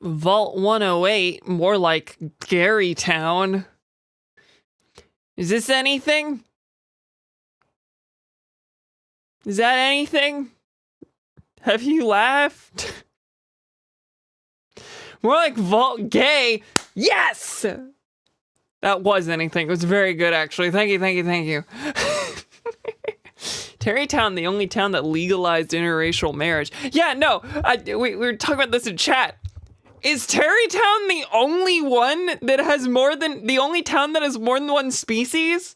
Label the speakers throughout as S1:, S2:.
S1: Vault 108, more like Gary Town. Is this anything? Is that anything? Have you laughed? More like Vault Gay. Yes! That was anything. It was very good, actually. Thank you, thank you, thank you. Terrytown, the only town that legalized interracial marriage. Yeah, no, we were talking about this in chat. Is Terrytown the only one that has the only town that has more than one species?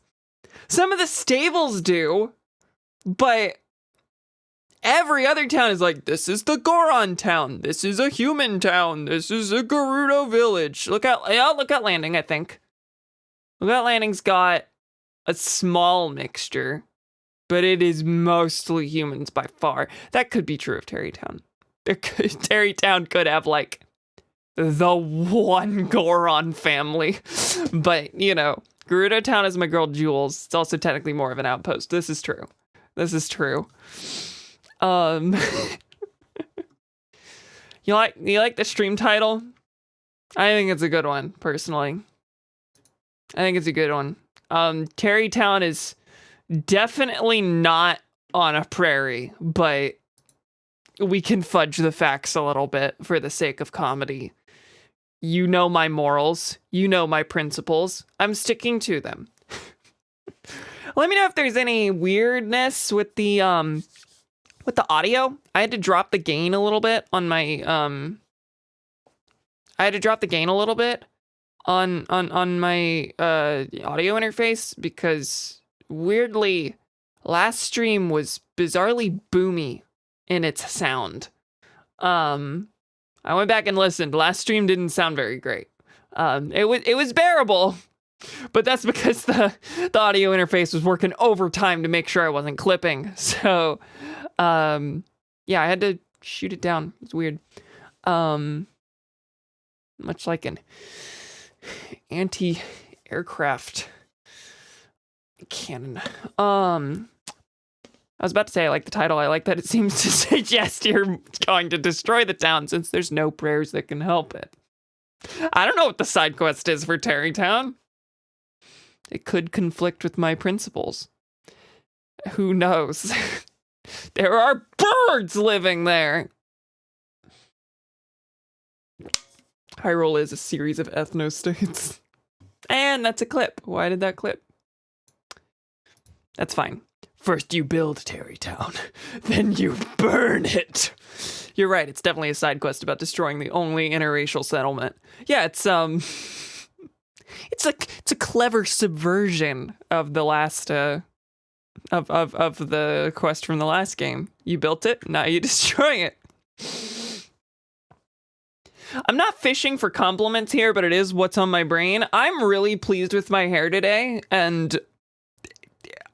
S1: Some of the stables do, but every other town is like, this is the Goron town, this is a human town, this is a Gerudo village. Lookout Landing, I think. Lookout Landing's got a small mixture, but it is mostly humans by far. That could be true of Terrytown. Terrytown could have, like, the one Goron family. But, you know, Gerudo Town is my girl Jules. It's also technically more of an outpost. This is true. This is true. You like the stream title? I think it's a good one, personally. I think it's a good one. Terrytown is definitely not on a prairie, but we can fudge the facts a little bit for the sake of comedy. You know my morals. You know my principles. I'm sticking to them. Let me know if there's any weirdness with the audio. I had to drop the gain a little bit on my on my audio interface because weirdly last stream was bizarrely boomy in its sound. I went back and listened. Last stream didn't sound very great. It was bearable, but that's because the audio interface was working overtime to make sure I wasn't clipping. So, yeah, I had to shoot it down. It's weird. Much like an anti-aircraft cannon. I was about to say I like the title. I like that it seems to suggest you're going to destroy the town since there's no prayers that can help it. I don't know what the side quest is for Terrytown. It could conflict with my principles. Who knows? There are birds living there. Hyrule is a series of ethno-states. And that's a clip. Why did that clip? That's fine. First you build Terrytown, then you burn it. You're right, it's definitely a side quest about destroying the only interracial settlement. Yeah, it's a clever subversion of the last of the quest from the last game. You built it, now you destroy it. I'm not fishing for compliments here, but it is what's on my brain. I'm really pleased with my hair today, and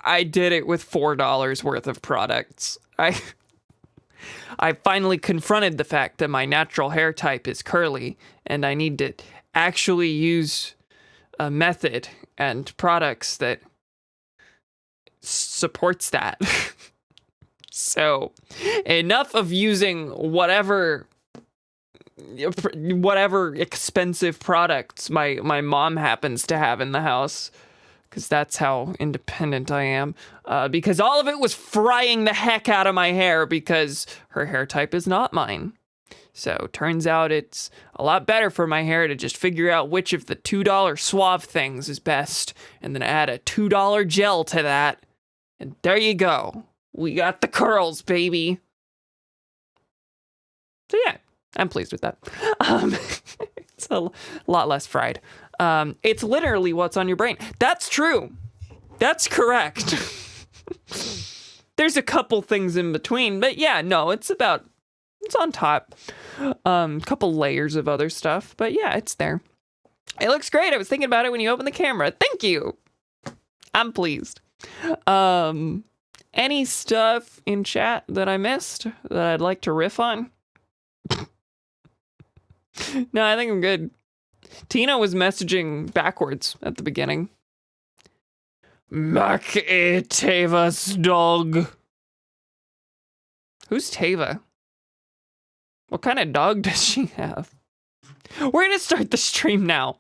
S1: I did it with $4 worth of products. I finally confronted the fact that my natural hair type is curly, and I need to actually use a method and products that supports that. So, enough of using whatever expensive products my mom happens to have in the house, because that's how independent I am, because all of it was frying the heck out of my hair because her hair type is not mine. So turns out it's a lot better for my hair to just figure out which of the $2 Suave things is best and then add a $2 gel to that. And there you go. We got the curls, baby. So yeah, I'm pleased with that. It's a lot less fried. It's literally what's on your brain. That's true. That's correct. There's a couple things in between, but yeah, no, it's on top. Couple layers of other stuff, but yeah, it's there. It looks great. I was thinking about it when you opened the camera. Thank you. I'm pleased. Any stuff in chat that I missed that I'd like to riff on? No, I think I'm good. Tina was messaging backwards at the beginning. Mac e Teva's dog. Who's Teva? What kind of dog does she have? We're gonna start the stream now.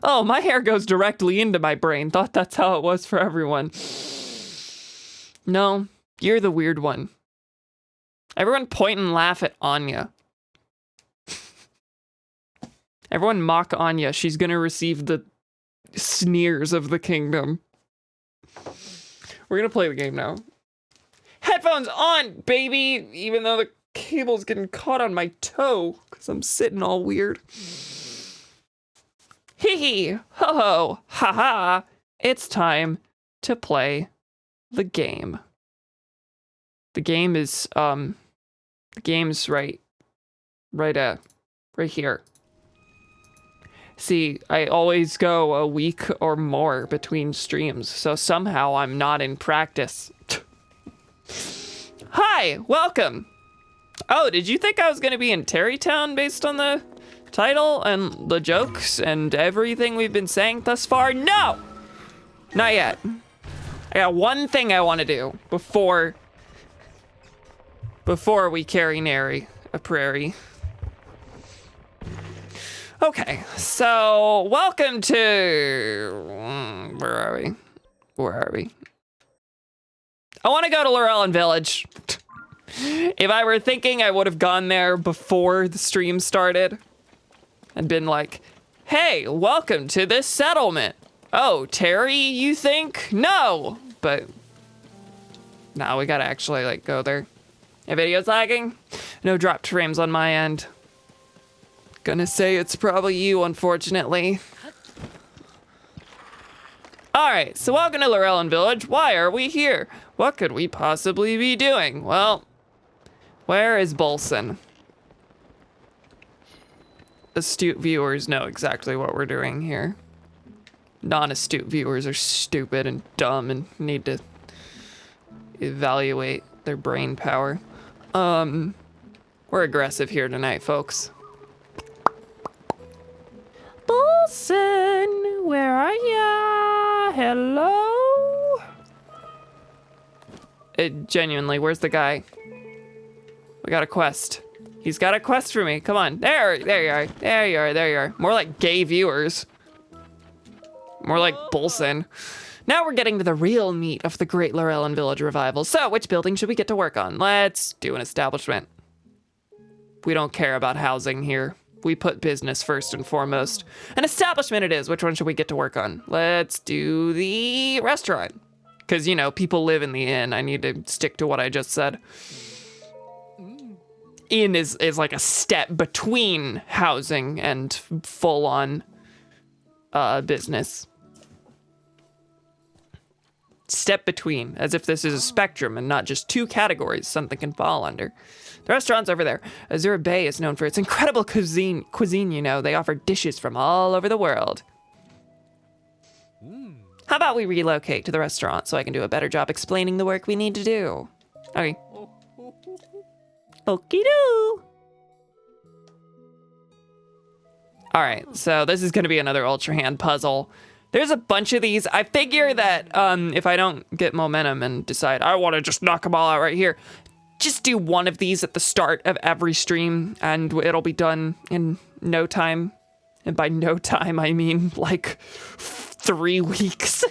S1: Oh, my hair goes directly into my brain. Thought that's how it was for everyone. No, you're the weird one. Everyone point and laugh at Anya. Everyone mock Anya. She's gonna receive the sneers of the kingdom. We're gonna play the game now. Headphones on, baby! Even though the cable's getting caught on my toe, because I'm sitting all weird. Hee hee, ho ho, ha ha. It's time to play the game. The game is, the game's right here. See, I always go a week or more between streams, so somehow I'm not in practice. Hi, welcome. Oh, did you think I was gonna be in Terrytown based on the title and the jokes and everything we've been saying thus far? No! Not yet. I got one thing I want to do before we carry nary a prairie. Okay, so welcome to... Where are we? I want to go to Llewellyn Village. If I were thinking, I would have gone there before the stream started and been like, hey, welcome to this settlement. Oh, Terry, you think? No, but now we gotta actually like go there. My video's lagging? No dropped frames on my end. Gonna say it's probably you, unfortunately. Alright, so welcome to Llewellyn Village. Why are we here? What could we possibly be doing? Well, where is Bolson? Astute viewers know exactly what we're doing here. Non-astute viewers are stupid and dumb and need to evaluate their brain power. We're aggressive here tonight, folks. Bolson, where are ya? Hello? Genuinely, where's the guy? We got a quest. He's got a quest for me. Come on. There you are. There you are. More like gay viewers. More like Bolson. Now we're getting to the real meat of the Great Llewellyn Village revival. So, which building should we get to work on? Let's do an establishment. We don't care about housing here. We put business first and foremost. An establishment it is. Which one should we get to work on? Let's do the restaurant. Because, you know, people live in the inn. I need to stick to what I just said. Inn is like a step between housing and full-on business. Step between, as if this is a spectrum and not just two categories something can fall under. The restaurant's over there. Azura Bay is known for its incredible cuisine, you know. They offer dishes from all over the world. How about we relocate to the restaurant so I can do a better job explaining the work we need to do? Okay. Okie-doo. All right, so this is gonna be another Ultra Hand puzzle. There's a bunch of these. I figure that if I don't get momentum and decide I want to just knock them all out right here, just do one of these at the start of every stream and it'll be done in no time. And by no time, I mean like 3 weeks.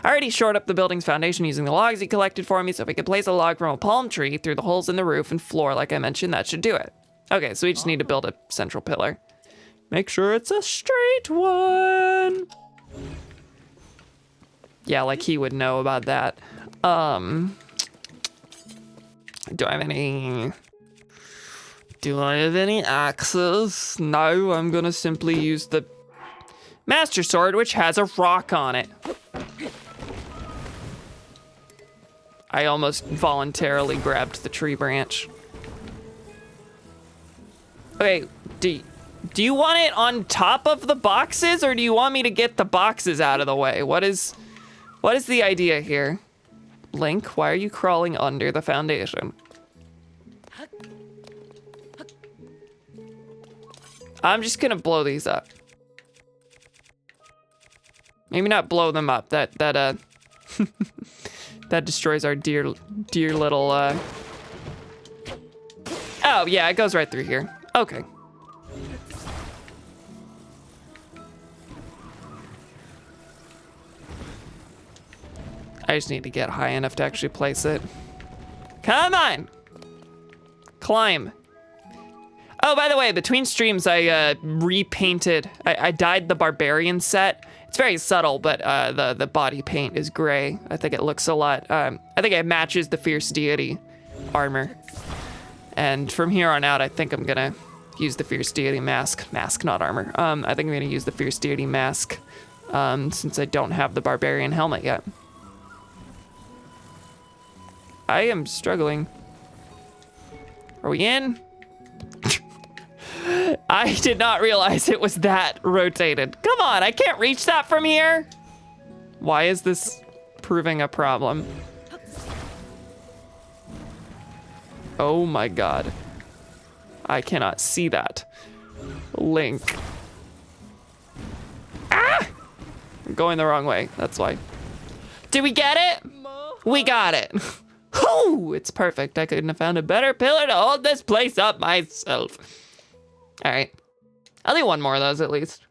S1: I already shored up the building's foundation using the logs he collected for me, so if we could place a log from a palm tree through the holes in the roof and floor like I mentioned, that should do it. Okay, so we just need to build a central pillar. Make sure it's a straight one. Yeah, like he would know about that. Do I have any axes? No, I'm gonna simply use the Master Sword, which has a rock on it. I almost voluntarily grabbed the tree branch. Okay, do you want it on top of the boxes, or do you want me to get the boxes out of the way? What is the idea here? Link, why are you crawling under the foundation? I'm just gonna blow these up. Maybe not blow them up. That that destroys our dear little Oh yeah, it goes right through here. Okay. I just need to get high enough to actually place it. Come on! Climb. Oh, by the way, between streams, I repainted. I dyed the barbarian set. It's very subtle, but the body paint is gray. I think it looks a lot. I think it matches the fierce deity armor. And from here on out, I think I'm gonna use the fierce deity mask. Mask, not armor. I think I'm gonna use the fierce deity mask since I don't have the barbarian helmet yet. I am struggling. Are we in? I did not realize it was that rotated. Come on, I can't reach that from here. Why is this proving a problem? Oh my God. I cannot see that. Link. Ah! I'm going the wrong way, that's why. Did we get it? We got it. Oh, it's perfect. I couldn't have found a better pillar to hold this place up myself. All right, I'll do one more of those at least.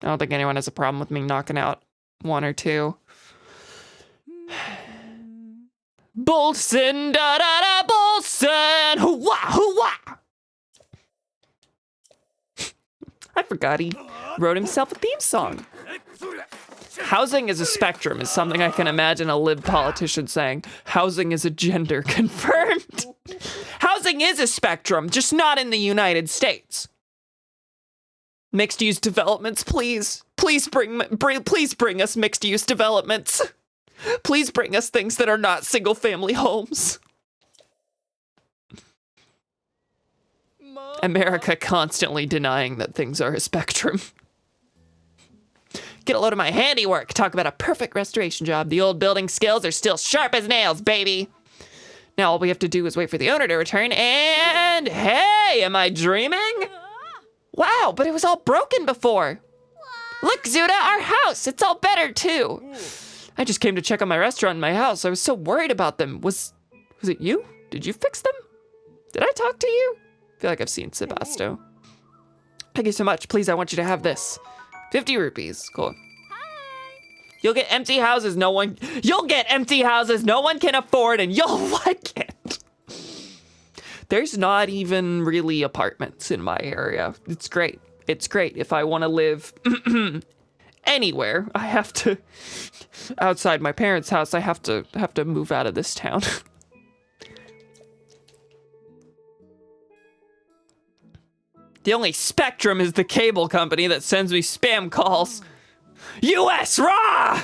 S1: I don't think anyone has a problem with me knocking out one or two. Bolson, da da da, Bolson, hoo-wah, hoo-wah. I forgot he wrote himself a theme song. Housing is a spectrum is something I can imagine a lib politician saying. Housing is a gender confirmed. Housing is a spectrum, just not in the United States. Mixed use developments, please. Please bring us mixed use developments. Please bring us things that are not single family homes. America constantly denying that things are a spectrum. Get a load of my handiwork. Talk about a perfect restoration job. The old building skills are still sharp as nails, baby. Now all we have to do is wait for the owner to return and hey, am I dreaming? Wow, but it was all broken before. Look, Zuda, our house, it's all better too. I just came to check on my restaurant and my house. I was so worried about them. Was it you? Did you fix them? Did I talk to you? I feel like I've seen Sebasto. Thank you so much. Please, I want you to have this. 50 rupees, cool. You'll get empty houses no one can afford and you'll like it. There's not even really apartments in my area. It's great. It's great. If I want to live anywhere, I have to, outside my parents' house, I have to move out of this town. The only spectrum is the cable company that sends me spam calls. US raw!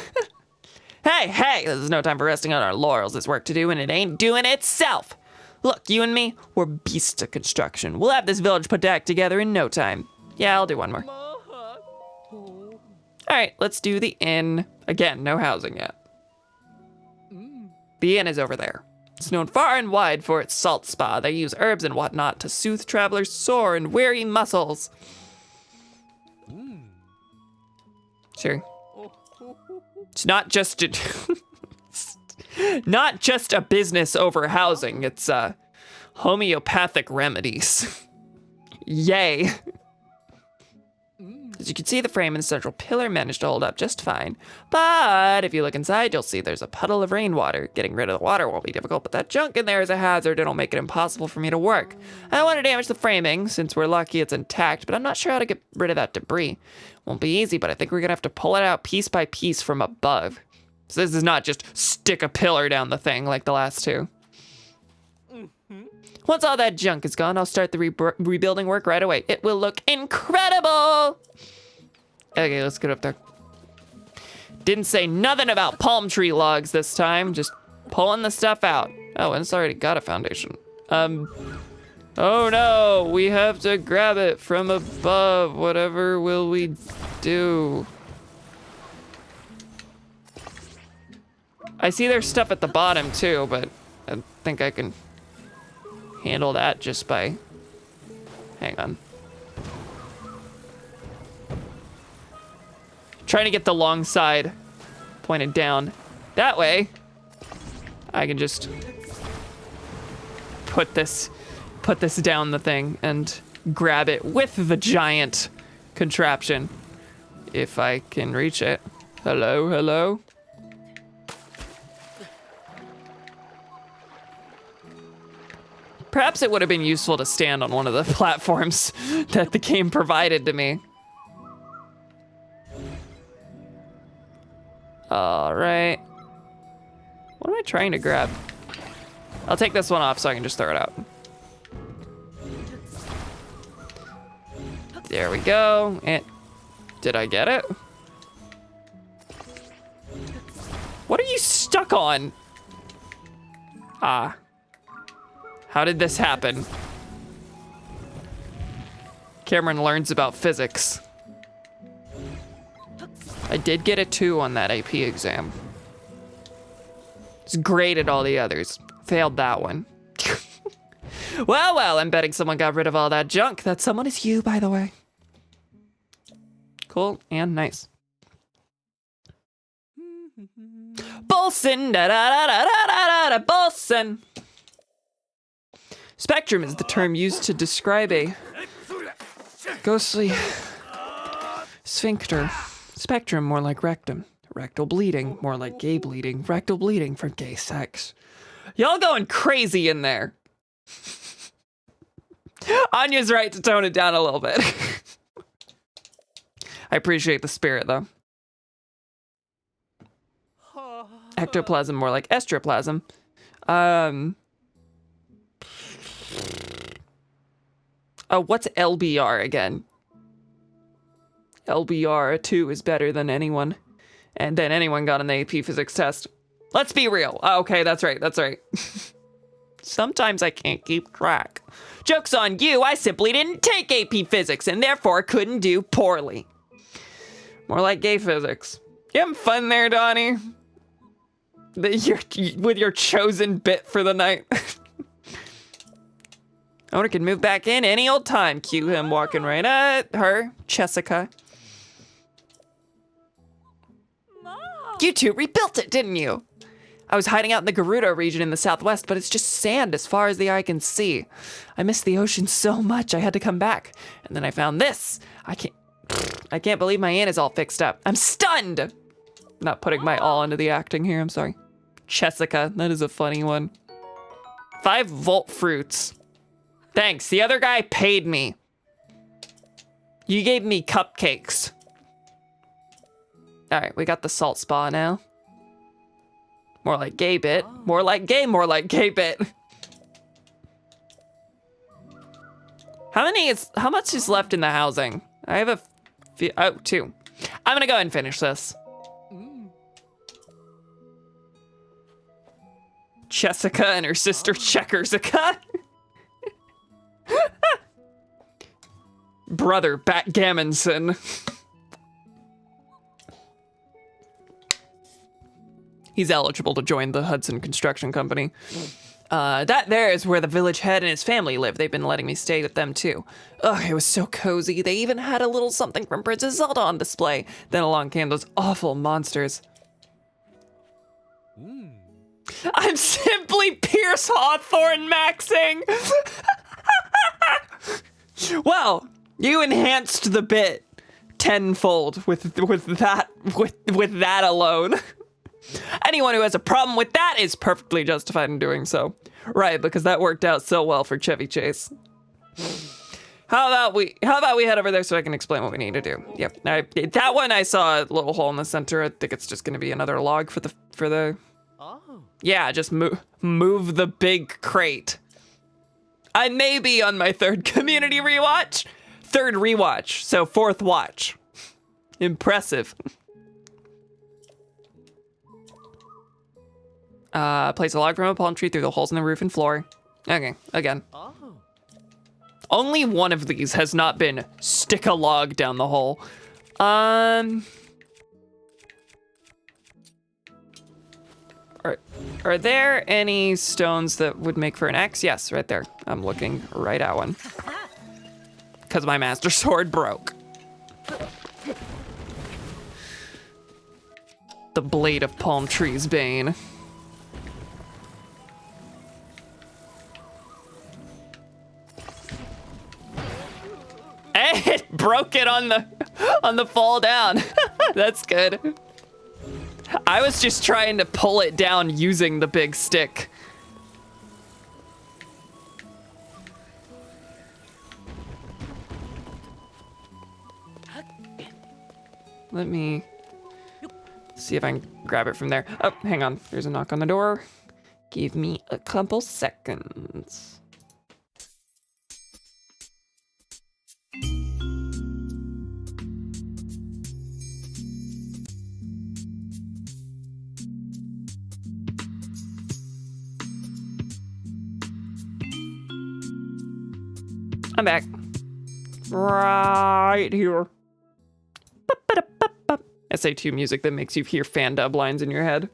S1: Hey, this is no time for resting on our laurels. There's work to do and it ain't doing itself. Look, you and me, we're beasts of construction. We'll have this village put back together in no time. Yeah, I'll do one more. All right, let's do the inn. Again, no housing yet. The inn is over there. It's known far and wide for its salt spa. They use herbs and whatnot to soothe travelers' sore and weary muscles. Sure. It's not just a business over housing. It's homeopathic remedies. Yay. As you can see, the frame and the central pillar managed to hold up just fine. But if you look inside, you'll see there's a puddle of rainwater. Getting rid of the water won't be difficult, but that junk in there is a hazard. It'll make it impossible for me to work. I don't want to damage the framing, since we're lucky it's intact, but I'm not sure how to get rid of that debris. Won't be easy, but I think we're gonna have to pull it out piece by piece from above. So this is not just stick a pillar down the thing like the last two. Once all that junk is gone, I'll start the rebuilding work right away. It will look incredible. Okay, let's get up there. Didn't say nothing about palm tree logs this time, just pulling the stuff out. Oh, and it's already got a foundation. Oh no, we have to grab it from above. Whatever will we do? I see there's stuff at the bottom too, but I think I can handle that just by, hang on. Trying to get the long side pointed down. That way, I can just put this down the thing and grab it with the giant contraption. If I can reach it. Hello, hello. Perhaps it would have been useful to stand on one of the platforms that the game provided to me. All right. What am I trying to grab? I'll take this one off so I can just throw it out. There we go. And did I get it? What are you stuck on? Ah. How did this happen? Cameron learns about physics. I did get a 2 on that AP exam. It's great at all the others. Failed that one. Well, I'm betting someone got rid of all that junk. That someone is you, by the way. Cool and nice. Bolson, da da da da da da da, Bolson. Spectrum is the term used to describe a ghostly sphincter. Spectrum, more like rectum. Rectal bleeding, more like gay bleeding. Rectal bleeding for gay sex. Y'all going crazy in there. Anya's right to tone it down a little bit. I appreciate the spirit, though. Ectoplasm, more like estroplasm. Oh, what's LBR again? LBR 2 is better than anyone. And then anyone got on the AP physics test. Let's be real. Oh, okay, that's right. Sometimes I can't keep track. Joke's on you, I simply didn't take AP physics and therefore couldn't do poorly. More like gay physics. You having fun there, Donnie? With your chosen bit for the night. Owner can move back in any old time. Cue him walking right at her, Jessica. You two rebuilt it, didn't you? I was hiding out in the Gerudo region in the southwest, but it's just sand as far as the eye can see. I missed the ocean so much, I had to come back. And then I found this. I can't believe my aunt is all fixed up. I'm stunned! Not putting my all into the acting here, I'm sorry. Jessica, that is a funny one. 5-volt fruits. Thanks, the other guy paid me. You gave me cupcakes. All right, we got the salt spa now. More like gay bit. More like gay bit. How much is left in the housing? I have a few, 2. I'm gonna go ahead and finish this. Jessica and her sister Checkersica. Brother Backgammonson. He's eligible to join the Hudson Construction Company. That there is where the village head and his family live. They've been letting me stay with them too. Ugh, it was so cozy. They even had a little something from Princess Zelda on display. Then along came those awful monsters. I'm simply Pierce Hawthorne maxing. Well, you enhanced the bit tenfold with that alone. Anyone who has a problem with that is perfectly justified in doing so. Right, because that worked out so well for Chevy Chase. How about we head over there so I can explain what we need to do? Yep. That one I saw a little hole in the center. I think it's just gonna be another log for the Oh. Yeah, just move the big crate. I may be on my 3rd community rewatch. 3rd rewatch, so 4th watch. Impressive. Place a log from a palm tree through the holes in the roof and floor. Okay, again. Oh. Only one of these has not been stick a log down the hole. Are there any stones that would make for an axe? Yes, right there. I'm looking right at one. Because my master sword broke. The blade of palm tree's bane. Hey, it broke it on the fall down. That's good. I was just trying to pull it down using the big stick. Let me see if I can grab it from there. Oh, hang on. There's a knock on the door. Give me a couple seconds. I'm back. Right here. SA2 music that makes you hear fan dub lines in your head.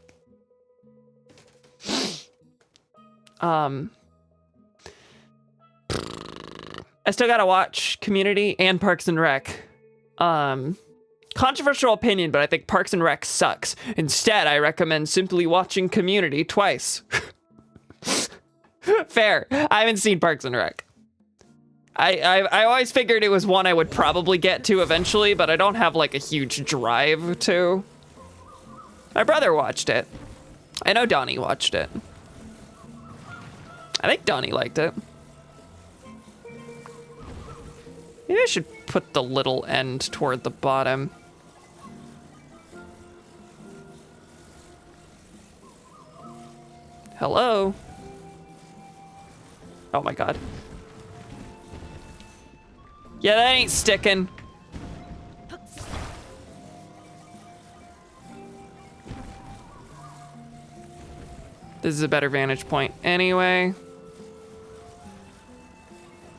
S1: I still gotta watch Community and Parks and Rec. Controversial opinion, but I think Parks and Rec sucks. Instead, I recommend simply watching Community twice. Fair. I haven't seen Parks and Rec. I always figured it was one I would probably get to eventually, but I don't have like a huge drive to. My brother watched it. I know Donnie watched it. I think Donnie liked it. Maybe I should put the little end toward the bottom. Hello? Oh my god. Yeah, that ain't sticking. This is a better vantage point anyway.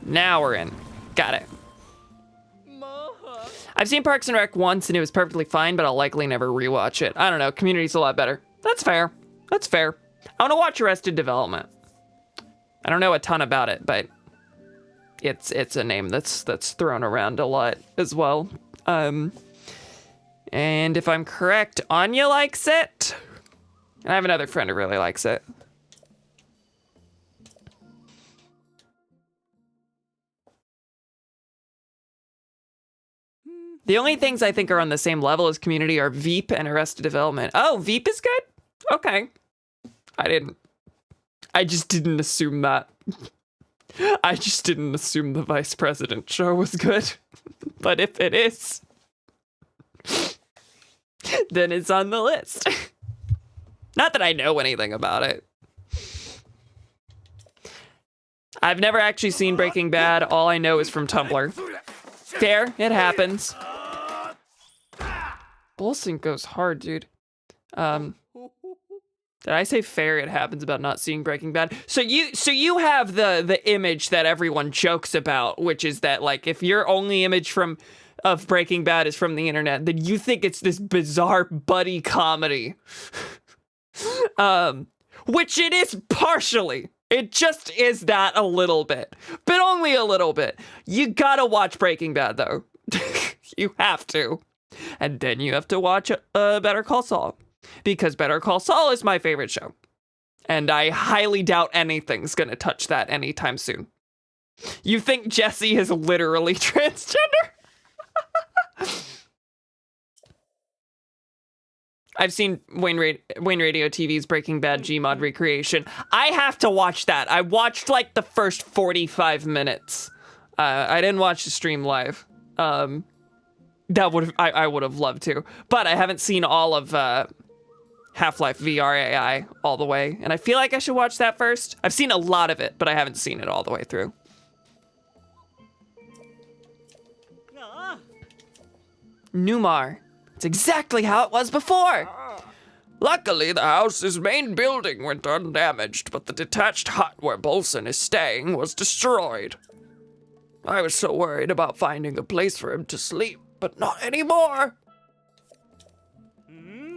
S1: Now we're in. Got it. I've seen Parks and Rec once and it was perfectly fine, but I'll likely never rewatch it. I don't know, Community's a lot better. That's fair. That's fair. I want to watch Arrested Development. I don't know a ton about it, but it's a name that's thrown around a lot as well. And if I'm correct, Anya likes it. And I have another friend who really likes it. The only things I think are on the same level as Community are Veep and Arrested Development. Oh, Veep is good? Okay. I just didn't assume that. I just didn't assume the Vice President show was good. But if it is, then it's on the list. Not that I know anything about it. I've never actually seen Breaking Bad. All I know is from Tumblr. Fair, it happens. Bolson goes hard, dude. Did I say fair? It happens about not seeing Breaking Bad. So you have the image that everyone jokes about, which is that like if your only image of Breaking Bad is from the internet, then you think it's this bizarre buddy comedy. Which it is partially. It just is that a little bit, but only a little bit. You gotta watch Breaking Bad though. You have to. And then you have to watch Better Call Saul. Because Better Call Saul is my favorite show. And I highly doubt anything's gonna touch that anytime soon. You think Jesse is literally transgender? I've seen Wayne Radio TV's Breaking Bad Gmod recreation. I have to watch that. I watched like the first 45 minutes. I didn't watch the stream live. I would have loved to, but I haven't seen all of Half-Life VRAI all the way, and I feel like I should watch that first. I've seen a lot of it, but I haven't seen it all the way through. Numar. It's exactly how it was before. Luckily, the house's main building went undamaged, but the detached hut where Bolson is staying was destroyed. I was so worried about finding a place for him to sleep, but not anymore.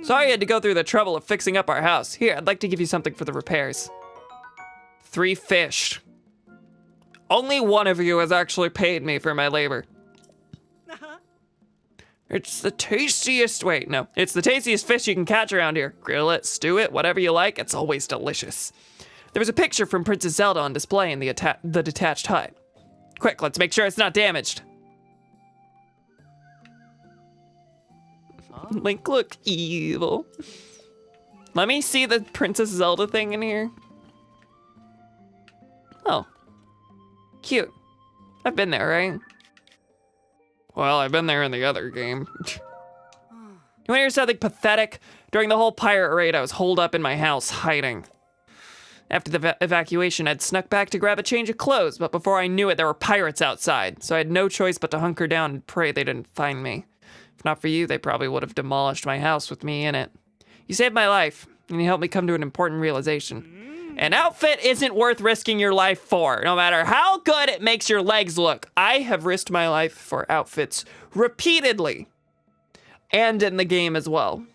S1: Sorry you had to go through the trouble of fixing up our house. Here, I'd like to give you something for the repairs. 3 fish. Only one of you has actually paid me for my labor. It's the tastiest, it's the tastiest fish you can catch around here. Grill it, stew it, whatever you like, it's always delicious. There was a picture from Princess Zelda on display in the detached hut. Quick, let's make sure it's not damaged. Link look evil. Let me see the Princess Zelda thing in here. Oh. Cute. I've been there, right? Well, I've been there in the other game. You want to hear something pathetic? During the whole pirate raid, I was holed up in my house, hiding. After the evacuation, I'd snuck back to grab a change of clothes, but before I knew it, there were pirates outside, so I had no choice but to hunker down and pray they didn't find me. If not for you, they probably would have demolished my house with me in it. You saved my life, and you helped me come to an important realization. An outfit isn't worth risking your life for, no matter how good it makes your legs look. I have risked my life for outfits repeatedly, and in the game as well.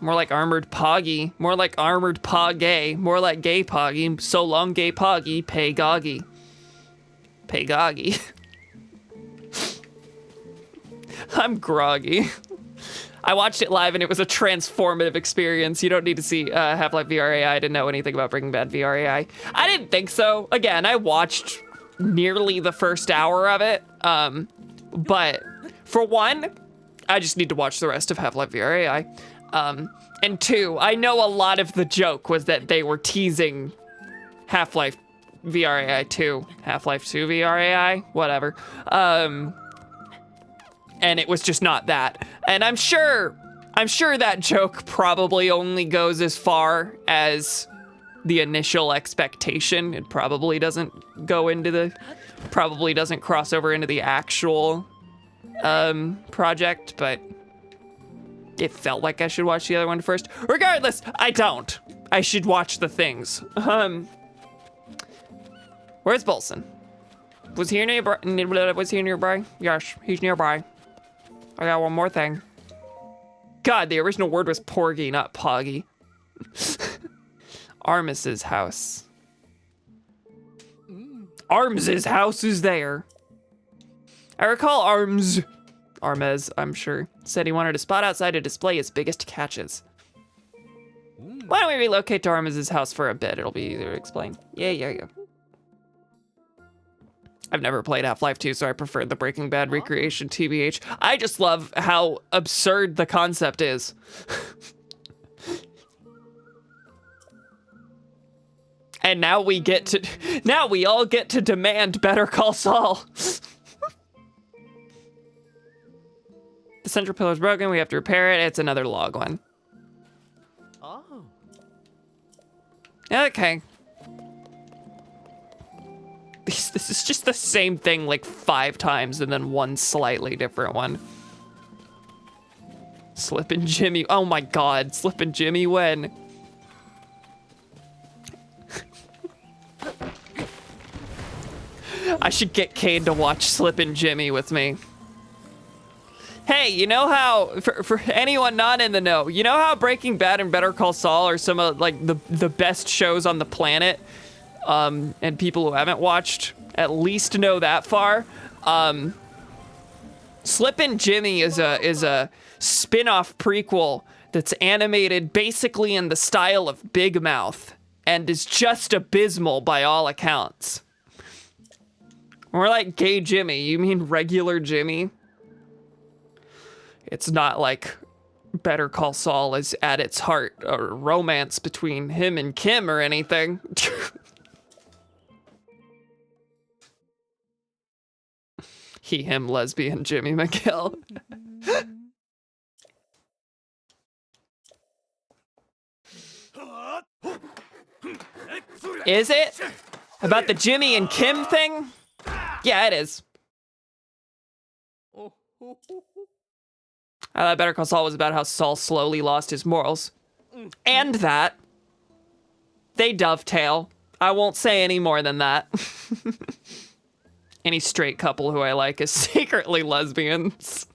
S1: More like armored poggy. More like armored pog-gay. More like gay poggy. So long gay poggy. Pay goggy. Pay goggy. I'm groggy. I watched it live and it was a transformative experience. You don't need to see Half-Life VRAI to know anything about Breaking Bad VRAI. I didn't think so. Again, I watched nearly the first hour of it. But for one, I just need to watch the rest of Half-Life VRAI. And two, I know a lot of the joke was that they were teasing Half-Life VRAI 2, Half-Life 2 VRAI, whatever. And it was just not that. And I'm sure that joke probably only goes as far as the initial expectation. It probably doesn't cross over into the actual, project, but it felt like I should watch the other one first. Regardless, I don't. I should watch the things. Where's Bolson? Was he nearby? Yes, he's nearby. I got one more thing. God, the original word was porgy, not poggy. Armis's house. Arms's house is there. I recall Armes, I'm sure, said he wanted a spot outside to display his biggest catches. Why don't we relocate to Armes's house for a bit? It'll be easier to explain. Yeah. I've never played Half-Life 2, so I prefer the Breaking Bad recreation, TBH. I just love how absurd the concept is. And now we all get to demand Better Call Saul. The central pillar's broken, we have to repair it. It's another log one. Oh. Okay. This is just the same thing like 5 times and then one slightly different one. Slippin' Jimmy, oh my God, Slippin' Jimmy when? I should get Cade to watch Slippin' Jimmy with me. Hey, you know how, for anyone not in the know, you know how Breaking Bad and Better Call Saul are some of like the best shows on the planet? And people who haven't watched at least know that far. Slippin' Jimmy is a spin-off prequel that's animated basically in the style of Big Mouth and is just abysmal by all accounts. More like gay Jimmy, you mean regular Jimmy? It's not like Better Call Saul is at its heart a romance between him and Kim or anything. He, him, lesbian Jimmy McGill. Is it? About the Jimmy and Kim thing? Yeah, it is. I thought Better Call Saul was about how Saul slowly lost his morals. And that. They dovetail. I won't say any more than that. Any straight couple who I like is secretly lesbians.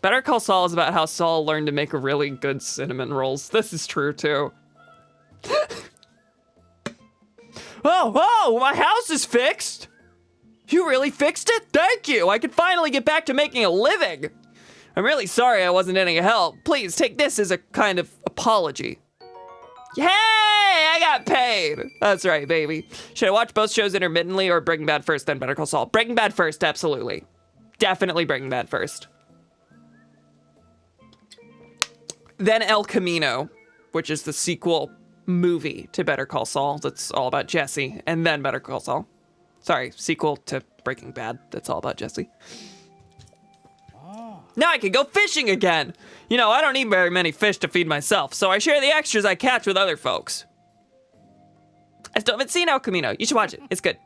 S1: Better Call Saul is about how Saul learned to make really good cinnamon rolls. This is true too. Oh, my house is fixed. You really fixed it? Thank you. I can finally get back to making a living. I'm really sorry I wasn't any help. Please take this as a kind of apology. Yay! I got paid. That's right, baby. Should I watch both shows intermittently or Breaking Bad first, then Better Call Saul? Breaking Bad first, absolutely. Definitely Breaking Bad first. Then El Camino, which is the sequel movie to Better Call Saul. That's all about Jesse, and then Better Call Saul. Sorry, sequel to Breaking Bad. That's all about Jesse. Now I can go fishing again. You know, I don't need very many fish to feed myself, so I share the extras I catch with other folks. I still haven't seen El Camino. You should watch it. It's good.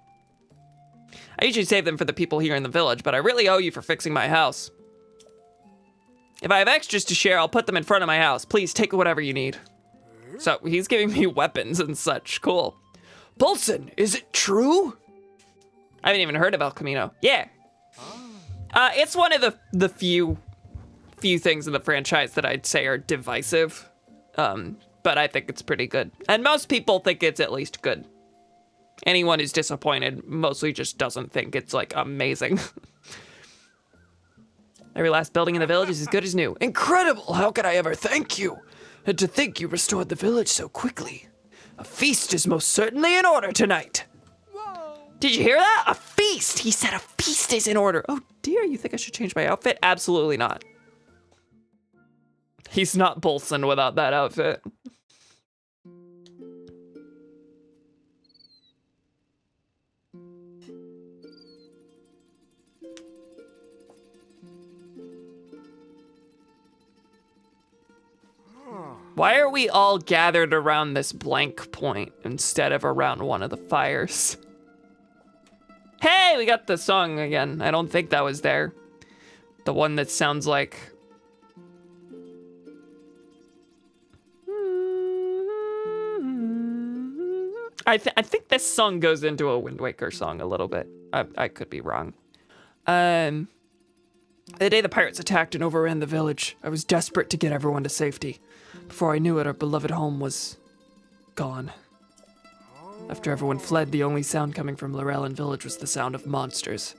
S1: I usually save them for the people here in the village, but I really owe you for fixing my house. If I have extras to share, I'll put them in front of my house. Please take whatever you need. So he's giving me weapons and such. Cool. Bolson, is it true? I haven't even heard of El Camino. Yeah. It's one of the few things in the franchise that I'd say are divisive. But I think it's pretty good. And most people think it's at least good. Anyone who's disappointed mostly just doesn't think it's, like, amazing. Every last building in the village is as good as new. Incredible! How could I ever thank you? And to think you restored the village so quickly. A feast is most certainly in order tonight. Whoa. Did you hear that? A feast! He said a feast is in order. Oh dear, you think I should change my outfit? Absolutely not. He's not Bolson without that outfit. Why are we all gathered around this blank point instead of around one of the fires? Hey, we got the song again. I don't think that was there. The one that sounds like... I think this song goes into a Wind Waker song a little bit. I could be wrong. The day the pirates attacked and overran the village, I was desperate to get everyone to safety. Before I knew it, our beloved home was gone. After everyone fled, the only sound coming from Lorellan village was the sound of monsters.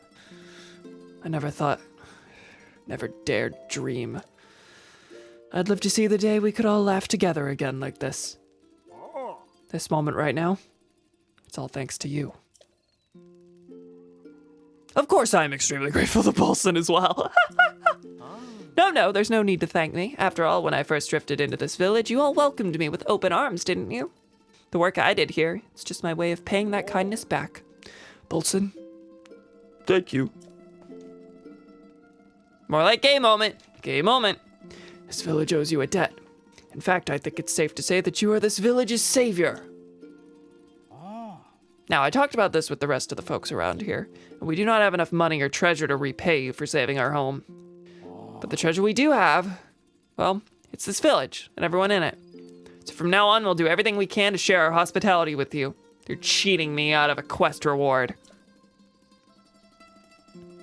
S1: I never dared dream. I'd live to see the day we could all laugh together again like this. This moment right now, it's all thanks to you. Of course I'm extremely grateful to Bolson as well. No, there's no need to thank me. After all, when I first drifted into this village, you all welcomed me with open arms, didn't you? The work I did here, it's just my way of paying that kindness back. Bolson, thank you. More like gay moment. Gay moment. This village owes you a debt. In fact, I think it's safe to say that you are this village's savior. Now, I talked about this with the rest of the folks around here, and we do not have enough money or treasure to repay you for saving our home. But the treasure we do have, well, it's this village and everyone in it. So from now on, we'll do everything we can to share our hospitality with you. You're cheating me out of a quest reward.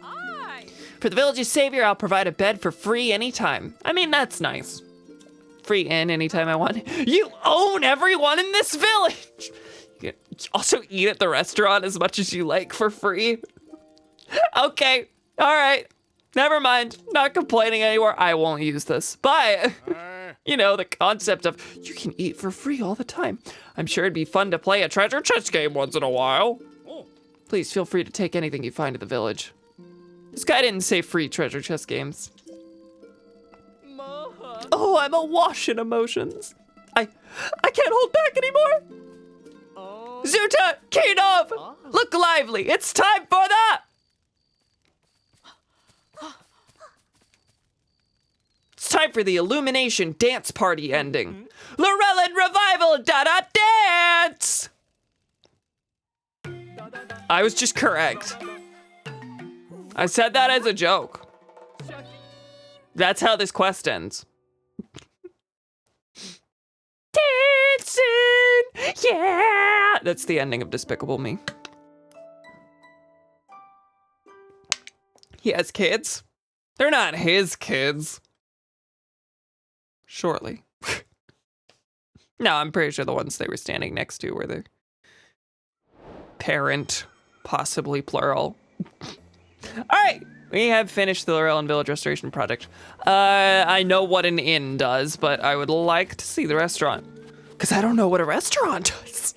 S1: Aye. For the village's savior, I'll provide a bed for free anytime. I mean, that's nice. Free in anytime I want. You own everyone in this village! You can also eat at the restaurant as much as you like for free. Okay, all right. Never mind, not complaining anymore. I won't use this, but you know, the concept of you can eat for free all the time. I'm sure it'd be fun to play a treasure chest game once in a while. Please feel free to take anything you find at the village. This guy didn't say free treasure chest games. Oh, I'm awash in emotions. I can't hold back anymore. Zuta, Kinov, look lively. It's time for that. It's time for the Illumination dance party ending. Lorellan Revival, da-da dance! I was just correct. I said that as a joke. That's how this quest ends. Dancing, yeah! That's the ending of Despicable Me. He has kids. They're not his kids. Shortly. No, I'm pretty sure the ones they were standing next to were their parent, possibly plural. All right, we have finished the Lorellan Village Restoration Project. I know what an inn does, but I would like to see the restaurant, because I don't know what a restaurant does.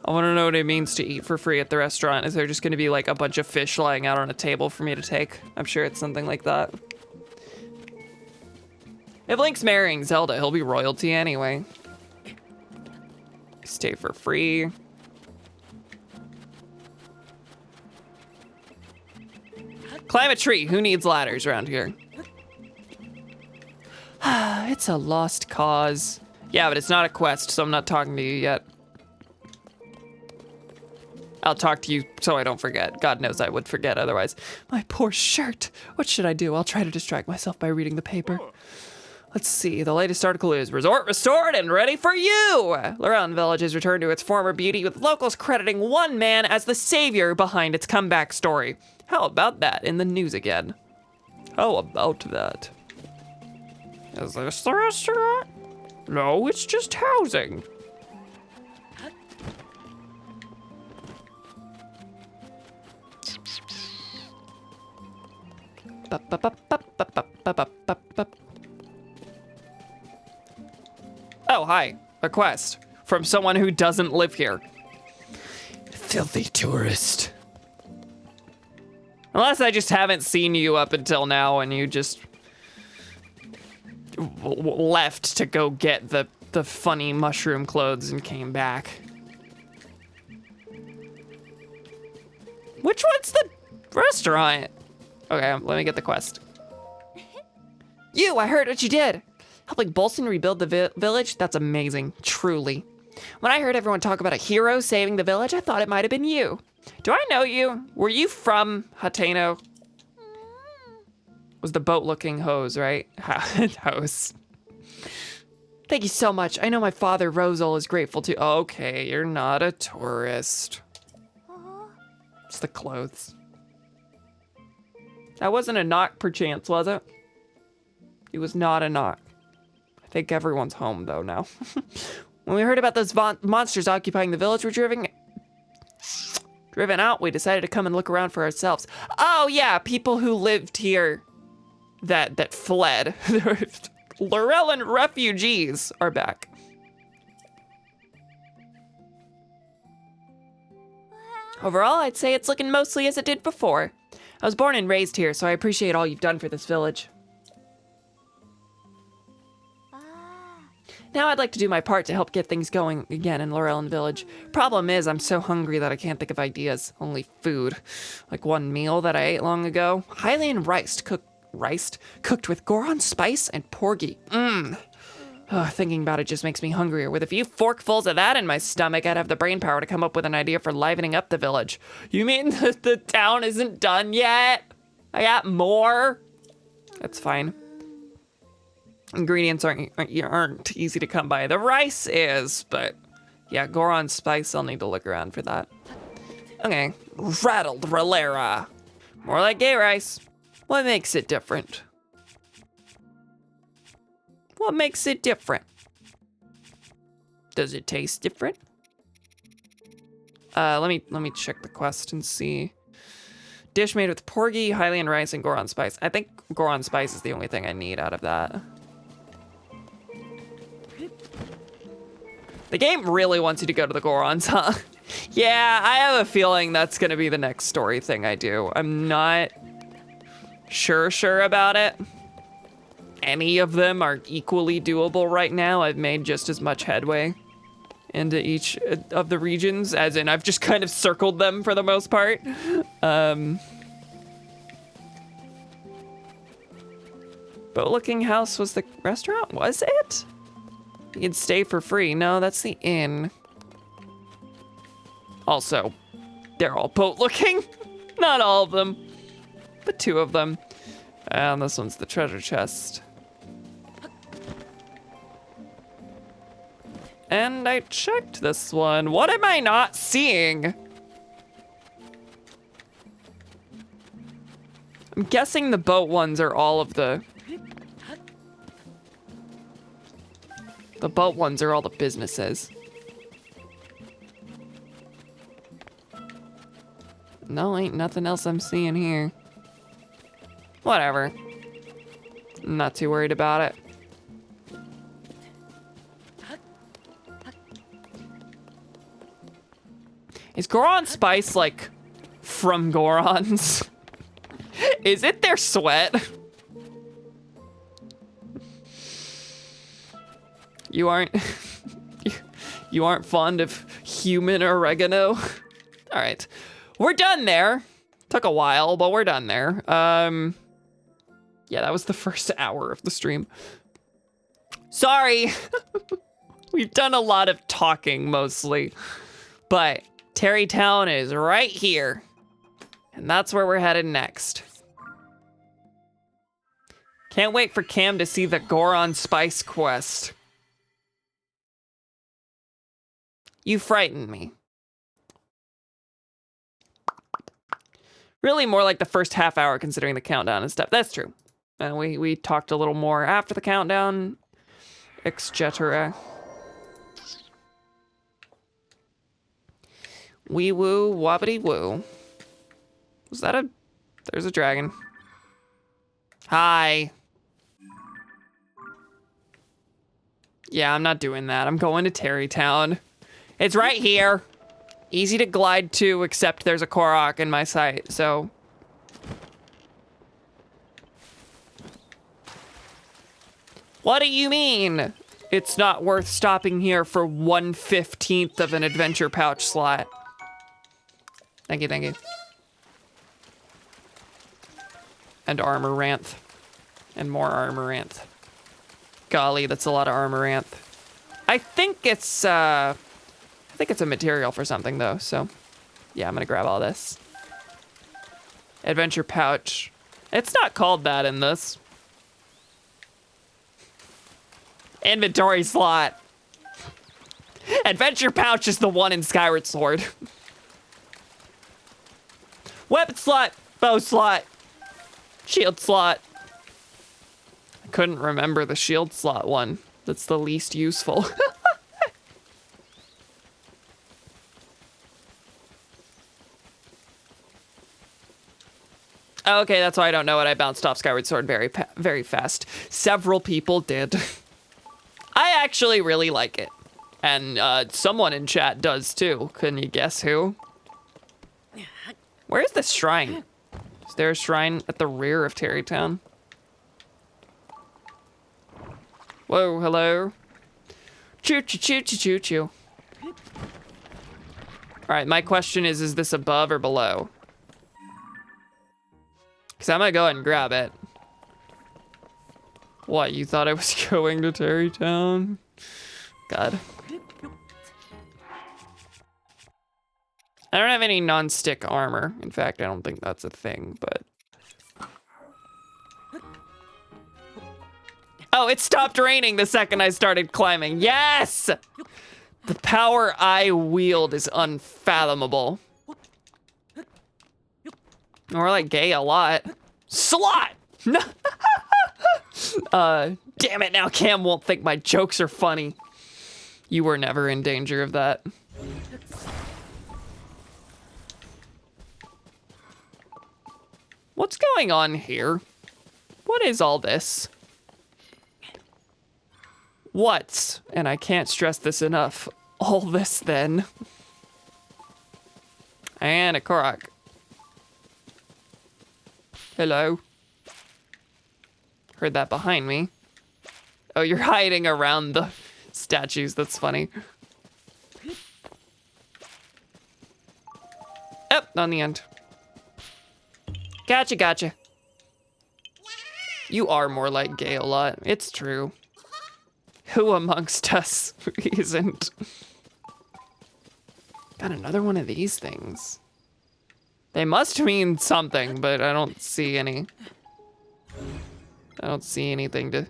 S1: I want to know what it means to eat for free at the restaurant. Is there just going to be like a bunch of fish lying out on a table for me to take? I'm sure it's something like that. If Link's marrying Zelda, he'll be royalty anyway. Stay for free. Climb a tree. Who needs ladders around here? It's a lost cause. Yeah, but it's not a quest, so I'm not talking to you yet. I'll talk to you so I don't forget. God knows I would forget otherwise. My poor shirt. What should I do? I'll try to distract myself by reading the paper. Let's see, the latest article is resort restored and ready for you. Laurelin Village has returned to its former beauty, with locals crediting one man as the savior behind its comeback story. How about that in the news again? How about that? Is this the restaurant? No, it's just housing. Oh, hi. A quest from someone who doesn't live here. Filthy tourist. Unless I just haven't seen you up until now and you just left to go get the funny mushroom clothes and came back. Which one's the restaurant? Okay, let me get the quest. You, I heard what you did. Helping Bolson rebuild the village? That's amazing, truly. When I heard everyone talk about a hero saving the village, I thought it might have been you. Do I know you? Were you from Hateno? Was the boat-looking hose, right? Hose. Thank you so much. I know my father, Rosal, is grateful too. Okay, you're not a tourist. It's the clothes. That wasn't a knock, perchance, was it? It was not a knock. I think everyone's home, though, now. When we heard about those monsters occupying the village, we're driven out. We decided to come and look around for ourselves. Oh, yeah, people who lived here that fled. Laurelin refugees are back. Overall, I'd say it's looking mostly as it did before. I was born and raised here, so I appreciate all you've done for this village. Now I'd like to do my part to help get things going again in Laurelin Village. Problem is, I'm so hungry that I can't think of ideas. Only food. Like one meal that I ate long ago. Hylian rice cooked with Goron spice and porgy. Thinking about it just makes me hungrier. With a few forkfuls of that in my stomach, I'd have the brain power to come up with an idea for livening up the village. You mean the town isn't done yet? I got more? That's fine. Ingredients aren't easy to come by. The rice is, but yeah, Goron spice, I'll need to look around for that. Okay, rattled Ralera. More like gay rice. What makes it different? What makes it different? Does it taste different? Let me check the quest and see. Dish made with porgy, Hylian rice, and Goron spice. I think Goron spice is the only thing I need out of that. The game really wants you to go to the Gorons, huh? Yeah, I have a feeling that's gonna be the next story thing I do. I'm not sure about it. Any of them are equally doable right now. I've made just as much headway into each of the regions, as in I've just kind of circled them for the most part. Boat-looking house was the restaurant, was it? You can stay for free. No, that's the inn. Also, they're all boat-looking. Not all of them, but two of them. And this one's the treasure chest. And I checked this one. What am I not seeing? I'm guessing the boat ones are all of the... The boat ones are all the businesses. No, ain't nothing else I'm seeing here. Whatever. I'm not too worried about it. Is Goron spice, like, from Gorons? Is it their sweat? You aren't... you aren't fond of human oregano? All right. We're done there. Took a while, but we're done there. Yeah, that was the first hour of the stream. Sorry. We've done a lot of talking mostly, but Terrytown is right here. And that's where we're headed next. Can't wait for Cam to see the Goron Spice quest. You frightened me. Really more like the first half hour considering the countdown and stuff. That's true. And we talked a little more after the countdown, etc. Wee woo, wobbity woo. Was that a... There's a dragon. Hi. Yeah, I'm not doing that. I'm going to Terrytown. It's right here. Easy to glide to, except there's a Korok in my sight, so... What do you mean? It's not worth stopping here for 1/15 of an adventure pouch slot. Thank you, thank you. And Armoranth. And more Armoranth. Golly, that's a lot of Armoranth. I think it's a material for something though, so yeah, I'm gonna grab all this. Adventure pouch. It's not called that in this. Inventory slot. Adventure pouch is the one in Skyward Sword. Weapon slot, bow slot, shield slot. I couldn't remember the shield slot one. That's the least useful. Okay, that's why I don't know it. I bounced off Skyward Sword very fast. Several people did. I actually really like it. And someone in chat does too. Can you guess who? Where's the shrine? Is there a shrine at the rear of Terrytown? Whoa, hello. Choo choo choo choo choo choo. Alright, my question is this above or below? Because I'm gonna go ahead and grab it. What, you thought I was going to Terrytown? God. I don't have any non-stick armor. In fact, I don't think that's a thing, but... Oh, it stopped raining the second I started climbing. Yes! The power I wield is unfathomable. Or like gay a lot. Slot! Damn it, now Cam won't think my jokes are funny. You were never in danger of that. What's going on here? What is all this? What's, and I can't stress this enough, all this then? And a Korok. Hello. Heard that behind me. Oh, you're hiding around the statues. That's funny. Oh, on the end. Gotcha, gotcha. You are more like gay a lot. It's true. Who amongst us isn't? Got another one of these things. They must mean something, but I don't see any. I don't see anything to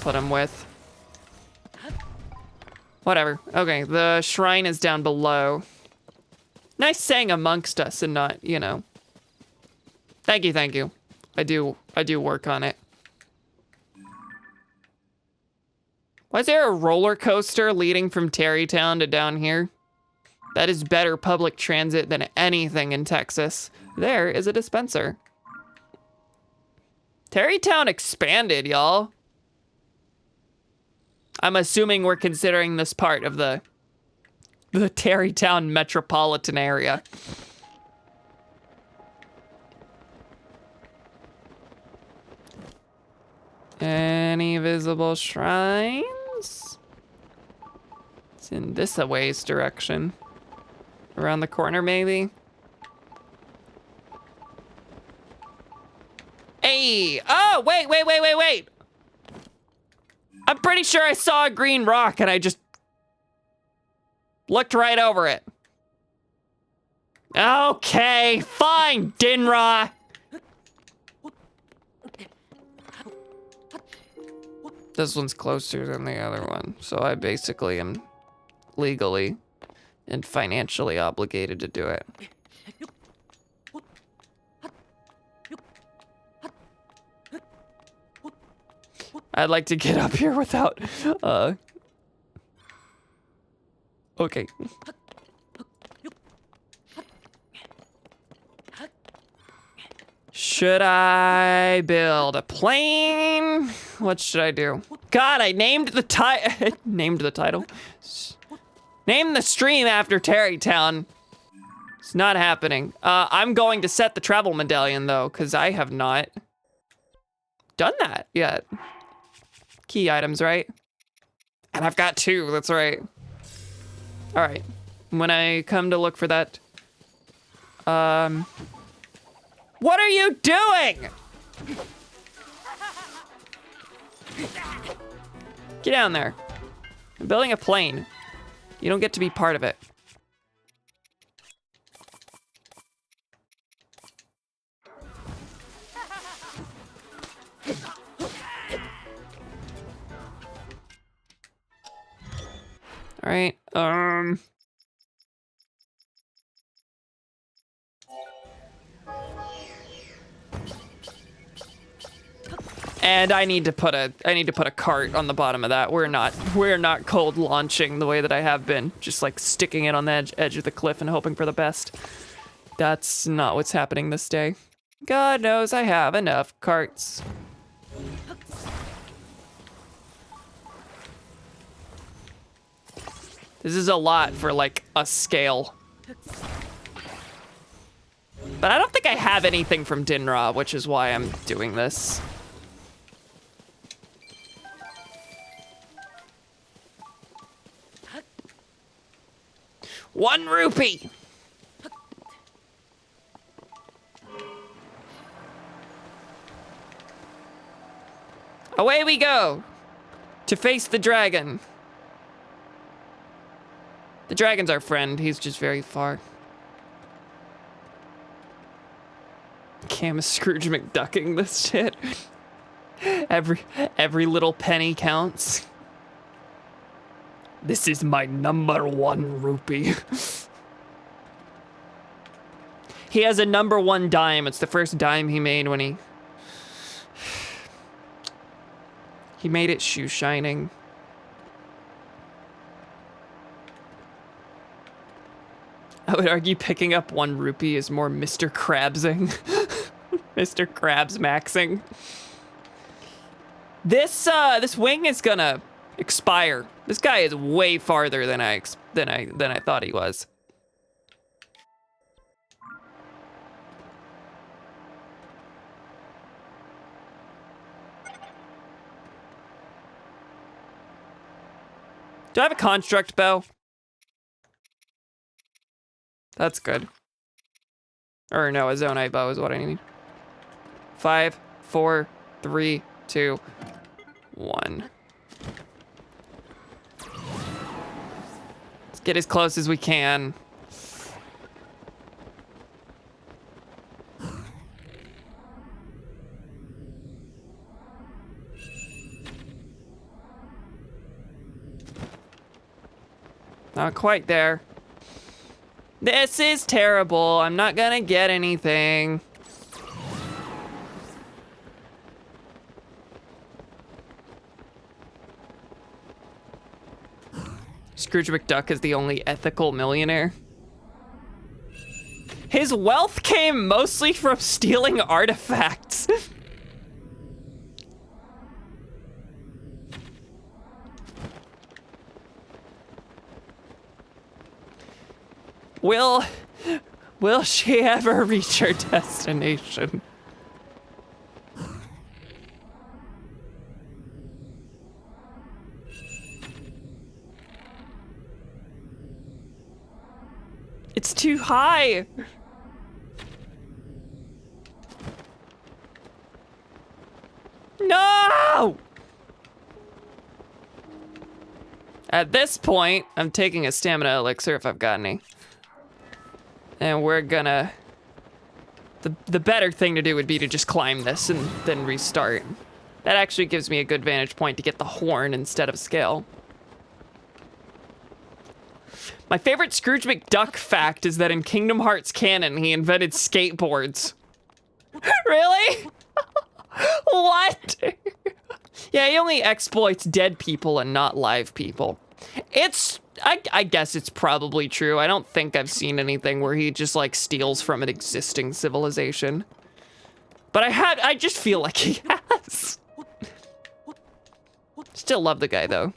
S1: put them with. Whatever. Okay, the shrine is down below. Nice saying amongst us and not, you know. Thank you, thank you. I do work on it. Why is there a roller coaster leading from Terrytown to down here? That is better public transit than anything in Texas. There is a dispenser. Terrytown expanded, y'all. I'm assuming we're considering this part of the Terrytown metropolitan area. Any visible shrines? It's in this a ways direction. Around the corner, maybe? Whoa, wait. I'm pretty sure I saw a green rock and I just looked right over it. Okay, fine, Dinra. This one's closer than the other one, so I basically am legally and financially obligated to do it. I'd like to get up here without, okay. Should I build a plane? What should I do? God, I named the title. Name the stream after Terrytown. It's not happening. I'm going to set the travel medallion though, because I have not done that yet. Key items, right? And I've got 2, that's right. All right, when I come to look for that, what are you doing? Get down there. I'm building a plane. You don't get to be part of it. All right, and I need to put a cart on the bottom of that. We're not cold launching the way that I have been, just like sticking it on the edge of the cliff and hoping for the best. That's not what's happening this day. God knows I have enough carts. This is a lot for like a scale. But I don't think I have anything from Dinra, which is why I'm doing this. One rupee! Away we go! To face the dragon. The dragon's our friend, he's just very far. Cam is Scrooge McDucking this shit. Every little penny counts. This is my #1 rupee. He has a #1 dime. It's the first dime he made when he made it shoe shining. I would argue picking up 1 rupee is more Mr. Krabsing. Mr. Krabs maxing. This wing is gonna expire. This guy is way farther than I thought he was. Do I have a construct bow? That's good. Or no, a zonite bow is what I need. 5, 4, 3, 2, 1. Let's get as close as we can. Not quite there. This is terrible. I'm not gonna get anything. Scrooge McDuck is the only ethical millionaire. His wealth came mostly from stealing artifacts. Will she ever reach her destination? It's too high. At this point, I'm taking a stamina elixir if I've got any. And we're gonna... The better thing to do would be to just climb this and then restart. That actually gives me a good vantage point to get the horn instead of scale. My favorite Scrooge McDuck fact is that in Kingdom Hearts canon, he invented skateboards. Really? What? Yeah, he only exploits dead people and not live people. I guess it's probably true. I don't think I've seen anything where he just like steals from an existing civilization. But I just feel like he has. Still love the guy though.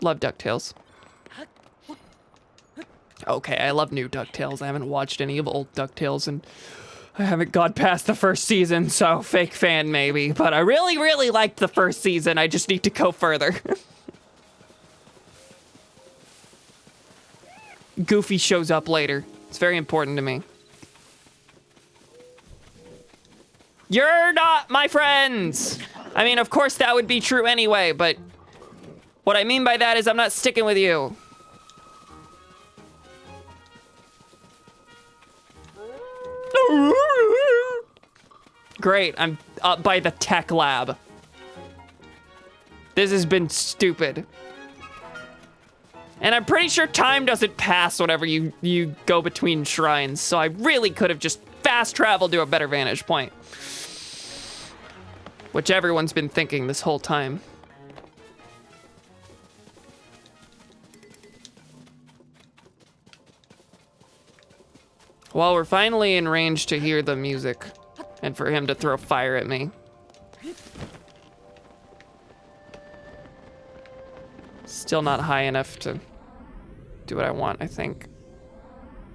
S1: Love DuckTales. Okay, I love new DuckTales. I haven't watched any of old DuckTales and I haven't got past the first season, so fake fan maybe. But I really, really liked the first season. I just need to go further. Goofy shows up later. It's very important to me. You're not my friends! I mean, of course that would be true anyway, but what I mean by that is I'm not sticking with you. Great, I'm up by the tech lab. This has been stupid. And I'm pretty sure time doesn't pass whenever you go between shrines, so I really could have just fast traveled to a better vantage point. Which everyone's been thinking this whole time. Well, we're finally in range to hear the music and for him to throw fire at me. Still not high enough to do what I want, I think.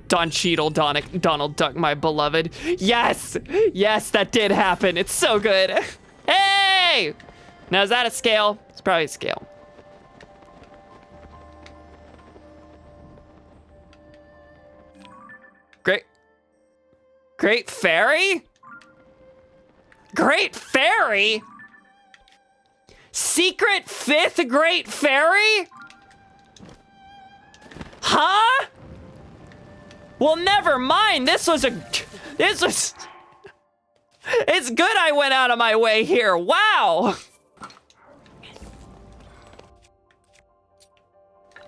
S1: Don Cheadle, Donald Duck, my beloved. Yes! Yes, that did happen. It's so good. Hey! Now, is that a scale? It's probably a scale. Great Fairy? Great Fairy? Secret 5th Great Fairy? Huh? Well, never mind. It's good I went out of my way here. Wow.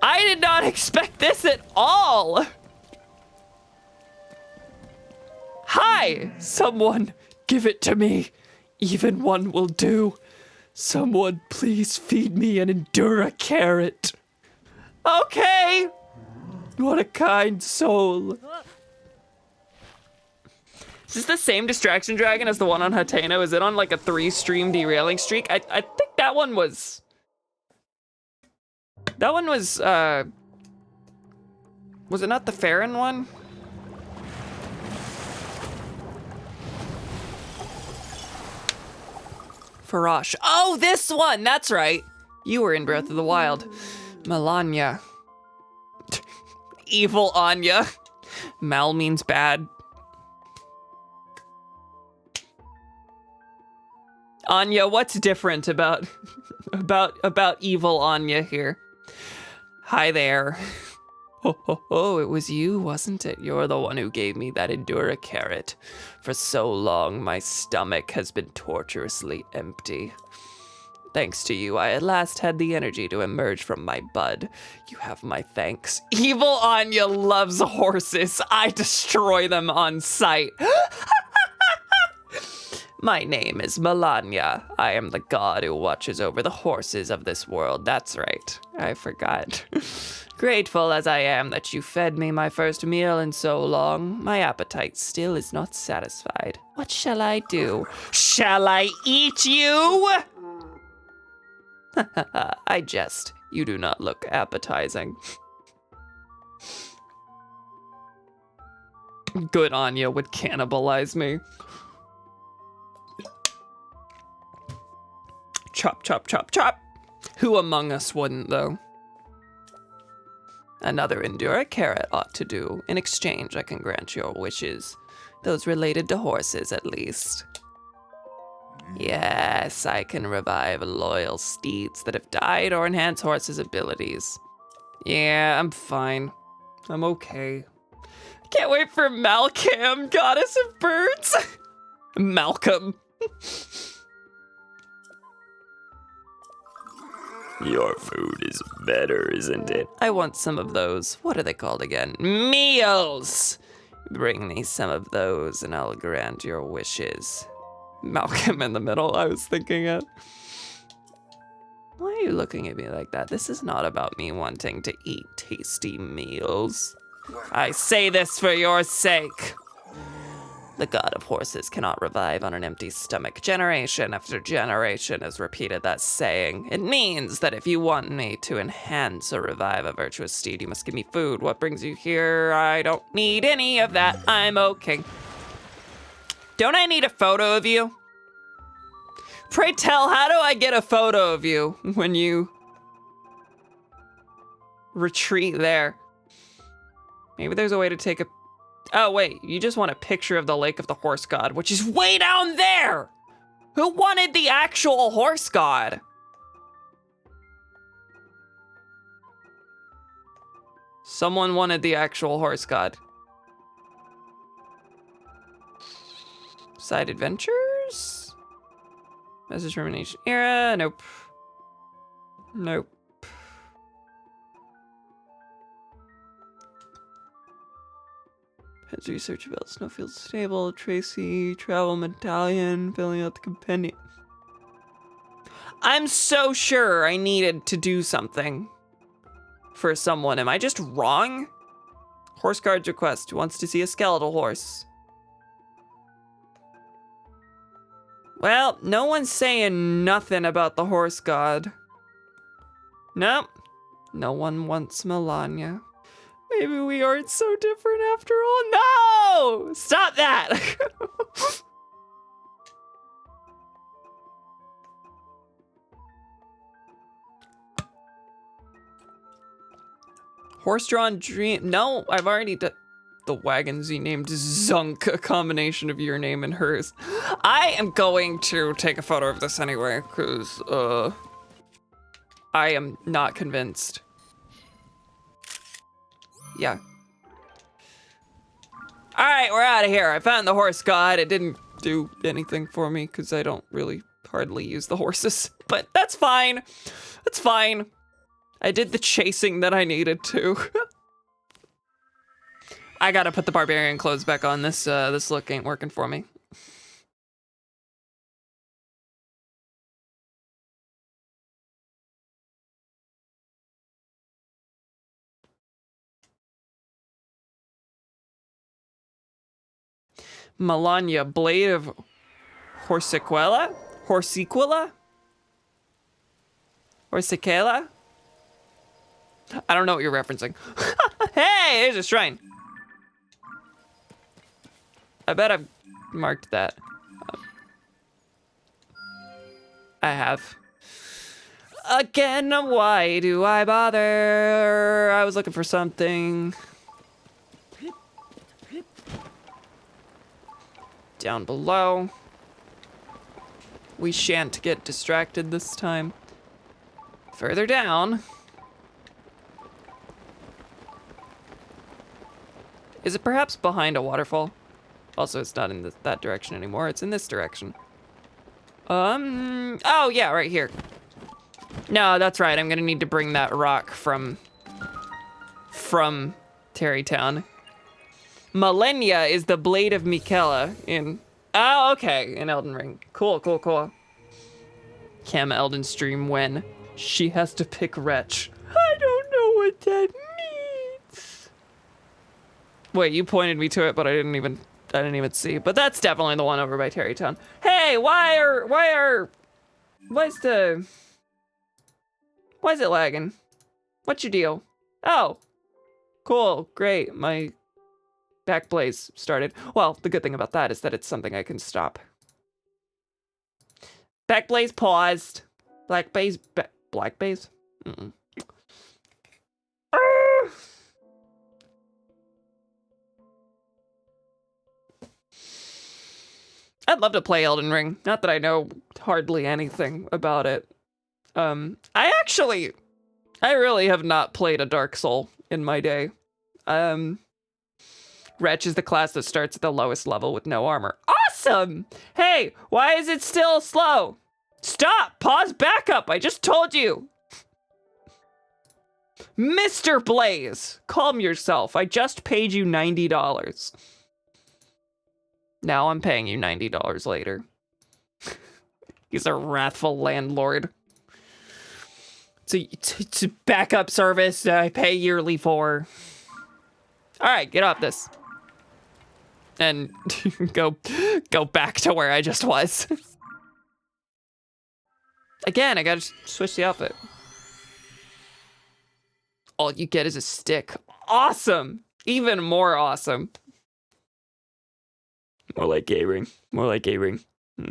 S1: I did not expect this at all. Hi, someone, give it to me. Even one will do. Someone, please feed me an Endura carrot. Okay. What a kind soul. Is this the same distraction dragon as the one on Hateno? Is it on like a 3-stream derailing streak? I think that one was... That one was it not the Farron one? Farash. Oh, this one! That's right. You were in Breath of the Wild. Melania. Evil Anya. Mal means bad. Anya, what's different about evil Anya here? Hi there. Oh, it was you, wasn't it? You're the one who gave me that Endura carrot. For so long, my stomach has been torturously empty. Thanks to you, I at last had the energy to emerge from my bud. You have my thanks. Evil Anya loves horses. I destroy them on sight. My name is Melania. I am the god who watches over the horses of this world. That's right. I forgot. Grateful as I am that you fed me my first meal in so long, my appetite still is not satisfied. What shall I do? Shall I eat you? I jest. You do not look appetizing. Good Anya would cannibalize me. Chop, chop, chop, chop. Who among us wouldn't, though? Another Endura carrot ought to do. In exchange, I can grant your wishes. Those related to horses, at least. Yes, I can revive loyal steeds that have died or enhance horses' abilities. Yeah, I'm fine. I'm okay. Can't wait for Malcolm, goddess of birds. Malcolm.
S2: Your food is better, isn't it?
S1: I want some of those. What are they called again? Meals! Bring me some of those and I'll grant your wishes. Malcolm in the middle, I was thinking it. Why are you looking at me like that? This is not about me wanting to eat tasty meals. I say this for your sake. The god of horses cannot revive on an empty stomach. Generation after generation has repeated that saying. It means that if you want me to enhance or revive a virtuous steed, you must give me food. What brings you here? I don't need any of that. I'm okay. Don't I need a photo of you? Pray tell, how do I get a photo of you when you retreat there? Maybe there's a way to take a... Oh, wait, you just want a picture of the Lake of the Horse God, which is way down there! Who wanted the actual horse god? Someone wanted the actual horse god. Side adventures? Message from an ancient era? Nope. Nope. Pens research about Snowfield Stable, Tracy, Travel Medallion, filling out the compendium. I'm so sure I needed to do something for someone. Am I just wrong? Horse guard's request wants to see a skeletal horse. Well, no one's saying nothing about the horse god. Nope. No one wants Melania. Maybe we aren't so different after all. No! Stop that! Horse-drawn dream. No, I've already done the wagons you named Zunk, a combination of your name and hers. I am going to take a photo of this anyway, because I am not convinced. Yeah. All right, we're out of here. I found the horse god. It didn't do anything for me because I don't really hardly use the horses, but that's fine. That's fine. I did the chasing that I needed to. I gotta put the barbarian clothes back on. This look ain't working for me. Melania, Blade of Horsiquela? Horsiquela? Horsiquela? I don't know what you're referencing. Hey, there's a shrine. I bet I've marked that. I have. Again, why do I bother? I was looking for something. Down below. We shan't get distracted this time. Further down. Is it perhaps behind a waterfall? Also, it's not in that direction anymore. It's in this direction. Oh yeah, right here. No, that's right. I'm gonna need to bring that rock from Terrytown. Malenia is the Blade of Miquella in... Oh, okay, in Elden Ring. Cool, cool, cool. Cam Elden stream when she has to pick Wretch. I don't know what that means. Wait, you pointed me to it, but I didn't even see. But that's definitely the one over by Terrytown. Hey, why is it lagging? What's your deal? Oh, cool, great. My back blaze started. Well, the good thing about that is that it's something I can stop. Back blaze paused. Black blaze, black blaze? Mm-mm. I'd love to play Elden Ring. Not that I know hardly anything about it. I really have not played a Dark Soul in my day. Wretch is the class that starts at the lowest level with no armor. Awesome! Hey, why is it still slow? Stop! Pause back up! I just told you! Mr. Blaze, calm yourself. I just paid you $90. Now I'm paying you $90 later. He's a wrathful landlord. It's a backup service I pay yearly for. All right, get off this. And go back to where I just was. Again, I gotta switch the outfit. All you get is a stick. Awesome! Even more awesome.
S2: More like A-ring. More like A-ring.
S1: I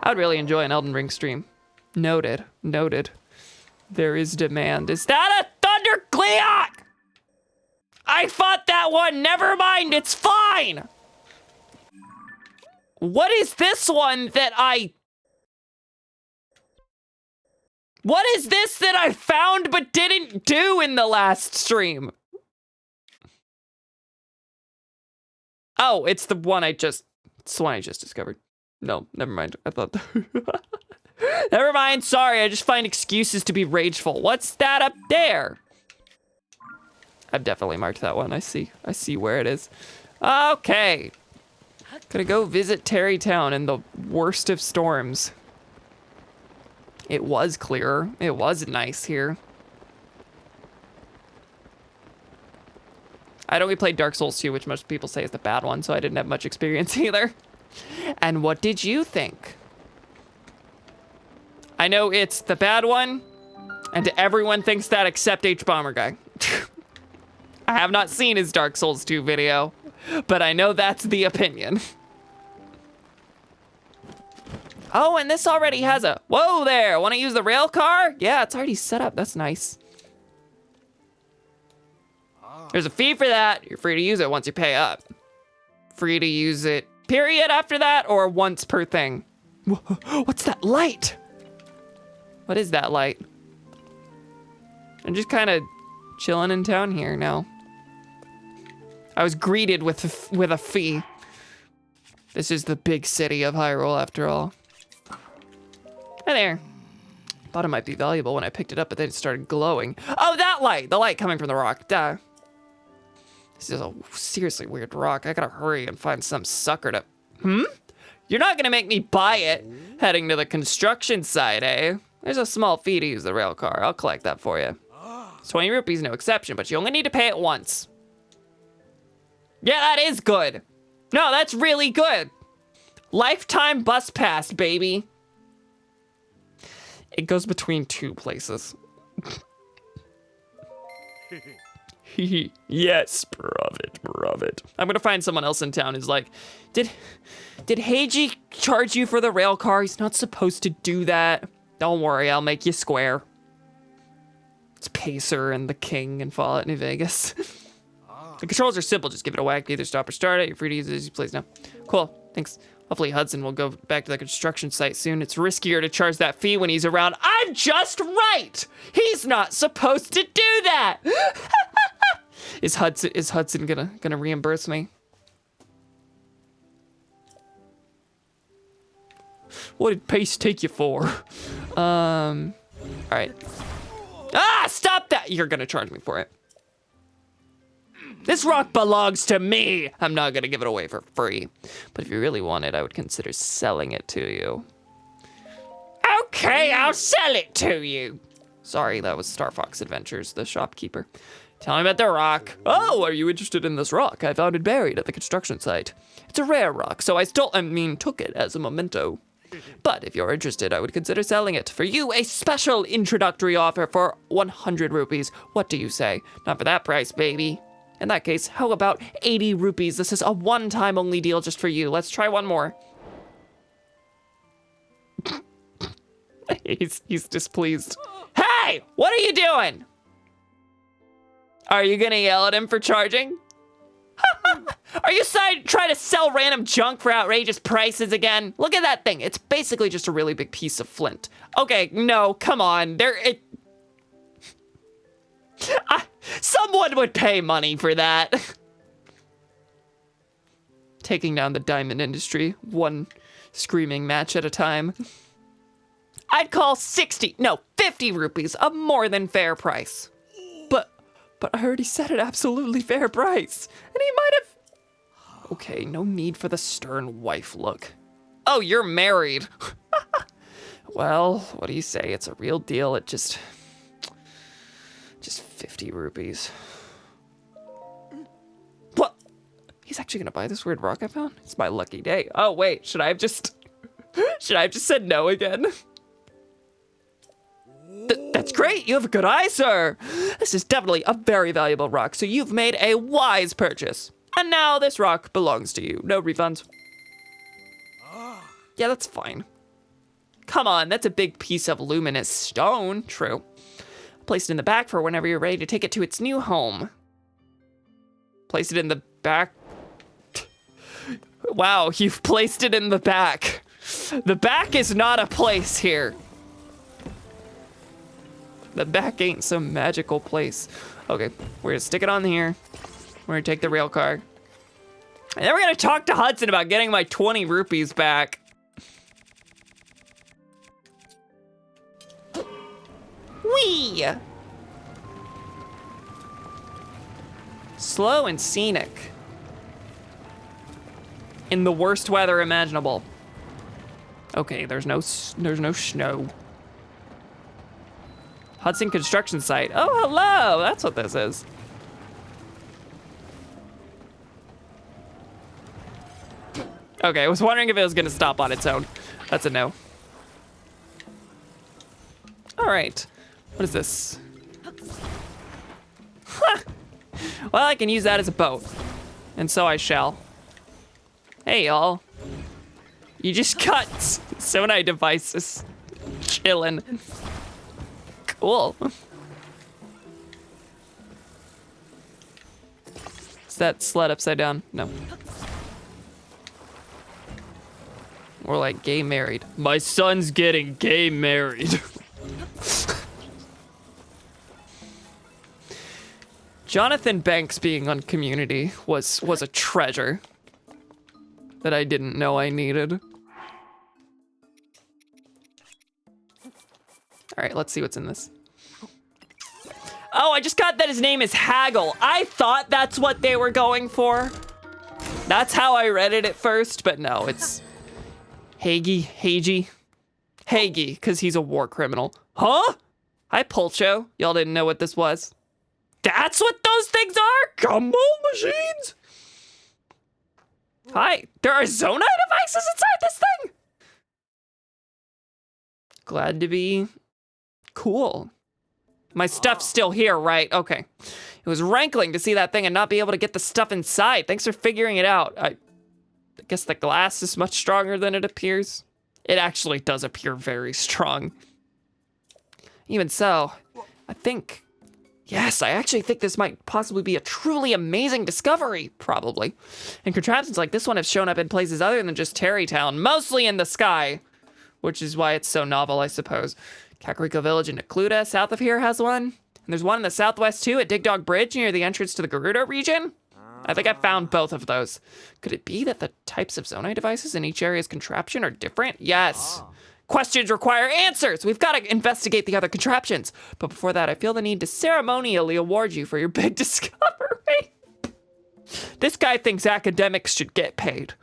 S1: would really enjoy an Elden Ring stream. Noted. Noted. There is demand. Is that a Thundercleok? I fought that one. Never mind. It's fine. What is this one that What is this that I found but didn't do in the last stream? Oh, it's the one I just discovered. No, never mind. I thought never mind, sorry, I just find excuses to be rageful. What's that up there? I've definitely marked that one. I see where it is. Okay. Gonna go visit Terrytown in the worst of storms. It was clearer. It was nice here. I'd only played Dark Souls 2, which most people say is the bad one, so I didn't have much experience either. And what did you think? I know it's the bad one, and everyone thinks that except H-Bomber Guy. I have not seen his Dark Souls 2 video, but I know that's the opinion. Oh, and this already has a, whoa there, wanna use the rail car? Yeah, it's already set up, that's nice. There's a fee for that. You're free to use it once you pay up. Free to use it, period, after that, or once per thing. What's that light? What is that light? I'm just kind of chilling in town here now. I was greeted with a fee. This is the big city of Hyrule, after all. Hi there. Thought it might be valuable when I picked it up, but then it started glowing. Oh, that light! The light coming from the rock. Duh. This is a seriously weird rock. I gotta hurry and find some sucker to... You're not gonna make me buy it heading to the construction site, eh? There's a small fee to use the rail car. I'll collect that for you. It's 20 rupees, no exception, but you only need to pay it once. Yeah, that is good. No, that's really good. Lifetime bus pass, baby. It goes between 2 places.
S2: Yes, brov it.
S1: I'm gonna find someone else in town who's like, did Heiji charge you for the rail car? He's not supposed to do that. Don't worry, I'll make you square. It's Pacer and the King in Fallout New Vegas. The controls are simple, just give it a whack, either stop or start it. You're free to use it as you please now. Cool, thanks. Hopefully Hudson will go back to the construction site soon. It's riskier to charge that fee when he's around. I'm just right! He's not supposed to do that! Is Hudson gonna reimburse me? What did Pace take you for? All right. Ah, stop that! You're gonna charge me for it. This rock belongs to me. I'm not gonna give it away for free. But if you really want it, I would consider selling it to you. Okay, I'll sell it to you. Sorry, that was Star Fox Adventures, the shopkeeper. Tell me about the rock. Oh, are you interested in this rock? I found it buried at the construction site. It's a rare took it as a memento. But if you're interested, I would consider selling it. For you, a special introductory offer for 100 rupees. What do you say? Not for that price, baby. In that case, how about 80 rupees? This is a one-time only deal just for you. Let's try one more. He's displeased. Hey, what are you doing? Are you gonna yell at him for charging? Are you trying to sell random junk for outrageous prices again? Look at that thing. It's basically just a really big piece of flint. Okay, no, come on. Someone would pay money for that. Taking down the diamond industry, one screaming match at a time. I'd call 50 rupees a more than fair price. But I already said an absolutely fair price. And he might have... Okay, no need for the stern wife look. Oh, you're married. Well, what do you say? It's a real deal at just 50 rupees. What? He's actually gonna buy this weird rock I found? It's my lucky day. Oh, wait, should I have just said no again? That's great, you have a good eye, sir. This is definitely a very valuable rock, so you've made a wise purchase. And now this rock belongs to you. No refunds. Yeah, that's fine. Come on, that's a big piece of luminous stone. True. Place it in the back for whenever you're ready to take it to its new home. Place it in the back. Wow, you've placed it in the back. The back is not a place here. The back ain't some magical place. Okay, we're gonna stick it on here. We're gonna take the rail car. And then we're gonna talk to Hudson about getting my 20 rupees back. Whee! Slow and scenic. In the worst weather imaginable. Okay, there's no snow. Hudson construction site. Oh, hello, that's what this is. Okay, I was wondering if it was gonna stop on its own. That's a no. All right, what is this? Huh. Well, I can use that as a boat, and so I shall. Hey, y'all. You just got Sonai devices chilling. Cool. Is that sled upside down? No. Or like gay married. My son's getting gay married. Jonathan Banks being on Community was a treasure that I didn't know I needed. All right, let's see what's in this. Oh, I just got that his name is Haggle. I thought that's what they were going for. That's how I read it at first, but no, it's Hagee, because he's a war criminal. Huh? Hi, Pulcho. Y'all didn't know what this was. That's what those things are? Gumball machines? Hi, there are Zonai devices inside this thing? Glad to be cool. My stuff's still here, right? Okay. It was rankling to see that thing and not be able to get the stuff inside. Thanks for figuring it out. I guess the glass is much stronger than it appears. It actually does appear very strong. Even so, I actually think this might possibly be a truly amazing discovery, probably. And contraptions like this one have shown up in places other than just Terrytown, mostly in the sky, which is why it's so novel, I suppose. Kakariko Village in Necluda, south of here, has one. And there's one in the southwest, too, at Dig Dog Bridge near the entrance to the Gerudo region. I think I found both of those. Could it be that the types of Zonai devices in each area's contraption are different? Yes. Questions require answers. We've got to investigate the other contraptions. But before that, I feel the need to ceremonially award you for your big discovery. This guy thinks academics should get paid.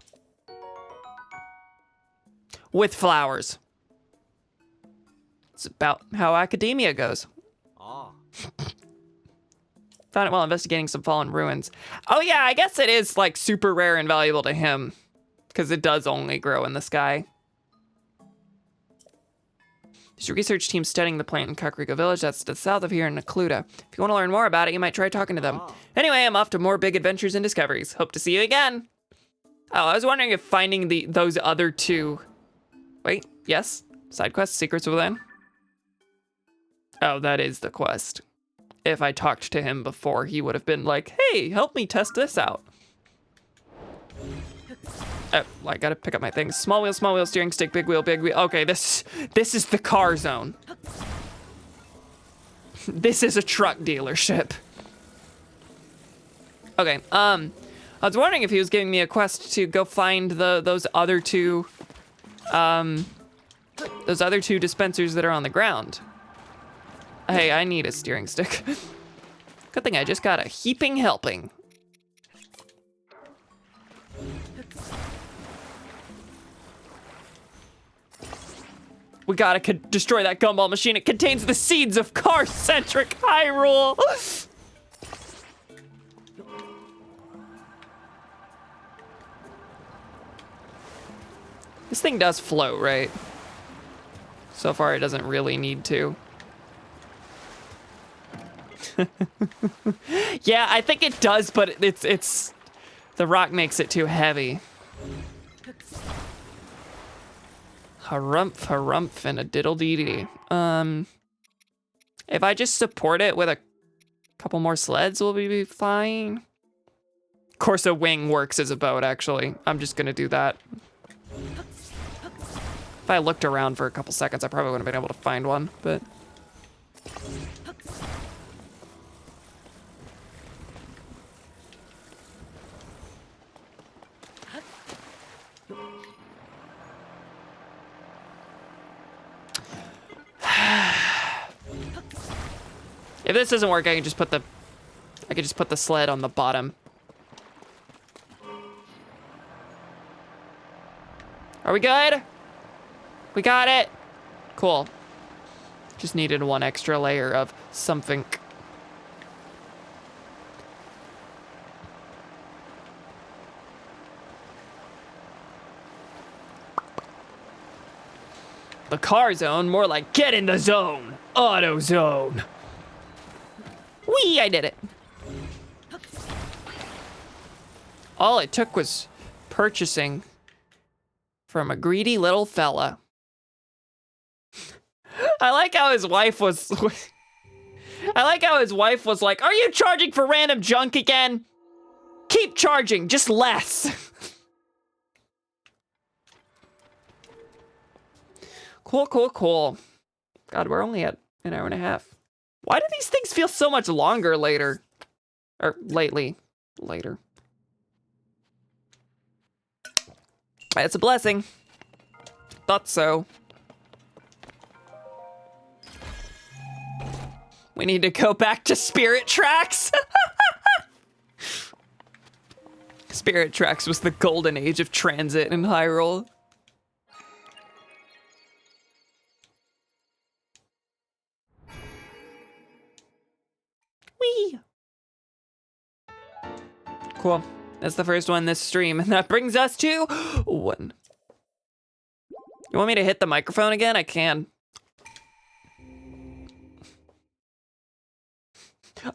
S1: With flowers. It's about how academia goes. Found it while investigating some fallen ruins. Oh yeah, I guess it is like super rare and valuable to him because it does only grow in the sky. There's a research team studying the plant in Kakariko Village that's to the south of here in Necluda. If you want to learn more about it, you might try talking to them. Anyway, I'm off to more big adventures and discoveries. Hope to see you again. Oh, I was wondering if finding those other two... Wait, yes? Side quest, Secrets Within? Oh, that is the quest. If I talked to him before, he would have been like, hey, help me test this out. Oh, I gotta pick up my things. Small wheel, steering stick, big wheel, big wheel. Okay, this is the car zone. This is a truck dealership. Okay, I was wondering if he was giving me a quest to go find those other two dispensers that are on the ground. Hey, I need a steering stick. Good thing I just got a heaping helping. We gotta destroy that gumball machine. It contains the seeds of car-centric Hyrule. This thing does float, right? So far, it doesn't really need to. Yeah, I think it does, but it's the rock makes it too heavy. Harumph, and a diddle-dee-dee. If I just support it with a couple more sleds, will we be fine? Of course, a wing works as a boat, actually. I'm just gonna do that. If I looked around for a couple seconds, I probably wouldn't have been able to find one, but... If this doesn't work, I can just put the sled on the bottom. Are we good? We got it. Cool. Just needed one extra layer of something. The car zone, more like get in the zone. Auto zone. Whee, I did it. All it took was purchasing from a greedy little fella. I like how his wife was like, are you charging for random junk again? Keep charging, just less. Cool. God, we're only at an hour and a half. Why do these things feel so much longer later? Or lately. Later. It's a blessing. Thought so. We need to go back to Spirit Tracks. Spirit Tracks was the golden age of transit in Hyrule. Whee! Cool. That's the first one this stream. And that brings us to one. You want me to hit the microphone again? I can.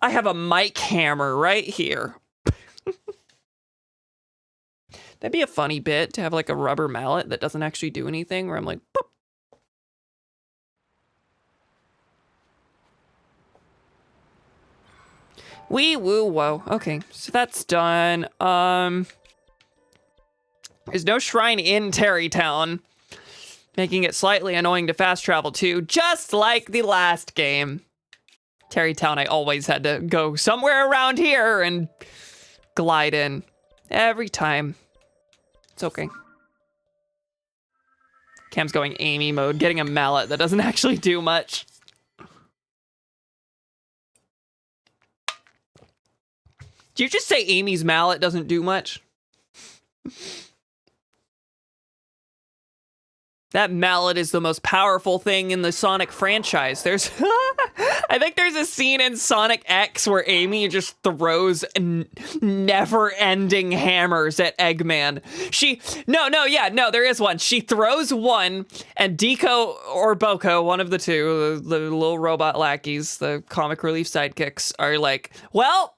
S1: I have a mic hammer right here. That'd be a funny bit to have like a rubber mallet that doesn't actually do anything, where I'm like, boop. Wee woo whoa. Okay, so that's done. There's no shrine in Terrytown, making it slightly annoying to fast travel to, just like the last game. Terrytown, I always had to go somewhere around here and glide in every time. It's okay. Cam's going Amy mode, getting a mallet that doesn't actually do much. Did you just say Amy's mallet doesn't do much? That mallet is the most powerful thing in the Sonic franchise. There's, I think there's a scene in Sonic X where Amy just throws never-ending hammers at Eggman. No, there is one. She throws one, and Deco or Boko, one of the two, the little robot lackeys, the comic relief sidekicks, are like, well,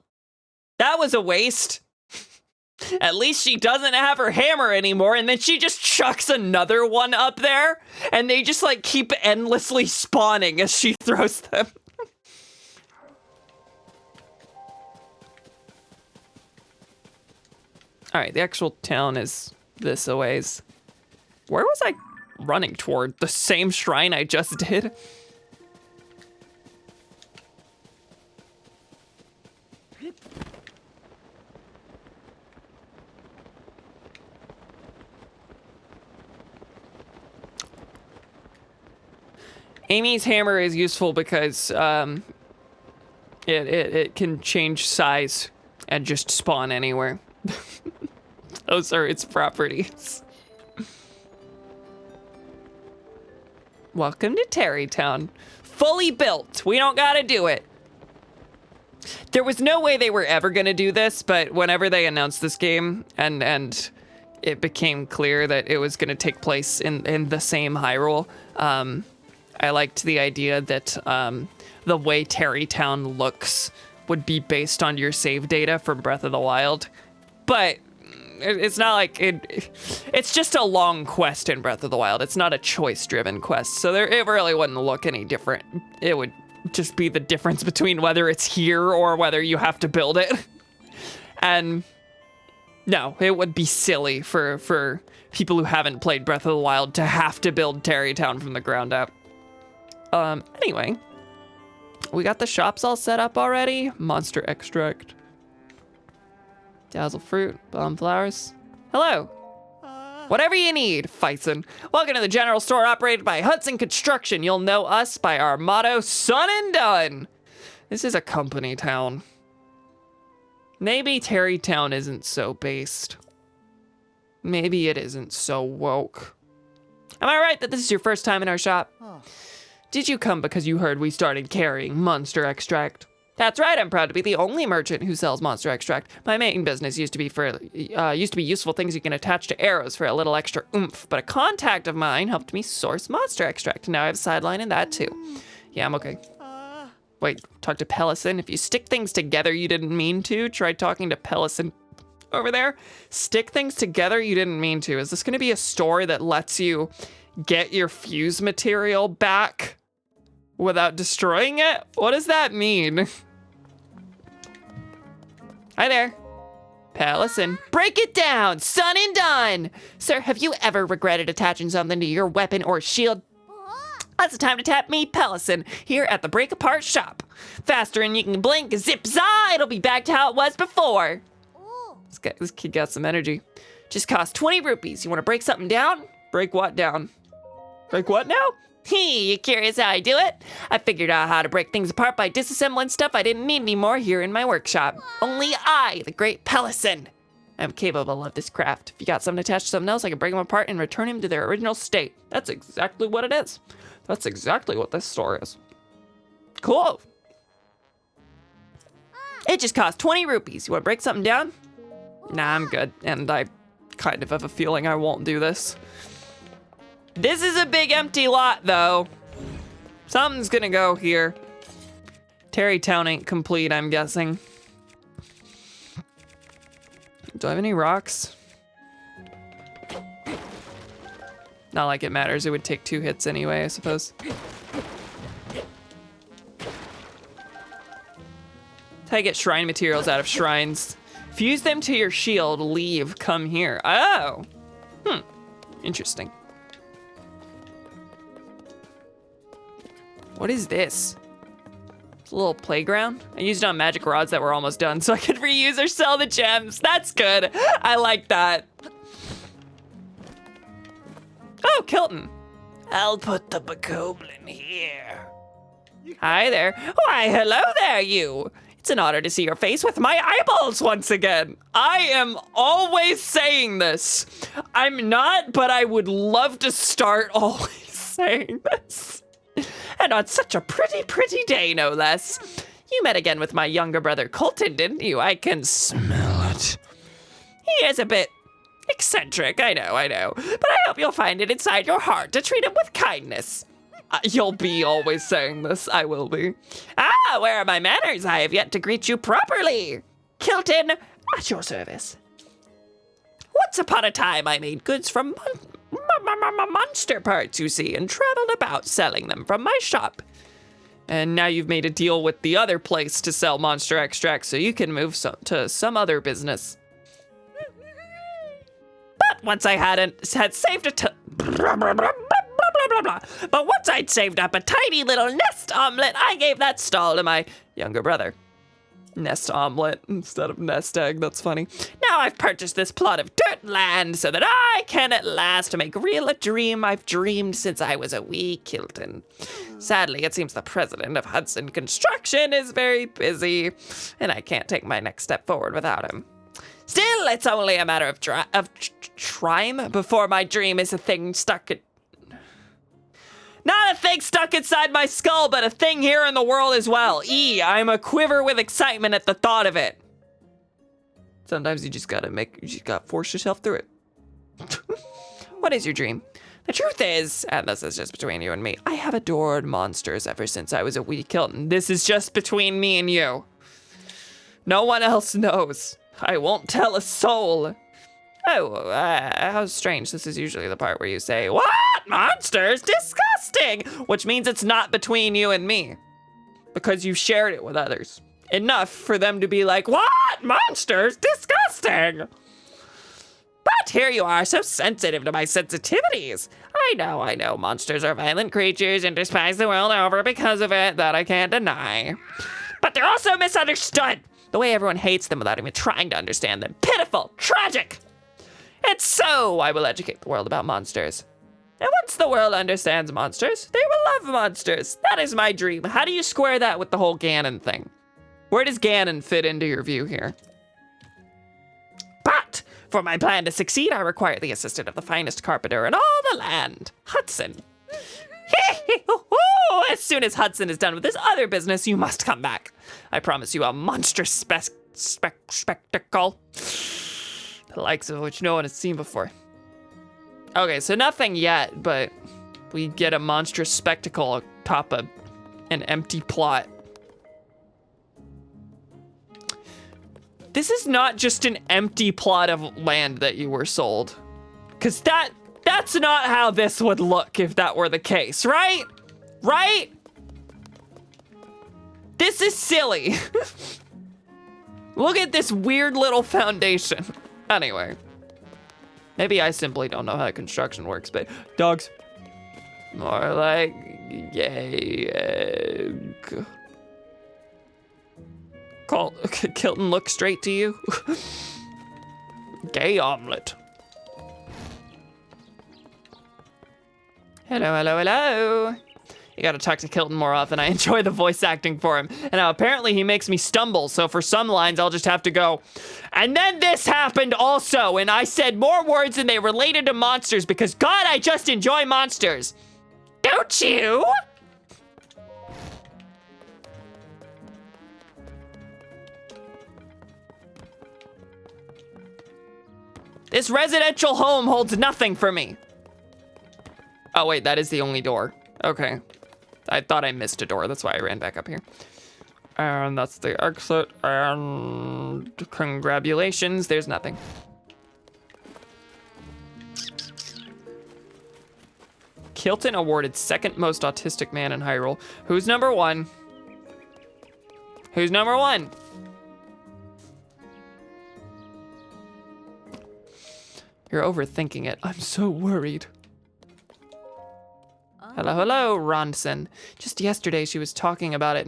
S1: that was a waste. At least she doesn't have her hammer anymore, and then she just chucks another one up there, and they just like keep endlessly spawning as she throws them. All right, the actual town is this a ways. Where was I running toward? The same shrine I just did? Amy's hammer is useful because it can change size and just spawn anywhere. Those are its properties. Welcome to Terrytown. Fully built. We don't gotta do it. There was no way they were ever gonna do this, but whenever they announced this game and it became clear that it was gonna take place in the same Hyrule, I liked the idea that the way Terrytown looks would be based on your save data from Breath of the Wild. But it's not like it's just a long quest in Breath of the Wild. It's not a choice-driven quest, so it really wouldn't look any different. It would just be the difference between whether it's here or whether you have to build it. And no, it would be silly for people who haven't played Breath of the Wild to have to build Terrytown from the ground up. Anyway, we got the shops all set up already. Monster extract. Dazzle fruit, bomb flowers. Hello. Whatever you need, Fison. Welcome to the general store operated by Hudson Construction. You'll know us by our motto, Son and Done. This is a company town. Maybe Terrytown isn't so based. Maybe it isn't so woke. Am I right that this is your first time in our shop? Did you come because you heard we started carrying monster extract? That's right, I'm proud to be the only merchant who sells monster extract. My main business used to be useful things you can attach to arrows for a little extra oomph, but a contact of mine helped me source monster extract. Now I have a sideline in that too. Yeah, I'm okay. Wait, talk to Pellison. If you stick things together you didn't mean to, try talking to Pellison over there. Stick things together you didn't mean to. Is this gonna be a store that lets you get your fuse material back without destroying it? What does that mean? Hi there. Pellison. Break it down, Son and Done. Sir, have you ever regretted attaching something to your weapon or shield? That's the time to tap me, Pellison, here at the Break Apart shop. Faster than you can blink, zip-za, it'll be back to how it was before. This kid got some energy. Just cost 20 rupees. You wanna break something down? Break what down? Break what now? You curious how I do it? I figured out how to break things apart by disassembling stuff I didn't need anymore here in my workshop. Only I, the great Pellison, am capable of this craft. If you got something attached to something else, I can break them apart and return them to their original state. That's exactly what it is. That's exactly what this store is. Cool. It just cost 20 rupees. You wanna break something down? Nah, I'm good. And I kind of have a feeling I won't do this. This is a big empty lot, though. Something's gonna go here. Terrytown ain't complete, I'm guessing. Do I have any rocks? Not like it matters. It would take 2 hits anyway, I suppose. That's how you get shrine materials out of shrines. Fuse them to your shield, leave, come here. Oh! Interesting. What is this? It's a little playground. I used it on magic rods that were almost done so I could reuse or sell the gems. That's good. I like that. Oh, Kilton. I'll put the bokoblin here. Hi there. Why, hello there, you. It's an honor to see your face with my eyeballs once again. I am always saying this. I'm not, but I would love to start always saying this. And on such a pretty, pretty day, no less. You met again with my younger brother, Colton, didn't you? I can smell it. He is a bit eccentric, I know. But I hope you'll find it inside your heart to treat him with kindness. You'll be always saying this. I will be. Ah, where are my manners? I have yet to greet you properly. Kilton, at your service. Once upon a time, I made goods from monster parts, you see, and traveled about selling them from my shop. And now you've made a deal with the other place to sell monster extracts so you can move to some other business. But But once I had saved But once I'd saved up a tiny little nest omelet, I gave that stall to my younger brother. Nest omelet instead of nest egg, that's funny. Now I've purchased this plot of dirt land so that I can at last make real a dream I've dreamed since I was a wee Kilton. Sadly, it seems the president of Hudson Construction is very busy, and I can't take my next step forward without him. Still, it's only a matter of time before my dream is a thing stuck in... Not a thing stuck inside my skull, but a thing here in the world as well. I'm a quiver with excitement at the thought of it. Sometimes you just gotta force yourself through it. What is your dream? The truth is, and this is just between you and me, I have adored monsters ever since I was a wee Kilton. This is just between me and you. No one else knows. I won't tell a soul. Oh, how strange. This is usually the part where you say, what? Monsters? Disgusting! Which means it's not between you and me. Because you've shared it with others. Enough for them to be like, what? Monsters? Disgusting! But here you are, so sensitive to my sensitivities. I know. Monsters are violent creatures and despise the world over because of it. That I can't deny. But they're also misunderstood. The way everyone hates them without even trying to understand them. Pitiful. Tragic. And so I will educate the world about monsters. And once the world understands monsters, they will love monsters. That is my dream. How do you square that with the whole Ganon thing? Where does Ganon fit into your view here? But for my plan to succeed, I require the assistance of the finest carpenter in all the land, Hudson. As soon as Hudson is done with this other business, you must come back. I promise you a monstrous spectacle. The likes of which no one has seen before. Okay, so nothing yet, but we get a monstrous spectacle atop an empty plot. This is not just an empty plot of land that you were sold. Because that's not how this would look if that were the case, right? Right? This is silly. Look at this weird little foundation. Anyway. Maybe I simply don't know how construction works, but dogs. More like gay egg. Kilton, look straight to you. Gay omelet. Hello. You gotta talk to Kilton more often. I enjoy the voice acting for him. And now apparently he makes me stumble, so for some lines I'll just have to go, and then this happened also, and I said more words than they related to monsters because God, I just enjoy monsters. Don't you? This residential home holds nothing for me. Oh wait, that is the only door. Okay. I thought I missed a door, that's why I ran back up here. And that's the exit, and congratulations, there's nothing. Kilton awarded second most autistic man in Hyrule. Who's number one? Who's number one? You're overthinking it. I'm so worried. Hello, Ronson. Just yesterday she was talking about it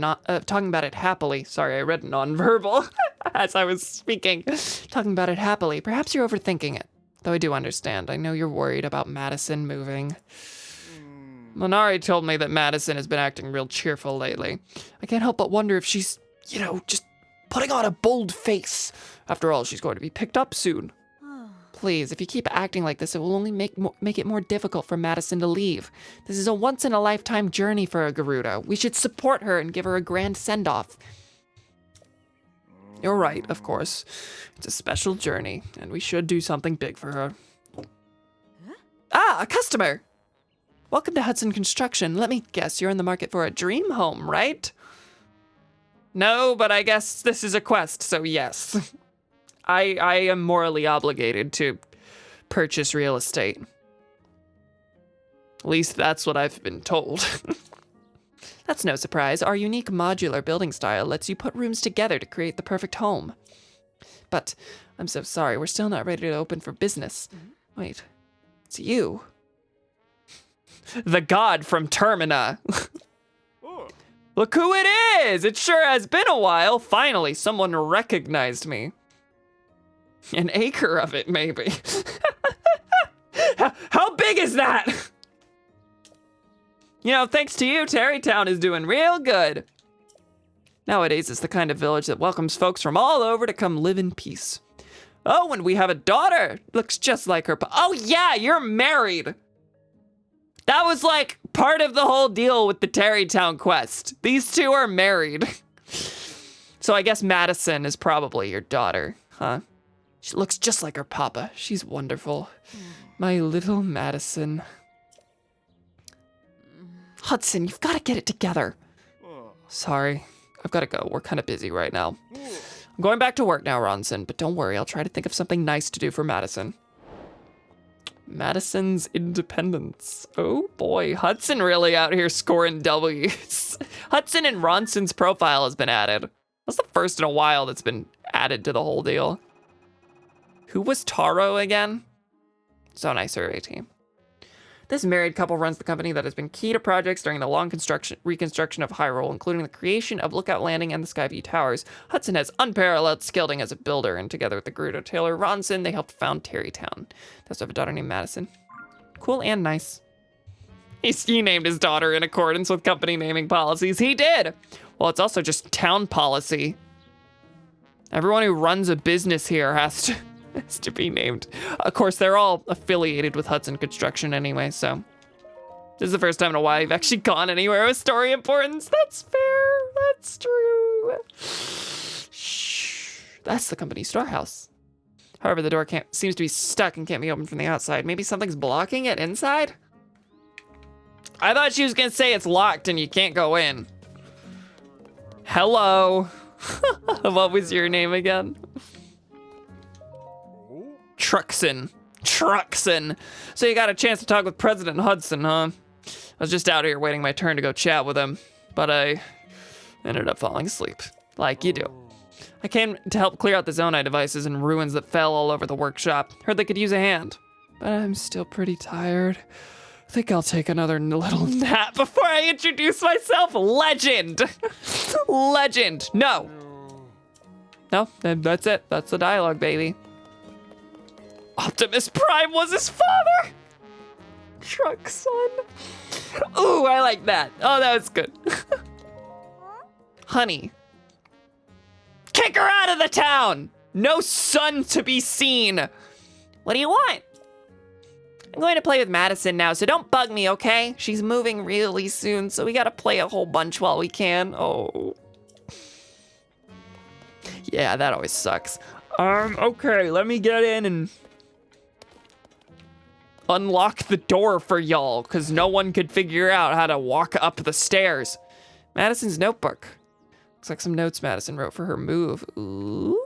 S1: happily. Sorry, I read nonverbal as I was speaking. Talking about it happily. Perhaps you're overthinking it. Though I do understand. I know you're worried about Madison moving. Monari told me that Madison has been acting real cheerful lately. I can't help but wonder if she's, just putting on a bold face. After all, she's going to be picked up soon. Please, if you keep acting like this, it will only make it more difficult for Madison to leave. This is a once-in-a-lifetime journey for a Garuda. We should support her and give her a grand send-off. You're right, of course. It's a special journey, and we should do something big for her. Ah, a customer! Welcome to Hudson Construction. Let me guess, you're in the market for a dream home, right? No, but I guess this is a quest, so yes. I am morally obligated to purchase real estate. At least that's what I've been told. That's no surprise. Our unique modular building style lets you put rooms together to create the perfect home. But I'm so sorry, we're still not ready to open for business. Wait, it's you. The god from Termina. Look who it is! It sure has been a while. Finally, someone recognized me. An acre of it, maybe. How big is that? You know, thanks to you, Terrytown is doing real good. Nowadays, it's the kind of village that welcomes folks from all over to come live in peace. Oh, and we have a daughter. Looks just like her. Oh yeah, you're married. That was like part of the whole deal with the Terrytown quest. These two are married. So I guess Madison is probably your daughter, huh? She looks just like her papa. She's wonderful. My little Madison. Hudson, you've got to get it together. Sorry, I've got to go. We're kind of busy right now. I'm going back to work now, Ronson, but don't worry, I'll try to think of something nice to do for Madison. Madison's independence. Oh boy, Hudson really out here scoring W's. Hudson and Ronson's profile has been added. That's the first in a while that's been added to the whole deal. Who was Taro again? So nice survey team. This married couple runs the company that has been key to projects during the long reconstruction of Hyrule, including the creation of Lookout Landing and the Skyview Towers. Hudson has unparalleled skilling as a builder, and together with the Gerudo tailor Ronson, they helped found Terrytown. They also have a daughter named Madison. Cool and nice. He named his daughter in accordance with company naming policies. He did! Well, it's also just town policy. Everyone who runs a business here has to be named. Of course, they're all affiliated with Hudson Construction anyway, so. This is the first time in a while you've actually gone anywhere with story importance. That's fair, that's true. Shh, that's the company storehouse. However, the door seems to be stuck and can't be opened from the outside. Maybe something's blocking it inside? I thought she was gonna say it's locked and you can't go in. Hello. What was your name again? Truxon. So you got a chance to talk with President Hudson, huh? I was just out here waiting my turn to go chat with him, but I ended up falling asleep, like you do. I came to help clear out the Zonai devices and ruins that fell all over the workshop. Heard they could use a hand, but I'm still pretty tired. I think I'll take another little nap before I introduce myself. Legend. Legend. No, that's it. That's the dialogue, baby. Optimus Prime was his father. Truxon. Ooh, I like that. Oh, that was good. Honey. Kick her out of the town. No sun to be seen. What do you want? I'm going to play with Madison now, so don't bug me, okay? She's moving really soon, so we gotta play a whole bunch while we can. Oh. Yeah, that always sucks. Okay, let me get in and unlock the door for y'all, because no one could figure out how to walk up the stairs. Madison's notebook. Looks like some notes Madison wrote for her move. Ooh.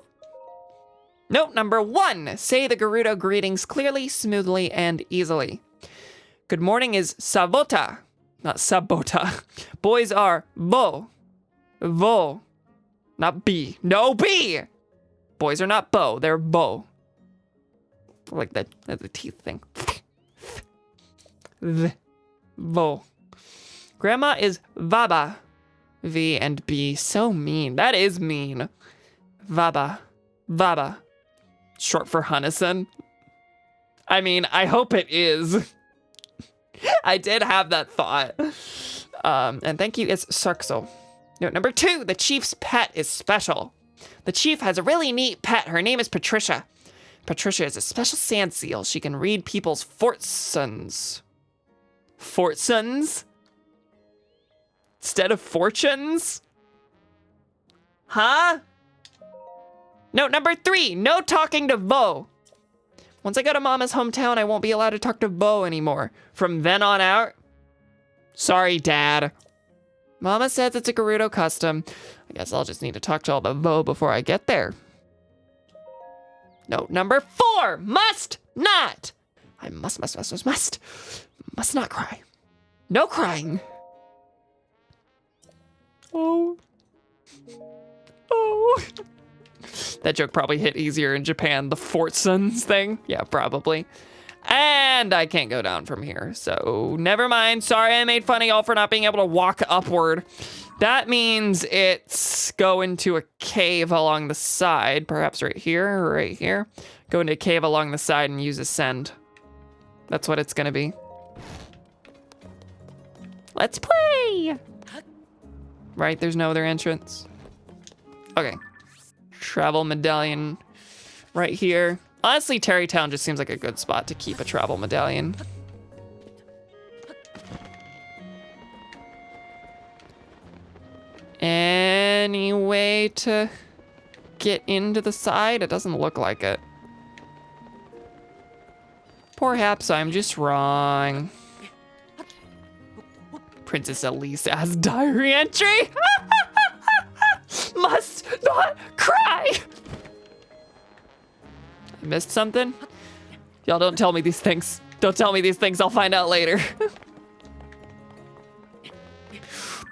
S1: Note number 1, say the Gerudo greetings clearly, smoothly, and easily. Good morning is Sabota, not Sabota. Boys are vo, not B. No, B! Boys are not bo, they're bo. Like the teeth thing. Vo. Grandma is Vaba. V and B, so mean. That is mean. Vaba. Short for Hunnison. I mean, I hope it is. I did have that thought. And thank you, it's Sarkso. Note number 2, the chief's pet is special. The chief has a really neat pet. Her name is Patricia. Patricia is a special sand seal. She can read people's fortunes. Fortunes? Instead of fortunes? Huh? Note number 3, no talking to Vo. Once I go to Mama's hometown, I won't be allowed to talk to Vo anymore. From then on out, sorry, Dad. Mama says it's a Gerudo custom. I guess I'll just need to talk to all the Vo before I get there. Note number 4, must not. I must not cry. No crying. Oh. That joke probably hit easier in Japan, the fortunes thing. Yeah, probably. And I can't go down from here, so never mind. Sorry I made fun of y'all for not being able to walk upward. That means it's go into a cave along the side, perhaps right here or right here. Go into a cave along the side and use ascend. That's what it's gonna be. Let's play! Right, there's no other entrance. Okay. Travel medallion right here. Honestly, Terrytown just seems like a good spot to keep a travel medallion. Any way to get into the side? It doesn't look like it. Perhaps I'm just wrong. Princess Elise has diary entry. Must not cry. I missed something? Y'all don't tell me these things. Don't tell me these things, I'll find out later.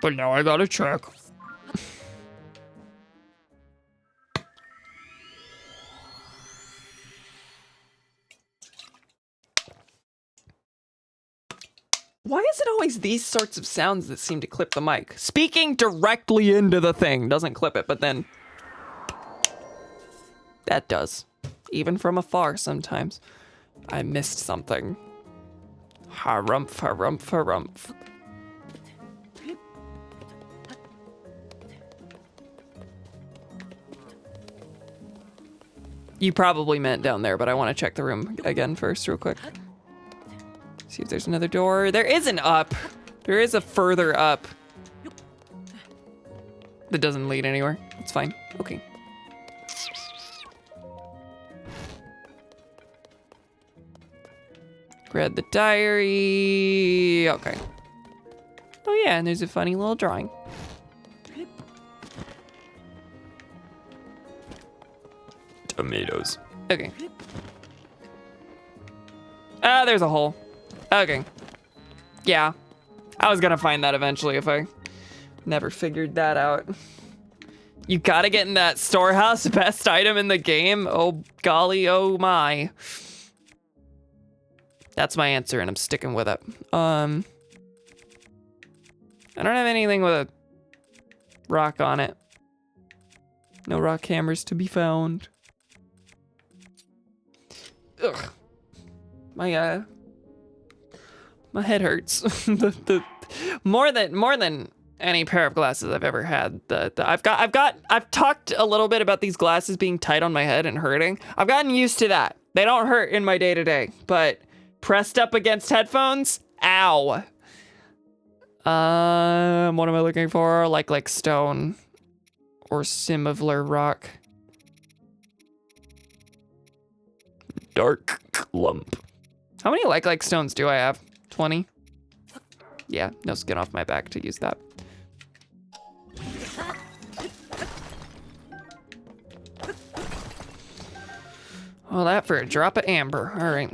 S1: But now I gotta check. Why is it always these sorts of sounds that seem to clip the mic? Speaking directly into the thing doesn't clip it, but then that does. Even from afar sometimes. I missed something. Harumph, harumph, harumph. You probably meant down there, but I want to check the room again first real quick. See if there's another door. There is an up. There is a further up. That doesn't lead anywhere. It's fine. Okay. Read the diary. Okay. Oh yeah, and there's a funny little drawing.
S2: Tomatoes.
S1: Okay. Ah, there's a hole. Okay. Yeah. I was gonna find that eventually if I never figured that out. You gotta get in that storehouse, best item in the game. Oh golly, oh my. That's my answer and I'm sticking with it. I don't have anything with a rock on it. No rock hammers to be found. Ugh. My head hurts. More than any pair of glasses I've ever had. I've talked a little bit about these glasses being tight on my head and hurting. I've gotten used to that. They don't hurt in my day-to-day, but pressed up against headphones, ow. What am I looking for? Like stone or similar rock.
S2: Dark clump.
S1: How many like stones do I have? 20? Yeah, no skin off my back to use that. Well, that for a drop of amber. All right.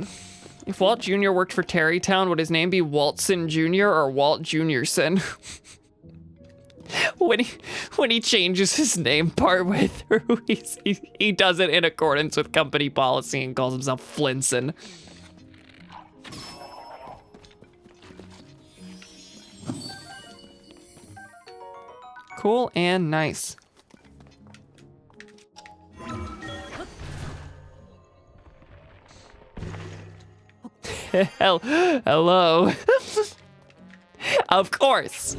S1: If Walt Jr. worked for Terrytown, would his name be Waltson Jr. or Walt Juniorson? when he changes his name partway through, he does it in accordance with company policy and calls himself Flinson. Cool and nice. Hello. Of course.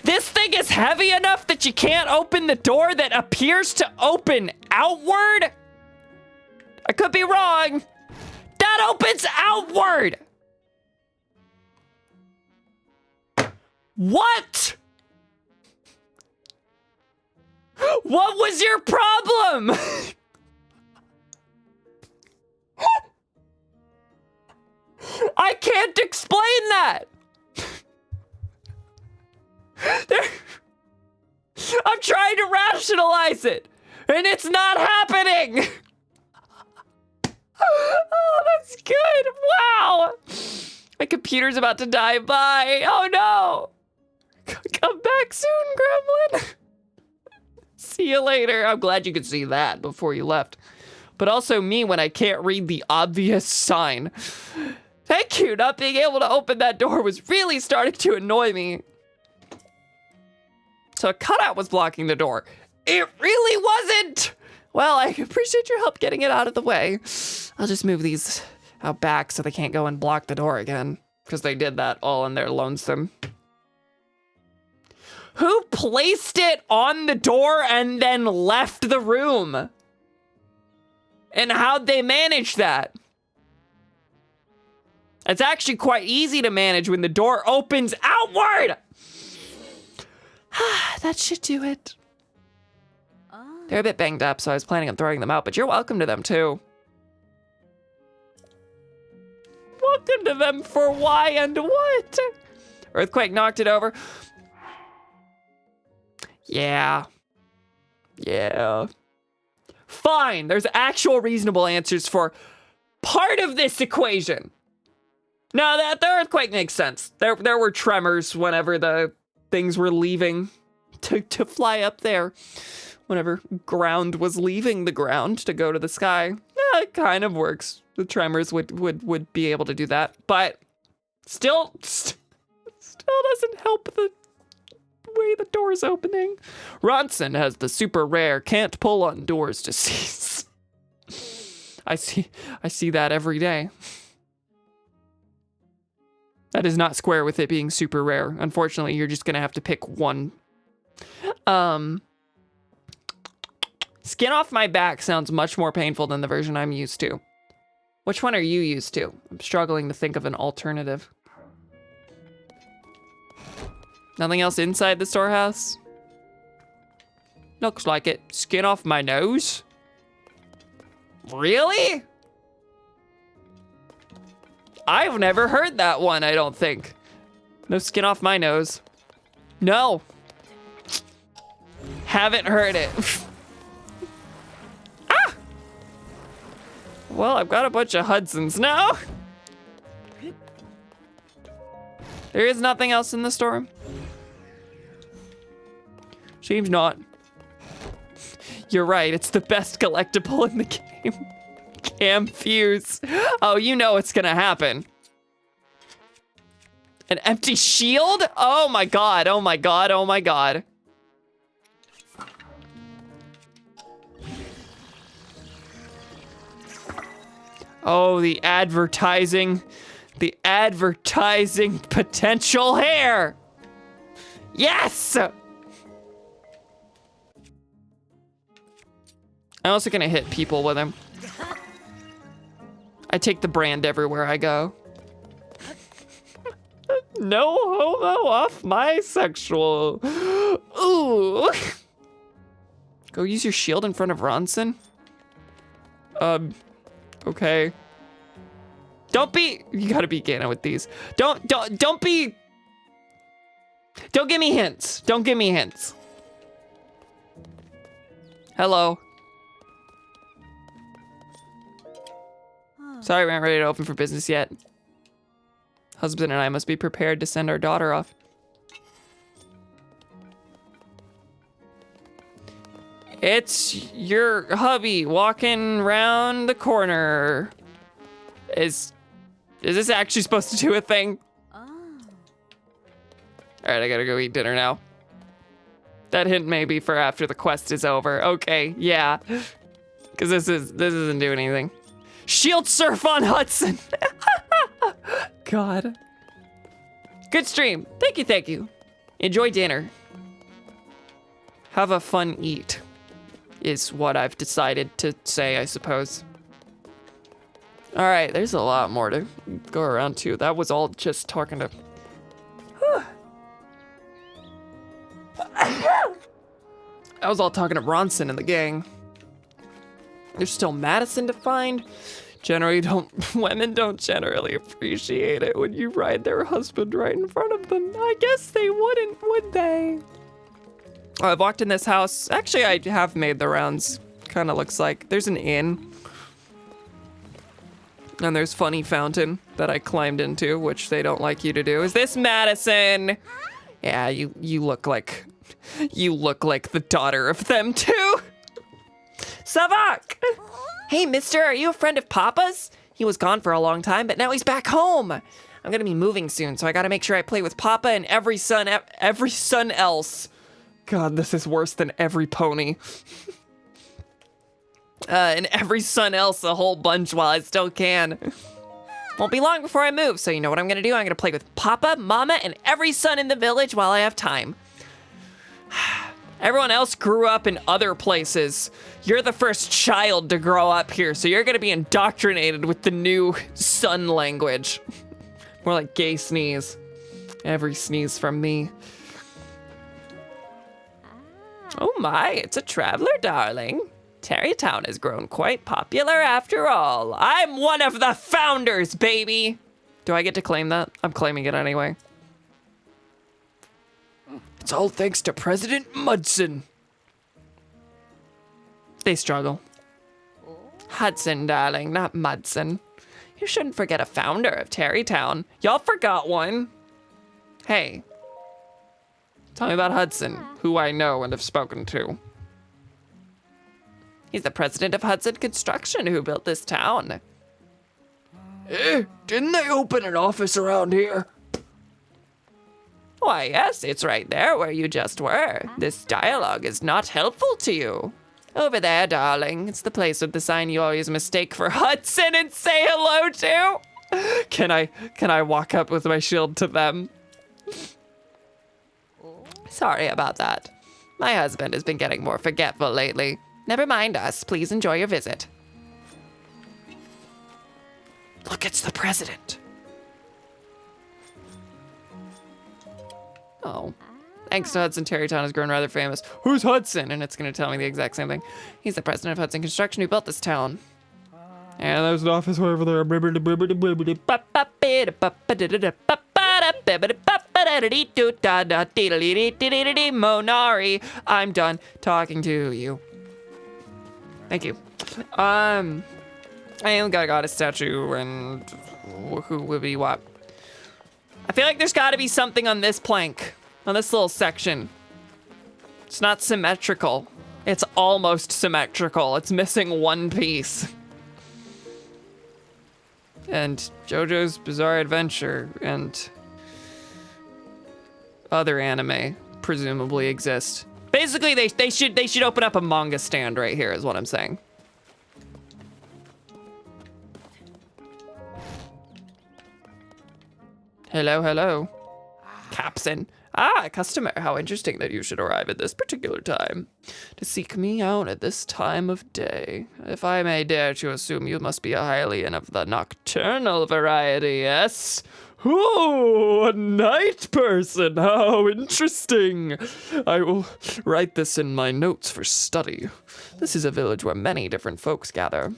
S1: This thing is heavy enough that you can't open the door that appears to open outward? I could be wrong. That opens outward. What? What was your problem? I can't explain that. I'm trying to rationalize it, and it's not happening. Oh, that's good. Wow. My computer's about to die. Bye. Oh, no. Come back soon, Gremlin. See you later. I'm glad you could see that before you left. but also me when I can't read the obvious sign. Thank you, not being able to open that door was really starting to annoy me. So a cutout was blocking the door. It really wasn't! Well, I appreciate your help getting it out of the way. I'll just move these out back so they can't go and block the door again, because they did that all in their lonesome. Who placed it on the door and then left the room? And how'd they manage that? It's actually quite easy to manage when the door opens outward. That should do it. They're a bit banged up, so I was planning on throwing them out, but you're welcome to them too. Welcome to them for why and what? Earthquake knocked it over. Yeah. Fine, there's actual reasonable answers for part of this equation. No, the earthquake makes sense. There were tremors whenever the things were leaving to fly up there. Whenever ground was leaving the ground to go to the sky. Yeah, it kind of works. The tremors would be able to do that. But still doesn't help the way the door's opening. Ronson has the super rare can't pull on doors disease. I see that every day. That is not square with it being super rare. Unfortunately, you're just gonna have to pick one. Skin off my back sounds much more painful than the version I'm used to. Which one are you used to? I'm struggling to think of an alternative. Nothing else inside the storehouse? Looks like it. Skin off my nose? Really? I've never heard that one, I don't think. No skin off my nose. No. Haven't heard it. Ah! Well, I've got a bunch of Hudsons now. There is nothing else in the store? Seems not. You're right, it's the best collectible in the game. Cam fuse. Oh, you know what's gonna happen. An empty shield? Oh my god, oh my god, oh my god. Oh, the advertising potential hair. Yes! I'm also gonna hit people with him. I take the brand everywhere I go. No homo off my sexual. Ooh. Go use your shield in front of Ronson? Okay. You gotta be Gana with these. Don't give me hints. Don't give me hints. Hello. Sorry, we aren't ready to open for business yet. Husband and I must be prepared to send our daughter off. It's your hubby walking around the corner. Is this actually supposed to do a thing? Oh. All right, I gotta go eat dinner now. That hint may be for after the quest is over. Okay, yeah. Because this isn't doing anything. Shield surf on Hudson. God. Good stream. Thank you. Enjoy dinner. Have a fun eat, is what I've decided to say, I suppose. All right, there's a lot more to go around too. That was all just talking to... I was all talking to Ronson and the gang. There's still Madison to find. Women don't generally appreciate it when you ride their husband right in front of them. I guess they wouldn't, would they? Oh, I've walked in this house. Actually, I have made the rounds. Kind of looks like there's an inn. And there's Funny Fountain that I climbed into, which they don't like you to do. Is this Madison? Yeah, you look like the daughter of them too. Savak! Hey, mister, are you a friend of Papa's? He was gone for a long time, but now he's back home. I'm gonna be moving soon, so I gotta make sure I play with Papa and every son else. God, this is worse than every pony. And every son else a whole bunch while I still can. Won't be long before I move, so you know what I'm gonna do? I'm gonna play with Papa, Mama, and every son in the village while I have time. Everyone else grew up in other places. You're the first child to grow up here, so you're gonna be indoctrinated with the new son language. More like gay sneeze. Every sneeze from me. Oh my, it's a traveler, darling. Tarrytown has grown quite popular after all. I'm one of the founders, baby. Do I get to claim that? I'm claiming it anyway. It's all thanks to President Mudson. They struggle. Hudson, darling, not Mudson. You shouldn't forget a founder of Tarrytown. Y'all forgot one. Hey, tell me about Hudson, who I know and have spoken to. He's the president of Hudson Construction who built this town. Didn't they open an office around here? Why, yes, it's right there where you just were. This dialogue is not helpful to you. Over there, darling. It's the place with the sign you always mistake for Hudson and say hello to. Can I walk up with my shield to them? Sorry about that. My husband has been getting more forgetful lately. Never mind us. Please enjoy your visit. Look, it's the president. Oh. Thanks to Hudson, Tarrytown has grown rather famous. Who's Hudson? And it's going to tell me the exact same thing. He's the president of Hudson Construction who built this town. And there's an office over there. Monari, I'm done talking to you. Thank you. I got a statue and who would be what? I feel like there's got to be something on this plank, on this little section. It's not symmetrical. It's almost symmetrical. It's missing one piece. And JoJo's Bizarre Adventure and other anime presumably exist. Basically, they should open up a manga stand right here, is what I'm saying. Hello, hello. Capson. Ah, customer. How interesting that you should arrive at this particular time to seek me out at this time of day. If I may dare to assume, you must be a Hylian of the nocturnal variety, yes? Ooh, a night person. How interesting. I will write this in my notes for study. This is a village where many different folks gather.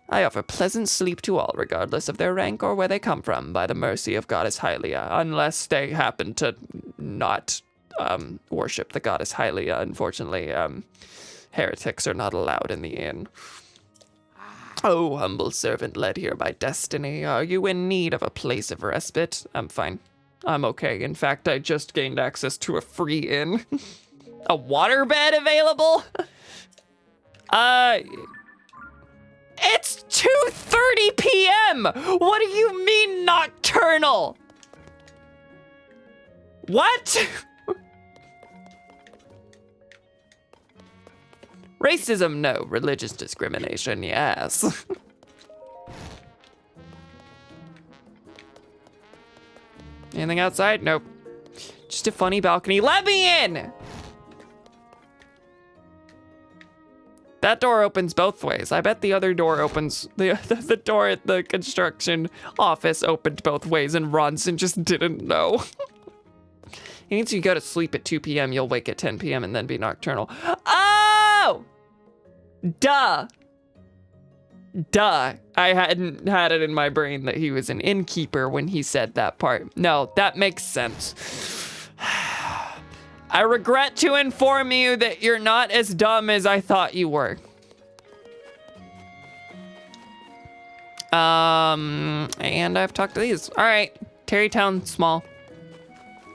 S1: I offer pleasant sleep to all, regardless of their rank or where they come from, by the mercy of Goddess Hylia, unless they happen to not worship the Goddess Hylia. Unfortunately, heretics are not allowed in the inn. Oh, humble servant led here by destiny, are you in need of a place of respite? I'm fine. I'm okay. In fact, I just gained access to a free inn. A waterbed available? It's 2:30 p.m. What do you mean nocturnal? What? Racism, no. Religious discrimination, yes. Anything outside? Nope. Just a funny balcony. Let me in! That door opens both ways. I bet the other door opens, the door at the construction office opened both ways and Ronson just didn't know. It means you go to sleep at 2 p.m., you'll wake at 10 p.m. and then be nocturnal. Oh! Duh. Duh. I hadn't had it in my brain that he was an innkeeper when he said that part. No, that makes sense. I regret to inform you that you're not as dumb as I thought you were. And I've talked to these. All right, Tarrytown small,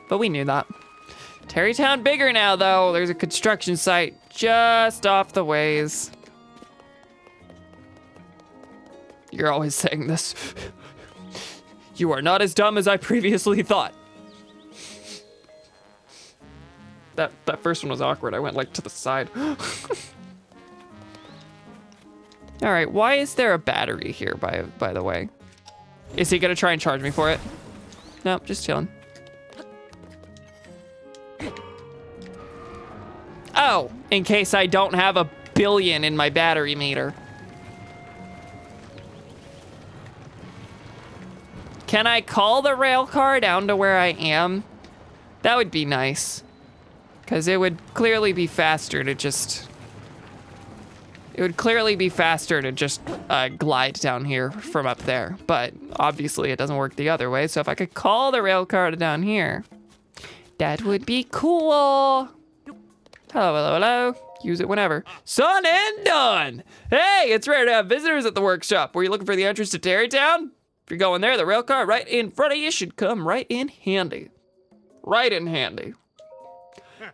S1: but we knew that. Tarrytown bigger now though. There's a construction site just off the ways. You're always saying this. You are not as dumb as I previously thought. That first one was awkward. I went like to the side. All right, why is there a battery here, by the way? Is he gonna try and charge me for it? Nope, just chilling. Oh, in case I don't have a billion in my battery meter. Can I call the rail car down to where I am? That would be nice. Because it would clearly be faster to just... glide down here from up there. But obviously it doesn't work the other way. So if I could call the rail car down here, that would be cool. Hello, hello, hello. Use it whenever. Son and done. Hey, it's rare to have visitors at the workshop. Were you looking for the entrance to Terrytown? If you're going there, the rail car right in front of you should come right in handy. Right in handy.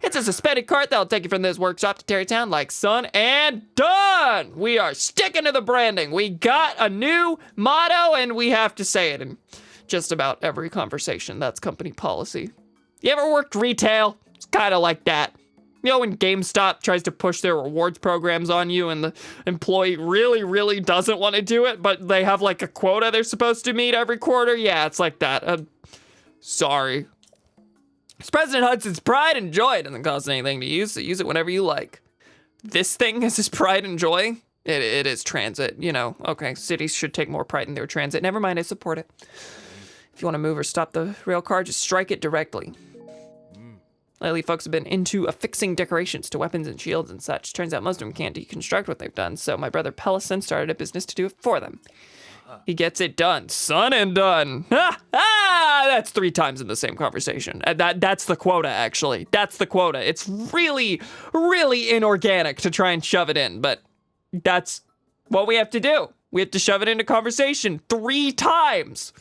S1: It's a suspended cart that'll take you from this workshop to Terrytown like son and done. We are sticking to the branding. We got a new motto and we have to say it in just about every conversation. That's company policy. You ever worked retail? It's kind of like that. You know when GameStop tries to push their rewards programs on you and the employee really, really doesn't want to do it, but they have like a quota they're supposed to meet every quarter? Yeah, it's like that. Sorry. It's President Hudson's pride and joy. It doesn't cost anything to use, so use it whenever you like. This thing is his pride and joy? It is transit, you know. Okay, cities should take more pride in their transit. Never mind, I support it. If you want to move or stop the rail car, just strike it directly. Lately, folks have been into affixing decorations to weapons and shields and such. Turns out most of them can't deconstruct what they've done, so my brother Pellison started a business to do it for them. He gets it done. Son and done. That's 3 times in the same conversation. That's the quota, actually. That's the quota. It's really, really inorganic to try and shove it in, but that's what we have to do. We have to shove it into conversation 3 times.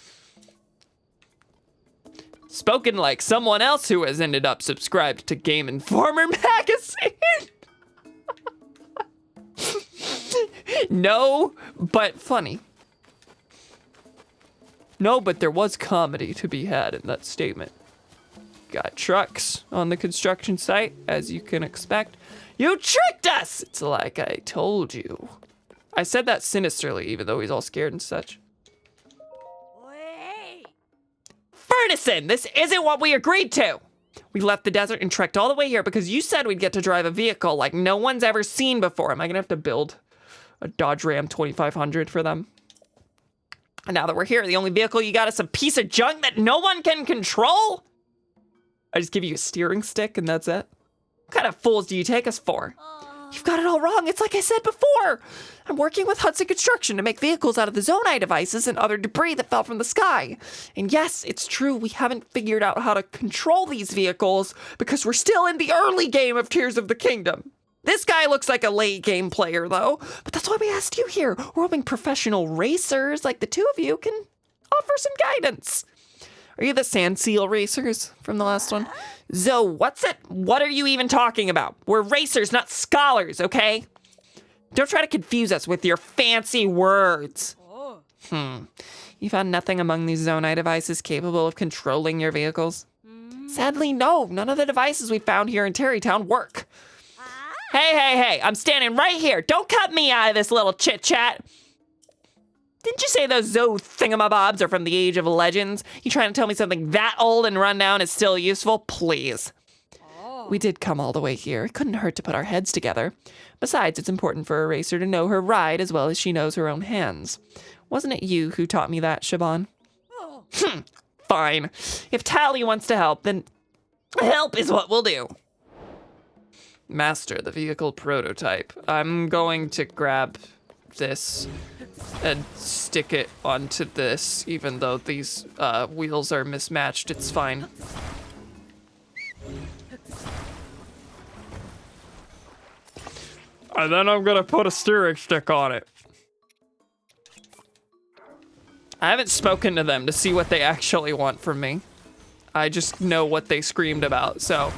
S1: Spoken like someone else who has ended up subscribed to Game Informer magazine. No, but funny. No, but there was comedy to be had in that statement. Got trucks on the construction site, as you can expect. You tricked us! It's like I told you. I said that sinisterly, even though he's all scared and such. Furnison, this isn't what we agreed to. We left the desert and trekked all the way here because you said we'd get to drive a vehicle like no one's ever seen before. Am I gonna have to build a Dodge Ram 2500 for them? And now that we're here, the only vehicle you got is a piece of junk that no one can control? I just give you a steering stick and that's it? What kind of fools do you take us for? You've got it all wrong. It's like I said before. I'm working with Hudson Construction to make vehicles out of the Zonai devices and other debris that fell from the sky. And yes, it's true, we haven't figured out how to control these vehicles because we're still in the early game of Tears of the Kingdom. This guy looks like a late game player though, but that's why we asked you here. We're hoping professional racers like the 2 of you can offer some guidance. Are you the sand seal racers from the last one? Zoe, what's it? What are you even talking about? We're racers, not scholars, okay? Don't try to confuse us with your fancy words. You found nothing among these Zonai devices capable of controlling your vehicles? Sadly, no. None of the devices we found here in Terrytown work. Hey, I'm standing right here. Don't cut me out of this little chit-chat. Didn't you say those Zoe thingamabobs are from the Age of Legends? You trying to tell me something that old and run down is still useful? Please. We did come all the way here. It couldn't hurt to put our heads together. Besides, it's important for a racer to know her ride as well as she knows her own hands. Wasn't it you who taught me that, Siobhan? Fine. If Tally wants to help, then help is what we'll do. Master the vehicle prototype. I'm going to grab this and stick it onto this, even though these wheels are mismatched. It's fine. And then I'm gonna put a steering stick on it. I haven't spoken to them to see what they actually want from me. I just know what they screamed about, so.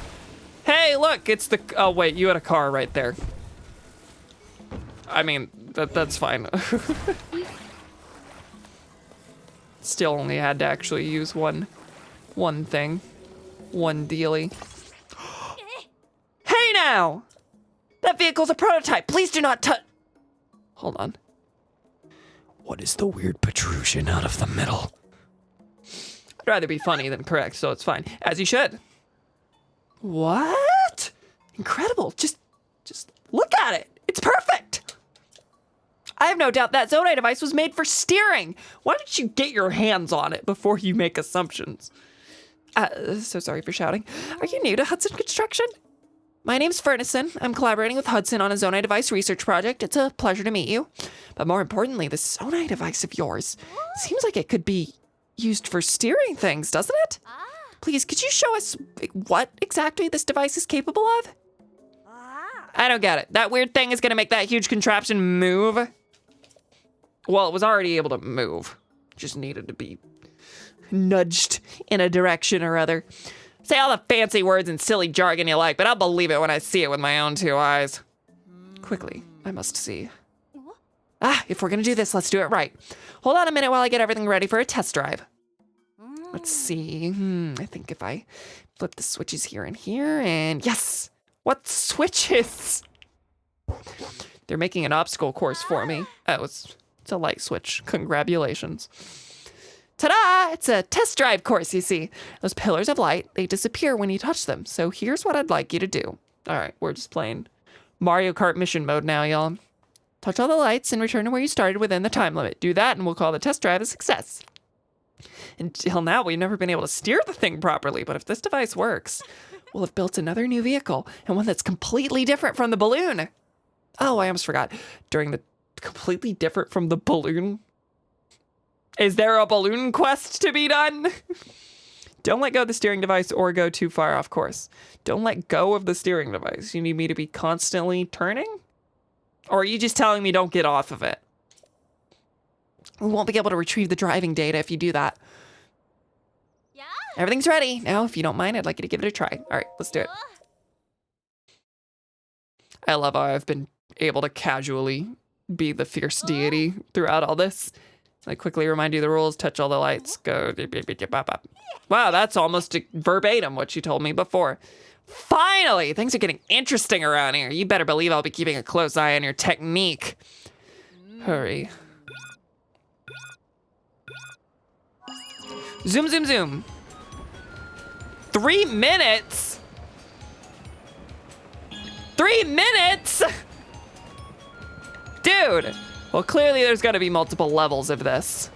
S1: Hey, look, it's the, oh wait, you had a car right there. I mean, that's fine. Still only had to actually use one thing. One dealie. Hey now! That vehicle's a prototype. Please do not touch. Hold on.
S2: What is the weird protrusion out of the middle?
S1: I'd rather be funny than correct, so it's fine. As you should. What? Incredible. Just look at it. It's perfect. I have no doubt that Zonai device was made for steering. Why didn't you get your hands on it before you make assumptions? So sorry for shouting. Are you new to Hudson Construction? My name's Furnison. I'm collaborating with Hudson on a Zonai device research project. It's a pleasure to meet you. But more importantly, this Zonai device of yours seems like it could be used for steering things, doesn't it? Please, could you show us what exactly this device is capable of? I don't get it. That weird thing is gonna make that huge contraption move? Well, it was already able to move. Just needed to be nudged in a direction or other. Say all the fancy words and silly jargon you like, but I'll believe it when I see it with my own two eyes. Quickly, I must see. If we're gonna do this, let's do it right. Hold on a minute while I get everything ready for a test drive. Let's see. I think if I flip the switches here and here, and yes! What switches? They're making an obstacle course for me. Oh, it's a light switch. Congratulations. Ta-da! It's a test drive course, you see. Those pillars of light, they disappear when you touch them. So here's what I'd like you to do. All right, we're just playing Mario Kart mission mode now, y'all. Touch all the lights and return to where you started within the time limit. Do that and we'll call the test drive a success. Until now, we've never been able to steer the thing properly, but if this device works, we'll have built another new vehicle and one that's completely different from the balloon. Oh, I almost forgot. During the completely different from the balloon. Is there a balloon quest to be done? Don't let go of the steering device or go too far off course. Don't let go of the steering device. You need me to be constantly turning? Or are you just telling me don't get off of it? We won't be able to retrieve the driving data if you do that. Yeah. Everything's ready. Now, if you don't mind, I'd like you to give it a try. All right, let's do it. I love how I've been able to casually be the fierce deity throughout all this. I quickly remind you the rules, touch all the lights, go. Wow, that's almost verbatim what you told me before. Finally, things are getting interesting around here. You better believe I'll be keeping a close eye on your technique. Hurry. Zoom, zoom, zoom. 3 minutes? 3 minutes? Dude. Well, clearly there's gotta be multiple levels of this.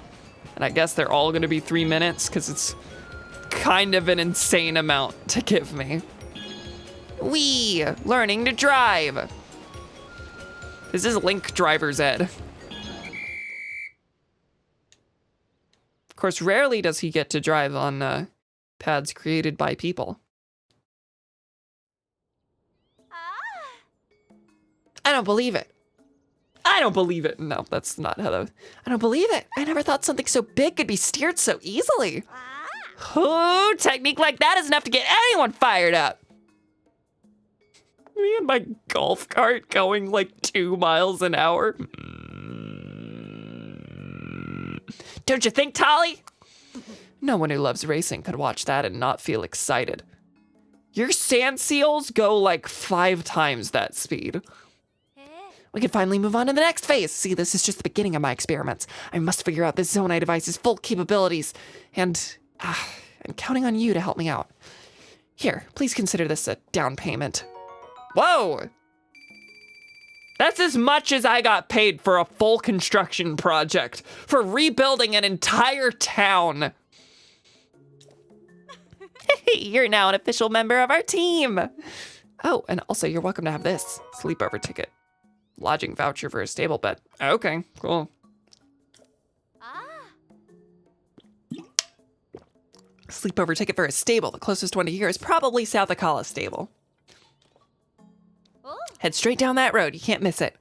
S1: And I guess they're all gonna be 3 minutes because it's kind of an insane amount to give me. Wee, learning to drive. This is Link Driver's Ed. Of course, rarely does he get to drive on pads created by people. I don't believe it. I don't believe it. No, that's not how that. I don't believe it. I never thought something so big could be steered so easily. Oh, technique like that is enough to get anyone fired up. Me and my golf cart going like 2 miles an hour. Don't you think, Tolly? No one who loves racing could watch that and not feel excited. Your sand seals go like 5 times that speed. We can finally move on to the next phase. See, this is just the beginning of my experiments. I must figure out this Zonai device's full capabilities. And I'm counting on you to help me out. Here, please consider this a down payment. Whoa! That's as much as I got paid for a full construction project, for rebuilding an entire town. You're now an official member of our team. Oh, and also you're welcome to have this sleepover ticket. Lodging voucher for a stable bed. Okay, cool. Sleepover ticket for a stable. The closest one to here is probably South Akala Stable. Head straight down that road. You can't miss it.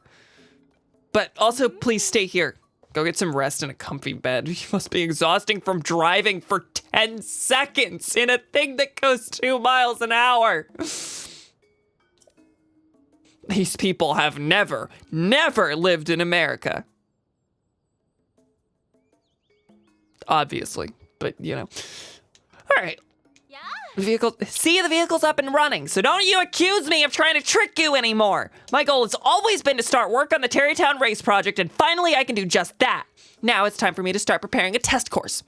S1: But also, please stay here. Go get some rest in a comfy bed. You must be exhausting from driving for 10 seconds in a thing that goes 2 miles an hour. These people have never lived in America. obviously, but you know. All right. The vehicle's up and running, so don't you accuse me of trying to trick you anymore. My goal has always been to start work on the Terrytown race project, and finally I can do just that. Now it's time for me to start preparing a test course.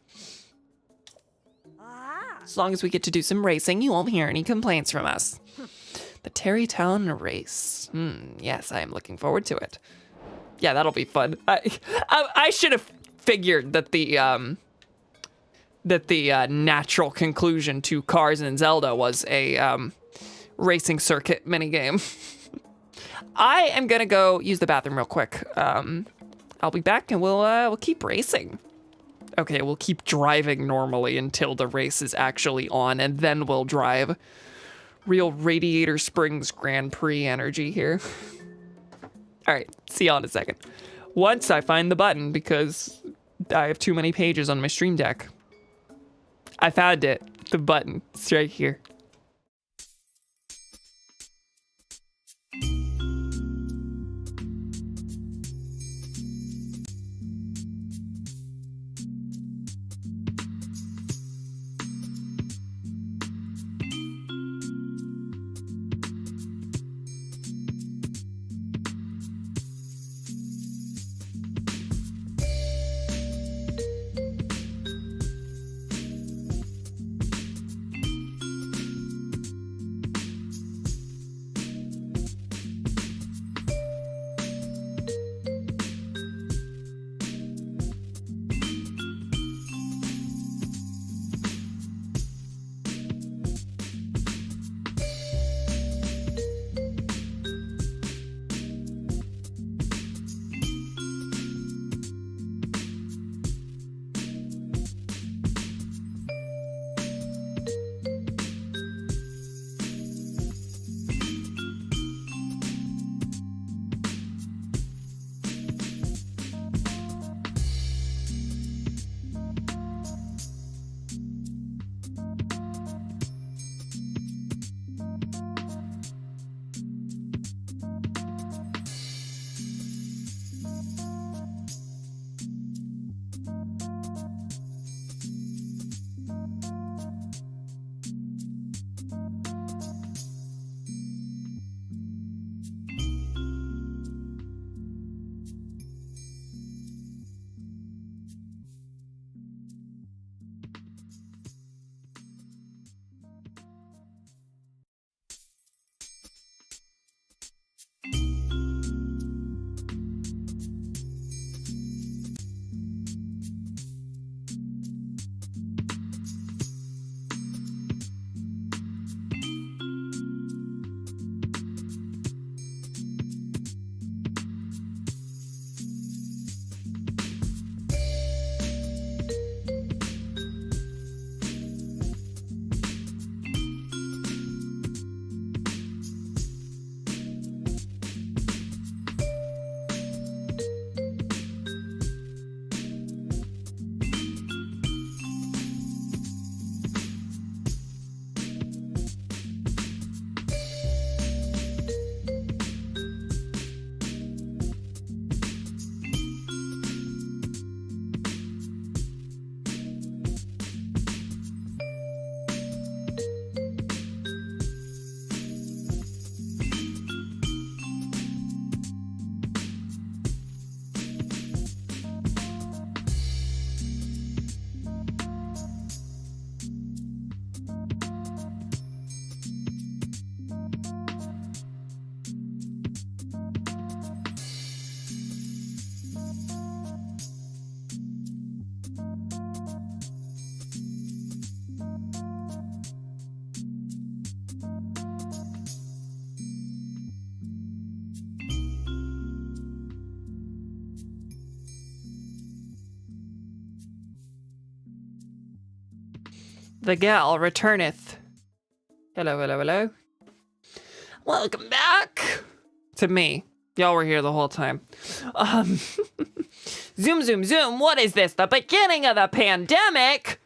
S1: As long as we get to do some racing, you won't hear any complaints from us. The Terrytown race. Yes, I am looking forward to it. Yeah, that'll be fun. I should have figured that the natural conclusion to Cars and Zelda was a racing circuit minigame. I am gonna go use the bathroom real quick. I'll be back and we'll keep racing. Okay, we'll keep driving normally until the race is actually on, and then we'll drive. Real Radiator Springs Grand Prix energy here. All right, see y'all in a second. Once I find the button, because I have too many pages on my Stream Deck. I found it, the button, it's right here. The gal returneth. Hello, hello, hello. Welcome back to me. Y'all were here the whole time. Zoom, zoom, zoom. What is this? The beginning of the pandemic?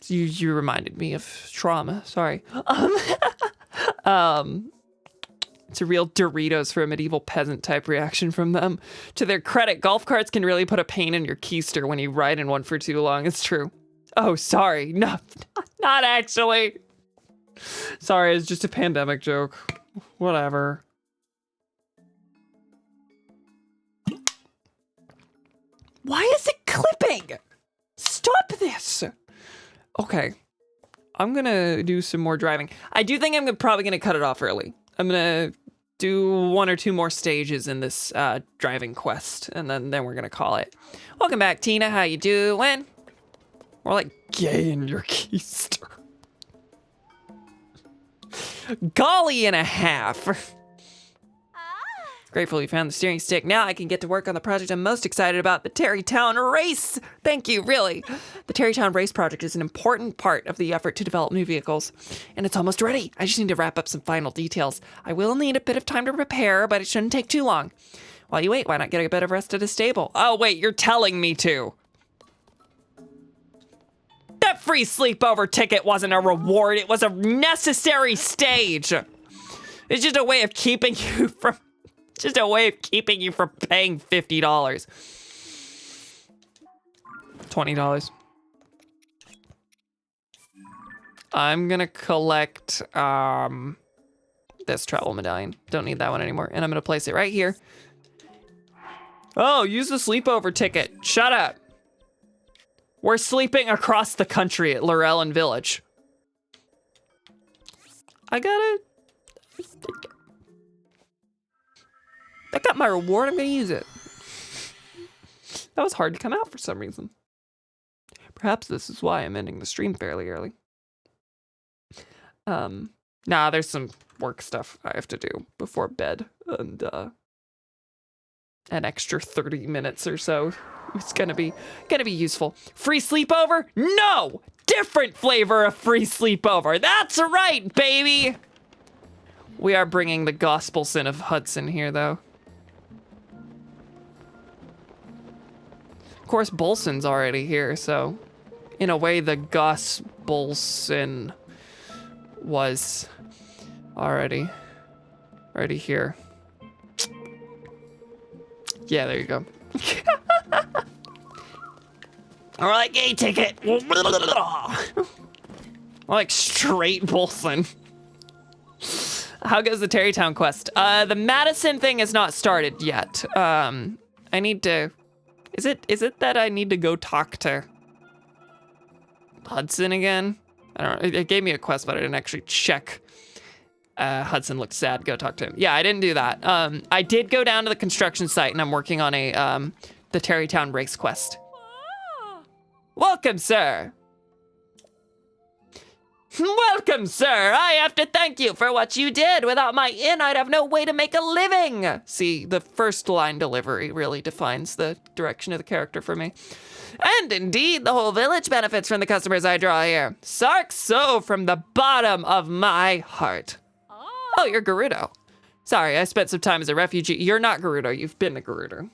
S1: You reminded me of trauma. Sorry. It's a real Doritos for a medieval peasant type reaction from them. To their credit, golf carts can really put a pain in your keister when you ride in one for too long. It's true. Oh, sorry. No, not actually. Sorry, it's just a pandemic joke. Whatever. Why is it clipping? Stop this. Okay. I'm gonna do some more driving. I do think I'm probably gonna cut it off early. I'm gonna do 1 or 2 more stages in this driving quest, and then we're gonna call it. Welcome back, Tina. How you doing? More like gay in your keister. Golly and a half. Grateful you found the steering stick. Now I can get to work on the project I'm most excited about, the Terrytown Race. Thank you, really. The Terrytown Race project is an important part of the effort to develop new vehicles, and it's almost ready. I just need to wrap up some final details. I will need a bit of time to prepare, but it shouldn't take too long. While you wait, why not get a bit of rest at a stable? Oh, wait, you're telling me to. That free sleepover ticket wasn't a reward. It was a necessary stage. It's just a way of keeping you from... Just a way of keeping you from paying $50. $20. I'm gonna collect this travel medallion. Don't need that one anymore. And I'm gonna place it right here. Oh, use the sleepover ticket. Shut up. We're sleeping across the country at Laurelin Village. I got my reward, I'm gonna use it. That was hard to come out for some reason. Perhaps this is why I'm ending the stream fairly early. Nah, there's some work stuff I have to do before bed, and an extra 30 minutes or so. It's gonna be useful. Free sleepover? No! Different flavor of free sleepover. That's right, baby! We are bringing the gospel sin of Hudson here, though. Of course, Bolson's already here, so in a way, the gospel sin was already here. Yeah, there you go. Or like a ticket. Or like straight Bolson. How goes the Terrytown quest? The Madison thing is not started yet. I need to. Is it that I need to go talk to Hudson again? I don't know. It gave me a quest, but I didn't actually check. Hudson looked sad. Go talk to him. Yeah, I didn't do that. I did go down to the construction site, and I'm working on the Terrytown race quest. Welcome, sir. Welcome, sir. I have to thank you for what you did. Without my inn, I'd have no way to make a living. See, the first line delivery really defines the direction of the character for me. And indeed, the whole village benefits from the customers I draw here. Sark so from the bottom of my heart. Oh, you're Gerudo. Sorry, I spent some time as a refugee. You're not Gerudo. You've been a Gerudo.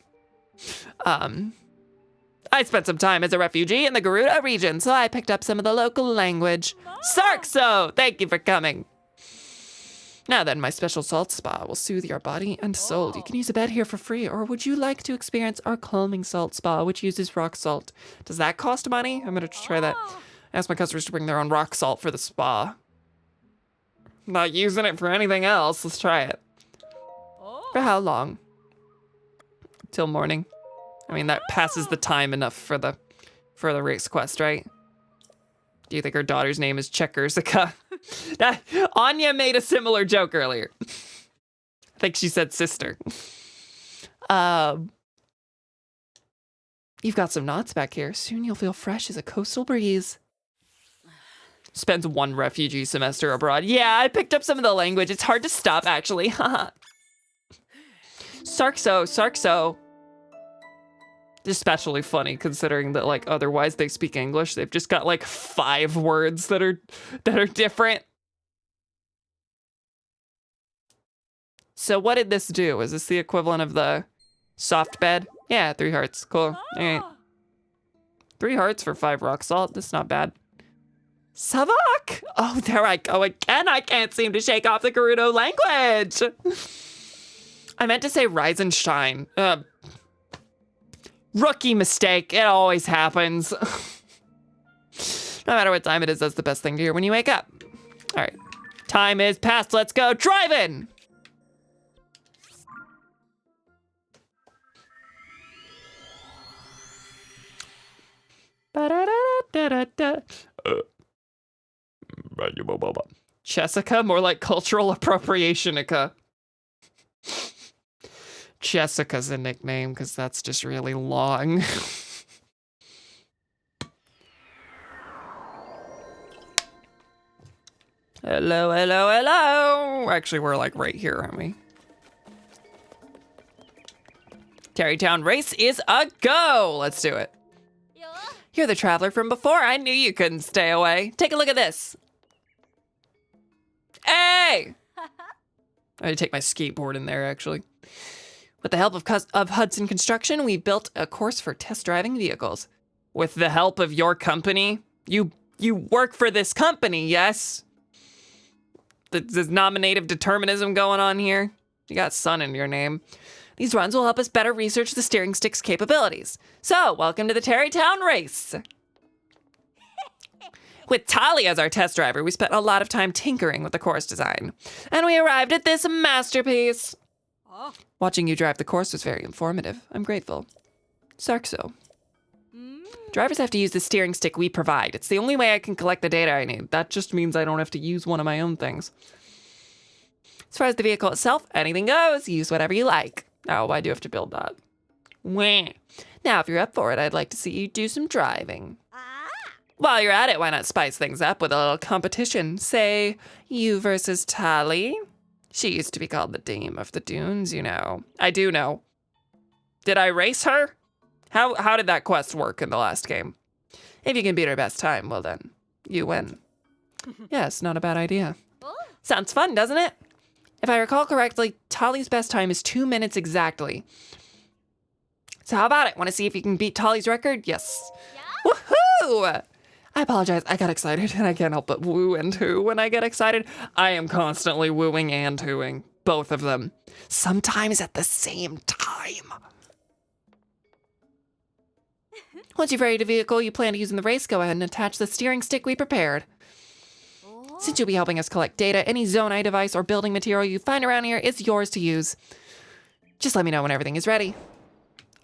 S1: I spent some time as a refugee in the Gerudo region, so I picked up some of the local language. Sarkso, thank you for coming. Now then, my special salt spa will soothe your body and soul. You can use a bed here for free, or would you like to experience our calming salt spa, which uses rock salt? Does that cost money? I'm gonna try that. I ask my customers to bring their own rock salt for the spa. I'm not using it for anything else. Let's try it. For how long? Till morning. I mean, that passes the time enough for the race quest, right? Do you think her daughter's name is Chekirzica? Anya made a similar joke earlier. I think she said sister. You've got some knots back here. Soon you'll feel fresh as a coastal breeze. Spends 1 refugee semester abroad. Yeah, I picked up some of the language. It's hard to stop, actually. Sarkso. Especially funny considering that, like, otherwise they speak English. They've just got like 5 words that are different. So what did this do? Is this the equivalent of the soft bed? Yeah, 3 hearts. Cool. All right. 3 hearts for 5 rock salt. That's not bad. Savak! Oh, there I go again. I can't seem to shake off the Gerudo language. I meant to say rise and shine. Rookie mistake. It always happens. No matter what time it is, that's the best thing to hear when you wake up. All right. Time is past. Let's go driving. Jessica, more like cultural appropriationica. Jessica's a nickname because that's just really long. Hello, hello, hello. Actually, we're like right here, aren't we? Terrytown race is a go. Let's do it. You're the traveler from before. I knew you couldn't stay away. Take a look at this. Hey! I take my skateboard in there, actually. With the help of Hudson Construction, we built a course for test driving vehicles. With the help of your company? You work for this company, yes? There's nominative determinism going on here. You got son in your name. These runs will help us better research the steering stick's capabilities. So, welcome to the Terrytown race. With Tali as our test driver, we spent a lot of time tinkering with the course design. And we arrived at this masterpiece. Oh. Watching you drive the course was very informative. I'm grateful. Sarkso. Drivers have to use the steering stick we provide. It's the only way I can collect the data I need. That just means I don't have to use one of my own things. As far as the vehicle itself, anything goes. Use whatever you like. Oh, I do have to build that. Wah. Now, if you're up for it, I'd like to see you do some driving. While you're at it, why not spice things up with a little competition? Say, you versus Tali. She used to be called the Dame of the Dunes, you know. I do know. Did I race her? How did that quest work in the last game? If you can beat her best time, well then, you win. Yes, not a bad idea. Sounds fun, doesn't it? If I recall correctly, Tali's best time is 2 minutes exactly. So how about it? Want to see if you can beat Tali's record? Yes. Yeah. Woohoo! I apologize, I got excited and I can't help but woo and hoo when I get excited. I am constantly wooing and hooing, both of them. Sometimes at the same time. Once you've readied a vehicle you plan to use in the race, go ahead and attach the steering stick we prepared. Since you'll be helping us collect data, any Zonai device or building material you find around here is yours to use. Just let me know when everything is ready.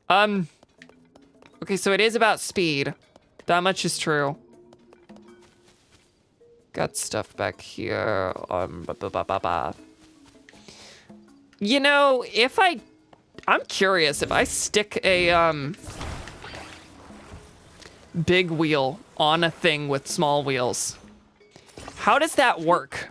S1: Okay, so it is about speed. That much is true. Got stuff back here. You know, I'm curious if I stick a, big wheel on a thing with small wheels. How does that work?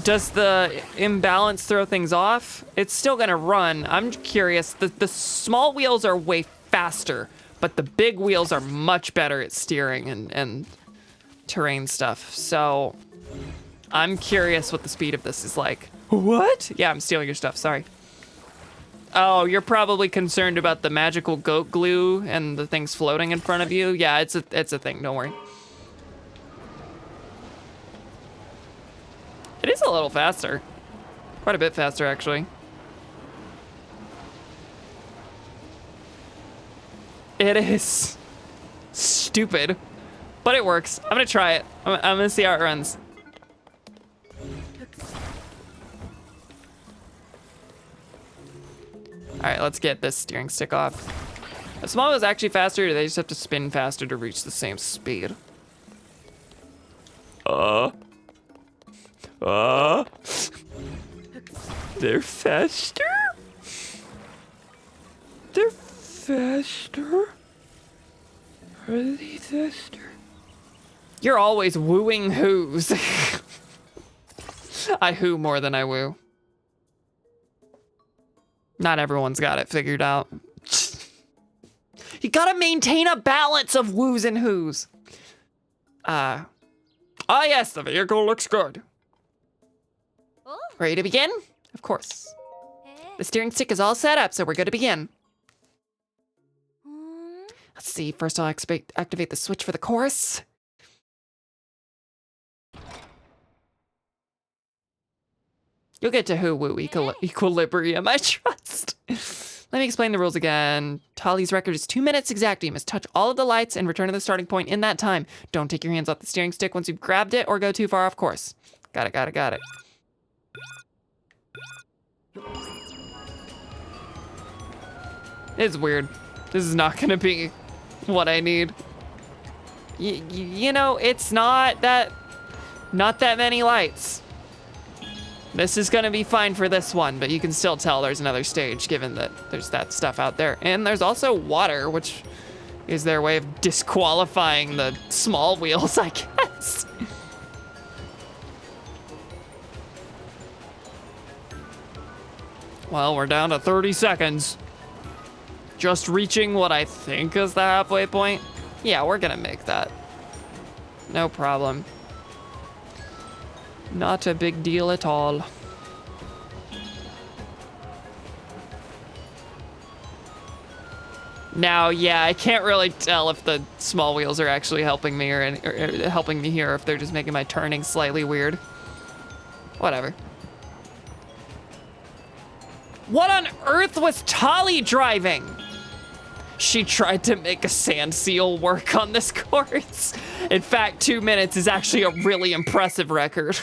S1: Does the imbalance throw things off? It's still gonna run. I'm curious. The small wheels are way faster, but the big wheels are much better at steering and terrain stuff. So I'm curious what the speed of this is like. What? Yeah, I'm stealing your stuff, sorry. Oh, you're probably concerned about the magical goat glue and the things floating in front of you. Yeah, it's a thing, don't worry. It is a little faster. Quite a bit faster, actually. It is stupid, but it works. I'm gonna try it. I'm gonna see how it runs. All right, let's get this steering stick off. The small is actually faster. They just have to spin faster to reach the same speed. They're faster? They're faster? Are they faster? You're always wooing whoos. I who more than I woo. Not everyone's got it figured out. You gotta maintain a balance of woos and whoos. Ah yes, the vehicle looks good. Ready to begin? Of course. The steering stick is all set up, so we're good to begin. Let's see, first I'll activate the switch for the course. You'll get to woo equilibrium, I trust. Let me explain the rules again. Tali's record is 2 minutes exactly. You must touch all of the lights and return to the starting point in that time. Don't take your hands off the steering stick once you've grabbed it or go too far off course. Got it. It's weird. This is not gonna be what I need. You know, it's not that many lights. This is gonna be fine for this one, but you can still tell there's another stage given that there's that stuff out there. And there's also water, which is their way of disqualifying the small wheels, I guess. Well, we're down to 30 seconds. Just reaching what I think is the halfway point. Yeah, we're gonna make that. No problem. Not a big deal at all. Now, yeah, I can't really tell if the small wheels are actually helping me or helping me here, if they're just making my turning slightly weird. Whatever. What on earth was Tali driving? She tried to make a sand seal work on this course. In fact, 2 minutes is actually a really impressive record.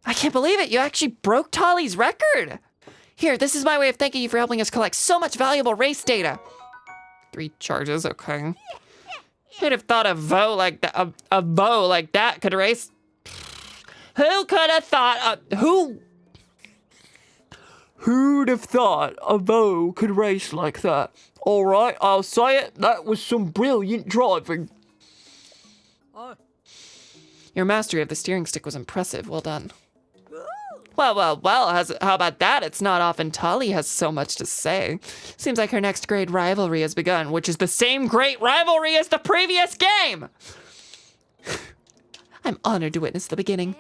S1: I can't believe it. You actually broke Tali's record. Here, this is my way of thanking you for helping us collect so much valuable race data. 3 charges, okay. Who'd have thought a bow like that, a bow like that could race? Who could have thought, Who'd have thought a bow could race like that? All right, I'll say it, that was some brilliant driving. Your mastery of the steering stick was impressive, well done. Well, how about that? It's not often Tali has so much to say. Seems like her next great rivalry has begun, which is the same great rivalry as the previous game! I'm honored to witness the beginning.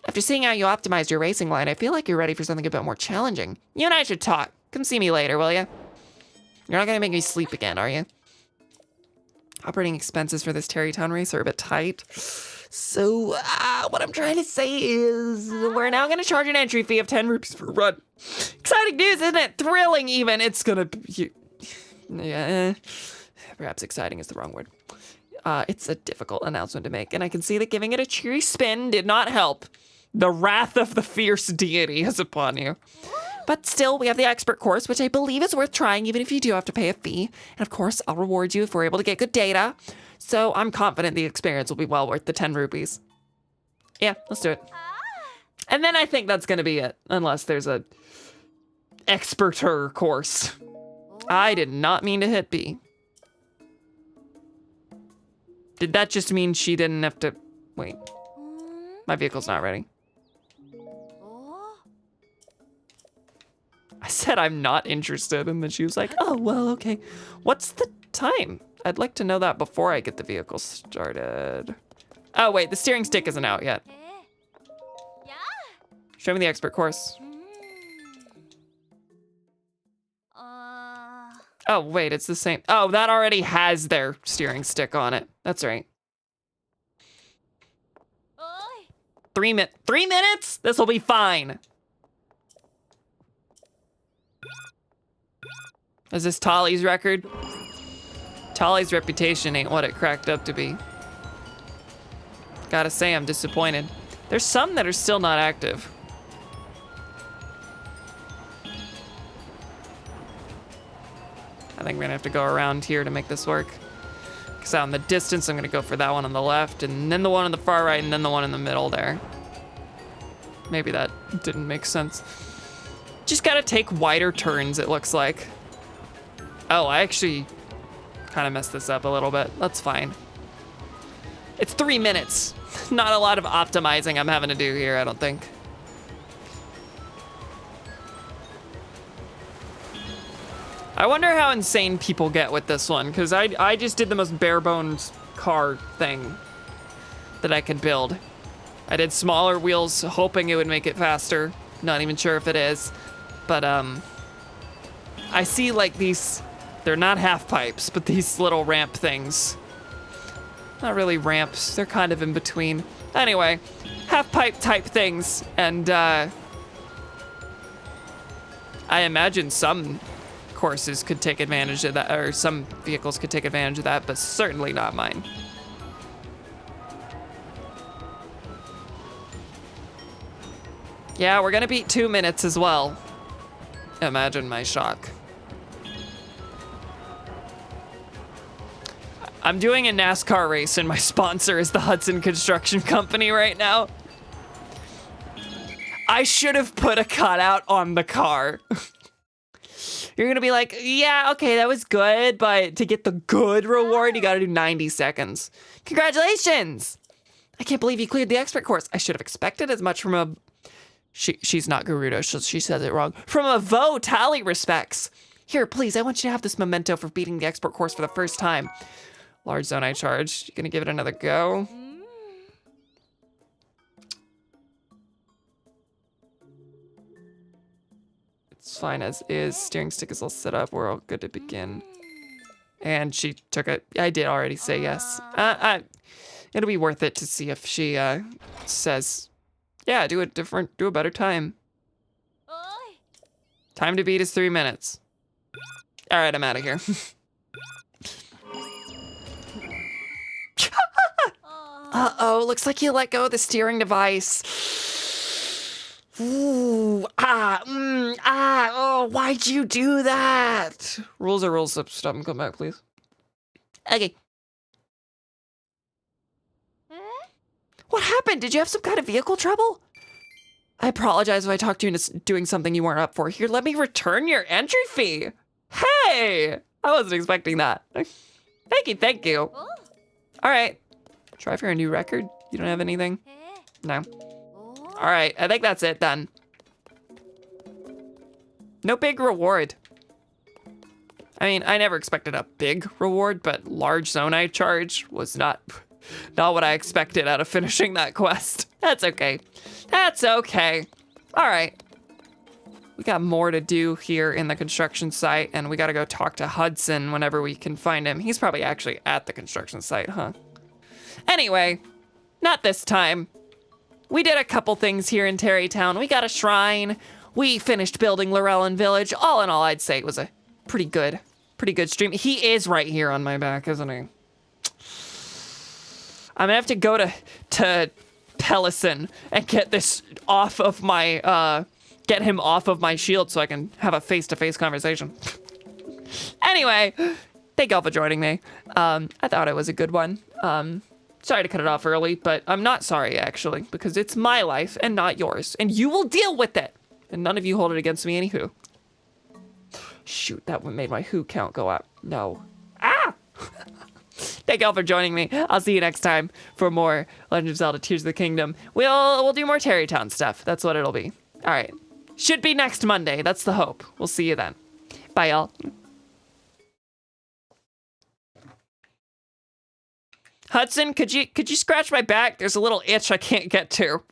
S1: After seeing how you optimized your racing line, I feel like you're ready for something a bit more challenging. You and I should talk. Come see me later, will you? You're not gonna make me sleep again, are you? Operating expenses for this Terrytown race are a bit tight. So, what I'm trying to say is we're now going to charge an entry fee of 10 rupees per run. Exciting news, isn't it? Thrilling, even. It's going to be... Yeah, perhaps exciting is the wrong word. It's a difficult announcement to make, and I can see that giving it a cheery spin did not help. The wrath of the fierce deity is upon you. But still, we have the expert course, which I believe is worth trying, even if you do have to pay a fee. And of course, I'll reward you if we're able to get good data. So I'm confident the experience will be well worth the 10 rupees. Yeah, let's do it. And then I think that's gonna be it, unless there's a experter course. I did not mean to hit B. Did that just mean she didn't have to, wait. My vehicle's not ready. I said I'm not interested, and then she was like, oh, well, okay. What's the time? I'd like to know that before I get the vehicle started. Oh, wait, the steering stick isn't out yet. Show me the expert course. Oh, wait, it's the same. Oh, that already has their steering stick on it. That's right. 3 minutes? This will be fine. Is this Tali's record? Tali's reputation ain't what it cracked up to be. Gotta say, I'm disappointed. There's some that are still not active. I think we're gonna have to go around here to make this work. Because out in the distance, I'm gonna go for that one on the left, and then the one on the far right, and then the one in the middle there. Maybe that didn't make sense. Just gotta take wider turns, it looks like. Oh, I actually kind of messed this up a little bit. That's fine. It's 3 minutes. Not a lot of optimizing I'm having to do here, I don't think. I wonder how insane people get with this one, because I just did the most bare bones car thing that I could build. I did smaller wheels, hoping it would make it faster. Not even sure if it is. But I see like these They're not half pipes, but these little ramp things. Not really ramps, they're kind of in between. Anyway, half pipe type things, and I imagine some courses could take advantage of that, or some vehicles could take advantage of that, but certainly not mine. Yeah, we're gonna beat 2 minutes as well. Imagine my shock. I'm doing a NASCAR race and my sponsor is the Hudson Construction Company right now. I should have put a cutout on the car. You're gonna be like, yeah, okay, that was good, but to get the good reward, you gotta do 90 seconds. Congratulations! I can't believe you cleared the expert course. I should have expected as much from a... She's not Gerudo, she says it wrong. From a VOD tally respects. Here, please, I want you to have this memento for beating the expert course for the first time. Large zone I charged. You gonna give it another go? It's fine as is. Steering stick is all set up. We're all good to begin. And she took it. I did already say yes. It'll be worth it to see if she says, yeah, do a better time. Time to beat is 3 minutes. All right, I'm out of here. Uh-oh, looks like you let go of the steering device. Ooh, oh, why'd you do that? Rules are rules, so stop and come back, please. Okay. What happened? Did you have some kind of vehicle trouble? I apologize if I talked you into doing something you weren't up for. Here, let me return your entry fee. Hey, I wasn't expecting that. Thank you. All right. Try for a new record? You don't have anything? No. All right, I think that's it then. No big reward. I mean, I never expected a big reward, but large zone I charge was not what I expected out of finishing that quest. That's okay. That's okay. All right. We got more to do here in the construction site, and we gotta go talk to Hudson whenever we can find him. He's probably actually at the construction site, huh? Anyway, not this time. We did a couple things here in Terrytown. We got a shrine. We finished building Laurellan Village. All in all, I'd say it was a pretty good stream. He is right here on my back, isn't he? I'm gonna have to go to Pellison and get this off of my, get him off of my shield so I can have a face-to-face conversation. Anyway, thank y'all for joining me. I thought it was a good one. Sorry to cut it off early, but I'm not sorry, actually, because it's my life and not yours, and you will deal with it. And none of you hold it against me, anywho. Shoot, that one made my who count go up. No. Ah! Thank y'all for joining me. I'll see you next time for more Legend of Zelda Tears of the Kingdom. We'll do more Terrytown stuff. That's what it'll be. All right. Should be next Monday. That's the hope. We'll see you then. Bye, y'all. Hudson, could you scratch my back? There's a little itch I can't get to.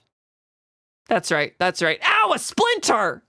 S1: That's right. Ow, a splinter!